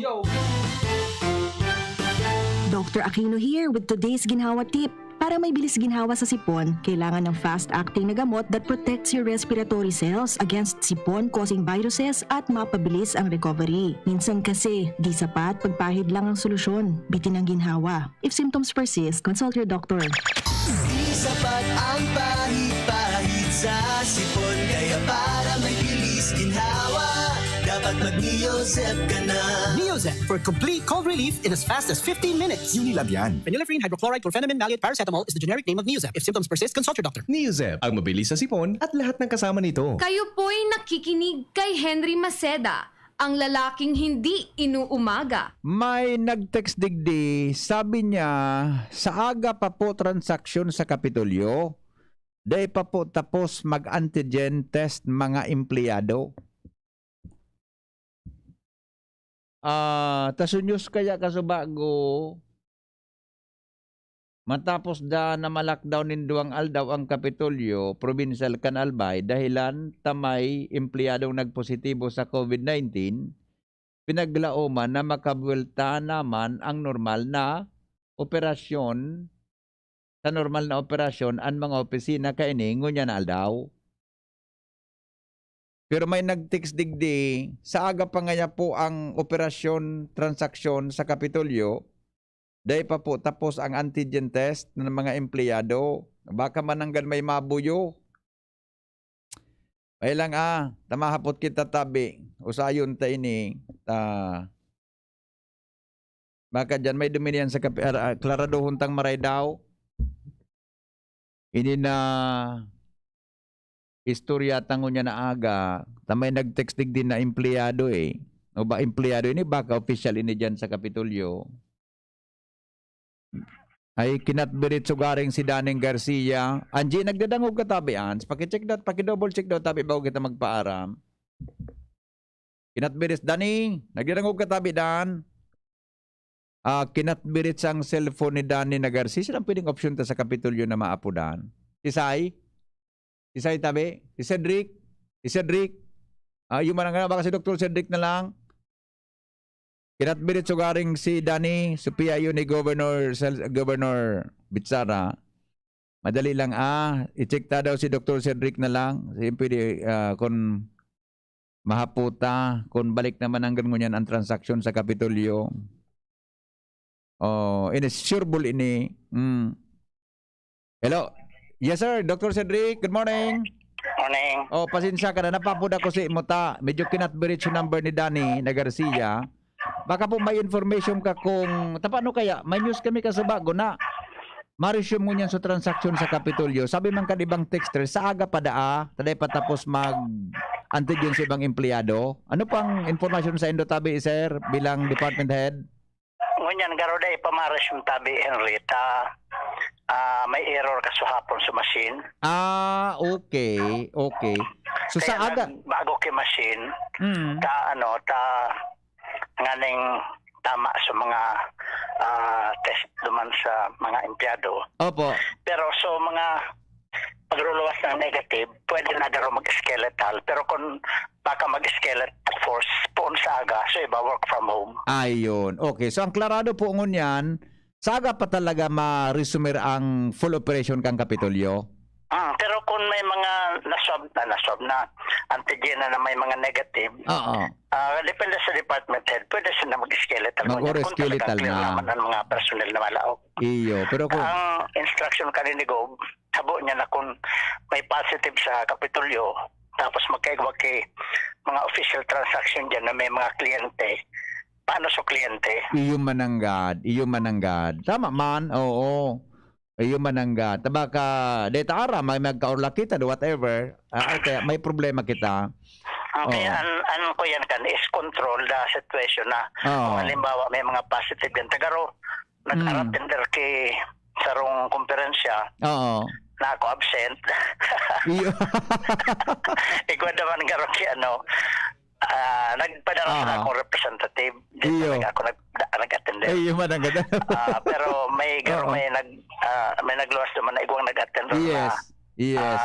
Dr. Aquino here with today's ginhawa tip. Para may bilis ginhawa sa sipon, kailangan ng fast-acting na gamot that protects your respiratory cells against sipon-causing viruses at mapabilis ang recovery. Minsan kasi, di sapat pagpahid lang ang solusyon. Bitin ang ginhawa. If symptoms persist, consult your doctor.
Di sapat ang pahid-pahid
sa sipon. Kaya para may bilis ginhawa, dapat mag-Neozep ka na.
Neozep for complete cold relief in as fast as 15 minutes.
Unilab yan.
Phenylephrine, hydrochloride, chlorphenamine, maleate, paracetamol is the generic name of Neozep. If symptoms persist, consult your doctor.
Neozep, ang mabilis sa sipon at lahat ng kasama nito.
Kayo po'y nakikinig kay Henry Maceda, ang lalaking hindi inuumaga.
May nag-text digdi, sabi niya, sa aga pa po transaksyon sa Kapitolyo, day pa po tapos mag-antigen test mga empleyado. Tasunyos kaya kasubago, matapos da na ma-lockdown ninduang aldaw ang Kapitolyo, Provincial Canalbay, dahilan tamay empleyadong nagpositibo sa COVID-19, pinaglaoman na makabuelta naman ang normal na operasyon, sa normal na operasyon ang mga opisina kaini ngunya na aldaw. Pero may nag-text digdi, sa aga pa ngaya po ang operasyon, transaksyon sa Kapitolyo, dahil pa po tapos ang antigen test ng mga empleyado. Baka mananggan may mabuyo. Ay lang tamahapot kita tabi. Usayon ta ini. Baka dyan may duminian sa Clarado Huntang Maray daw. Ini na istorya tango niya na aga. Tamay nag-text din na empleyado eh. O ba empleyado ini baka official ini dyan sa Kapitolyo. Ay kinatbirit sugaring si Daning Garcia. Angie, nagdadangog ka tabi, Ans. Pakicheck daw, pakidouble check daw tabi bago kita magpaaram. Kinatbirit, Dani, nagdadangog ka tabi, Dan. Kinatbirit sa ang cellphone ni Dani na Garcia. Silang pwedeng option ta sa Kapitolyo na maapudan. Isay tabi. Si Cedric. Yung manang baka si Dr. Cedric na lang. Kinatbirit sugaring si Dani, Sophia yun ni Governor Bitsara. Madali lang i-check ta daw si Dr. Cedric na lang. Siyempre kung mahaputa, kung balik naman ang ganyan ang transaksyon sa Kapitolyo. Sureball ini. Hello. Yes sir, Dr. Cedric, good morning.
Morning.
Pasensya ka na, napapuda ko si Imuta. Medyo kinatbirit yung number ni Dani na Garcia. Baka po may information ka kung, paano kaya, may news kami kasubago na ma-resume mo niyan sa transaksyon sa Kapitolyo. Sabi man ka ibang texter, sa aga pa taday patapos mag-antigen sa ibang empleyado. Ano pang informasyon sa Indotabi, sir, bilang department head?
Ngunyan, garo da ipamaresume tabi, Henrita. May error ka sa hapon sa machine.
Okay. So
kaya
sa aga
bago kay machine, nganing tama sa mga test duman sa mga empleyado.
Opo.
Pero so mga pagluluwas ng negative, pwede na garo mag-skeletal. Pero kung baka mag-skeletal force poon sa aga, so iba work from home.
Ayun. Okay. So ang klarado po ngunyan, sa aga pa talaga ma-resume ang full operation kang Kapitolyo?
Pero kung may mga naswab na antigen na may mga negative, depende sa department head, pwede sila mag-skeletal.
Mag-skeletal na.
Naman ang mga personnel na malaog.
Pero kung
ang instruction kanina ni Gob, habo niya na kung may positive sa Kapitolyo, tapos magkaigwag kay mga official transaction dyan na may mga kliyente, paano sa kliyente?
Iyo mananggad. Tama man, oo. Iyo mananggad. Tabaka, data ara, may magkaurla kita, whatever. Kaya may problema kita.
Kaya ano ko yan kan is control the situation na kung halimbawa may mga positive yan. Tagaro, nag-attender kay sarong komperensya. Na ako absent. Ikaw naman garo kay nagpadala na akong representative. Dito ako nag-attend. Pero may nagluwas naman na igwang nag-attend na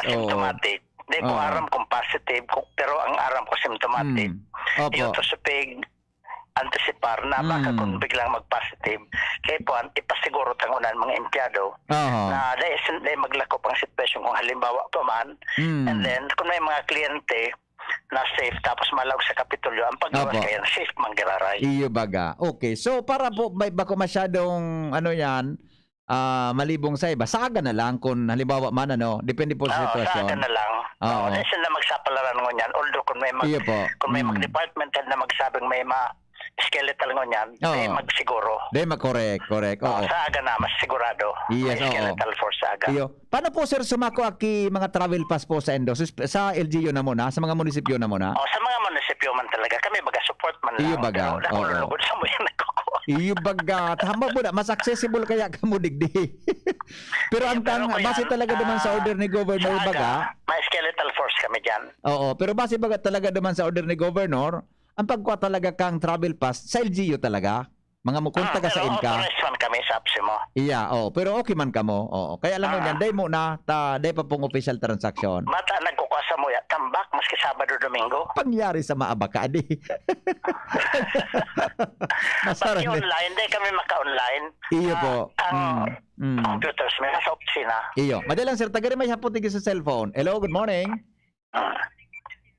symptomatic. Hindi ko aram kung positive, pero ang aram ko symptomatic. Yung to sa anticipar na baka kung biglang mag-positive. Kaya po, ipasiguro tangunan mga empleyado na dahil maglakop ang situation kung halimbawa pa man. And then, kung may mga kliyente na safe tapos malaw sa Kapitolyo, ang paggawas kaya safe man giraray.
Iyo baga. Okay, so para po may bako masyadong malibong sa iba, sa aga na lang kung halimbawa man depende po sa sitwasyon.
Sa aga na lang.
Oo.
Sila magsapalaran ngunyan. Although kung may
Iyo po.
mag-department head na magsabing may skeletal ngunyan,
Oo.
magsiguro.
Correct. Oo.
Sa aga na, mas sigurado.
Yes,
may
oo.
skeletal force sa aga.
Iyo. Paano po sir sumako aki mga travel pass po sa Endo? Sa LGU na muna, sa mga munisipyo na muna?
Sa mga munisipyo man talaga, kami baga support man lang.
Iyo baga.
Pero nakulugod sa mo yan ako.
Iyo baga. Tama po na, mas accessible kaya ka mo digdi. Pero ang base talaga naman sa order ni Governor baga.
May skeletal force kami dyan.
Oo, pero base baga talaga naman sa order ni Governor, ang pagkuha talaga kang travel pass sa LGU talaga. Mga kung taga sa
Pero
inka.
authorized man kami sa APSI mo.
Iya, pero okay man ka mo. Oo. Kaya alam mo yan, day mo na, day pa pong official transaction.
Mata nagkukuha sa muya, tambak, maski Sabado, Domingo.
Pangyari sa maabaka, di.
Pati online, di kami maka-online.
Iyo po.
Computers, may nasa opisina.
Iyo. Madalang sir, tagarin may hapon tigil sa cellphone. Hello, good morning.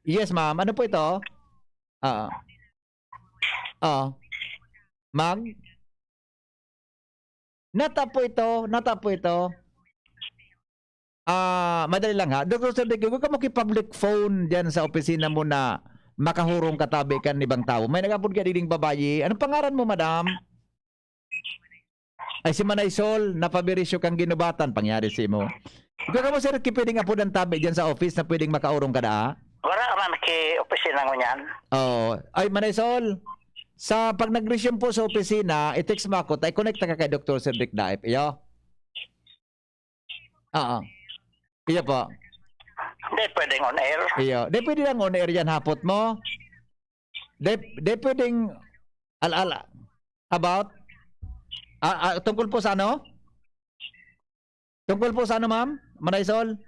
Yes, ma'am. Ano po ito? Ma'am? Nata po ito. Madali lang ha. Dr. Sir Dick, huwag ka makipag-public phone dyan sa opisina mo na makahurong katabi ka ng ibang tao. May nagapon ka ding babayi. Anong pangaran mo, madam? Ay, si Manay Sol, napabirisyo kang ginubatan. Pangyari si mo. Ikaw ka mo, sir, pwedeng apo ng tabi dyan sa office na pwedeng makaurong ka na?
Wala ka man opisina mo niyan.
Oo. Ay, Manay Sol, sa pag nag-resume po sa opisina, i-text mo ako, connect ka kay Dr. Cedric Daip. Iyo? Iyo po.
Hindi pwedeng on air.
Iyo. Di pwede lang on air yan hapot mo. Di pwedeng about? Tungkol po sa ano? Tungkol po sa ano, ma'am? Manaysol?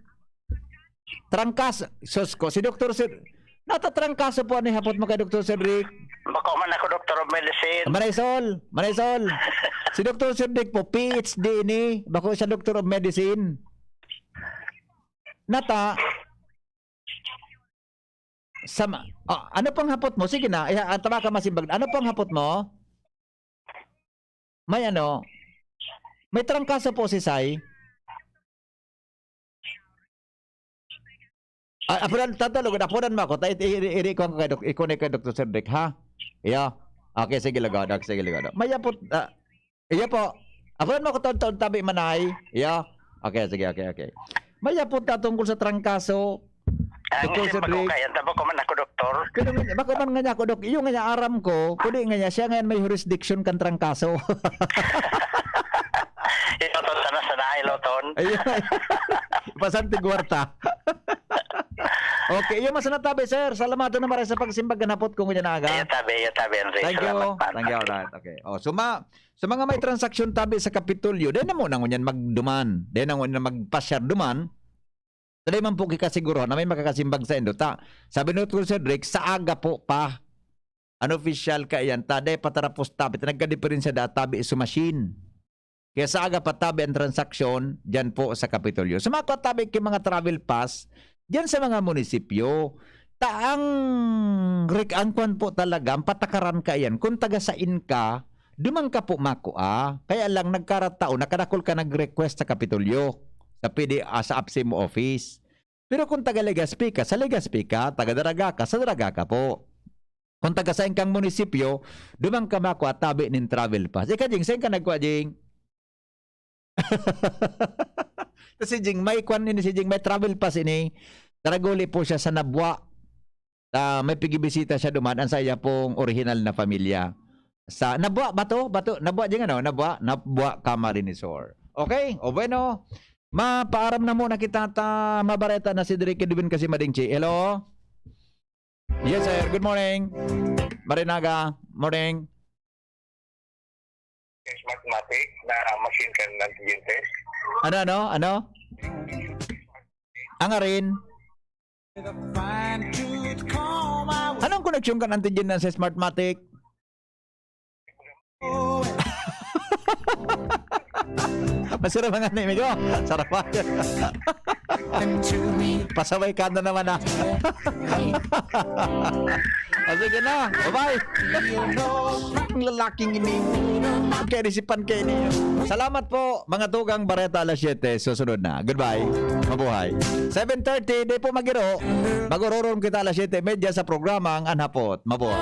Trangkas. Sus ko. Si Dr. Cedric. Natatrangkaso po ano hapot mo kay Dr. Cedric?
Bako man ako Doctor of Medicine.
Manaysol. Si Dr. Cedric po, PhD ini. Bako siya Doctor of Medicine. Nata. Ano pang hapot mo? Sige na. Tama ka masimbag. Ano pang hapot mo? May trangkaso po si Sai. Tatalog mo ako. I-connect kay Dr. Cedric, ha? Iya. Okay, sige lagod. Maya po, iya po. Apunan mo ako taon tabi manay. Iya. Okay, sige, okay. Maya po tungkol sa trangkaso. Dr. Cedric.
Bako man ako doktor.
Bako man nga ako, Dok. Iyo nga aram ko, kundi nga siya ngayon may jurisdiction kan trangkaso.
Iloton sana sa nailoton.
Pasanti Guarta. Okay, yung masanatabi, sir. Salamat na maray sa pagsimbag ganapot kung ganyan na aga.
Iyo tabi, Enrique.
Thank you. Alright. Okay. So mga may transaksyon tabi sa Kapitolyo, dahil na mo nang ganyan magduman. Dahil na mo na magpasyar duman. Dahil man po kikasiguro na may makakasimbag sa endo. Sabi ni Dr. Cedric, sa aga po pa. Unofficial ka yan. Taday patarapos tabi. Nagka-diferensya da tabi sa machine. Kaya sa aga patabi ang transaksyon, dyan po sa Kapitolyo. So mga katabi kay mga travel pass, dyan sa mga munisipyo, angkwan po talaga, ang patakaran ka yan. Kung taga sa inka, dumang ka po makua. Kaya lang nagkaratao, nakadakol ka nag-request sa Kapitolyo, sa APSI mo office. Pero kung taga Legazpi ka, sa Legazpi ka, taga Daraga ka, sa Daraga ka po. Kung taga sa inkang munisipyo, dumang ka makua, tabi ng travel pass. Ika jing, saan ka nagkuha jing? Si Jing may travel pass ini. Taraguli po siya sa Nabwa. May pigibisita siya duman ang saya pong original na pamilya. Sa Nabwa Nabwa jing ano? Nabwa Camarines. Okay? O bueno. Mapaaram na muna kita mabareta na si Derek Edwin kasi madingchi. Hello? Yes sir, good morning. Marinaga, morning.
Mathematic na machine ka ng antigen test.
Ano? Angarin. Anong connection ka ng antigen na sa Smartmatic? Masarap ang anime ko. Sarap pa. Pasaway ka na naman ah. Sige na. Bye-bye. Ang lalaking ini. Kainisipan kayo niyo. Salamat po, mga tugang Bareta alas 7. Susunod na. Goodbye. Mabuhay. 7:30, di po magiro. Mag-ururum kita alas 7:30 sa programang Anhapot. Mabuhay.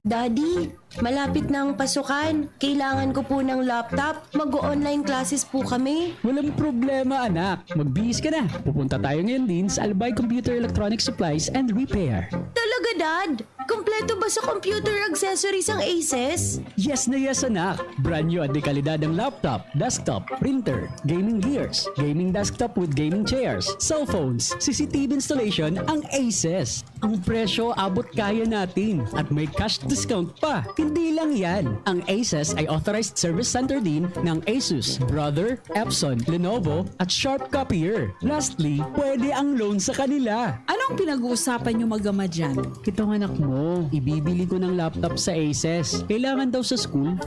Daddy, malapit na ang pasukan. Kailangan ko po ng laptop. Mag-online classes po kami.
Walang problema, anak. Magbihis ka na. Pupunta tayo ngayon din sa Albay Computer Electronic Supplies and Repair.
Talaga, Dad? Kompleto ba sa computer accessories ang Aces?
Yes na yes, anak. Brand new at dekalidad ang laptop, desktop, printer, gaming gears, gaming desktop with gaming chairs, cellphones, CCTV installation ang Aces. Ang presyo abot kaya natin at may cash discount pa. Hindi lang yan. Ang Aces ay authorized service center din ng Asus, Brother, Epson, Lenovo at Sharp Copier. Lastly, pwede ang loan sa kanila.
Anong pinag-uusapan nyo mag-ama dyan?
Itong anak mo, ibibili ko ng laptop sa Aces. Kailangan daw sa school.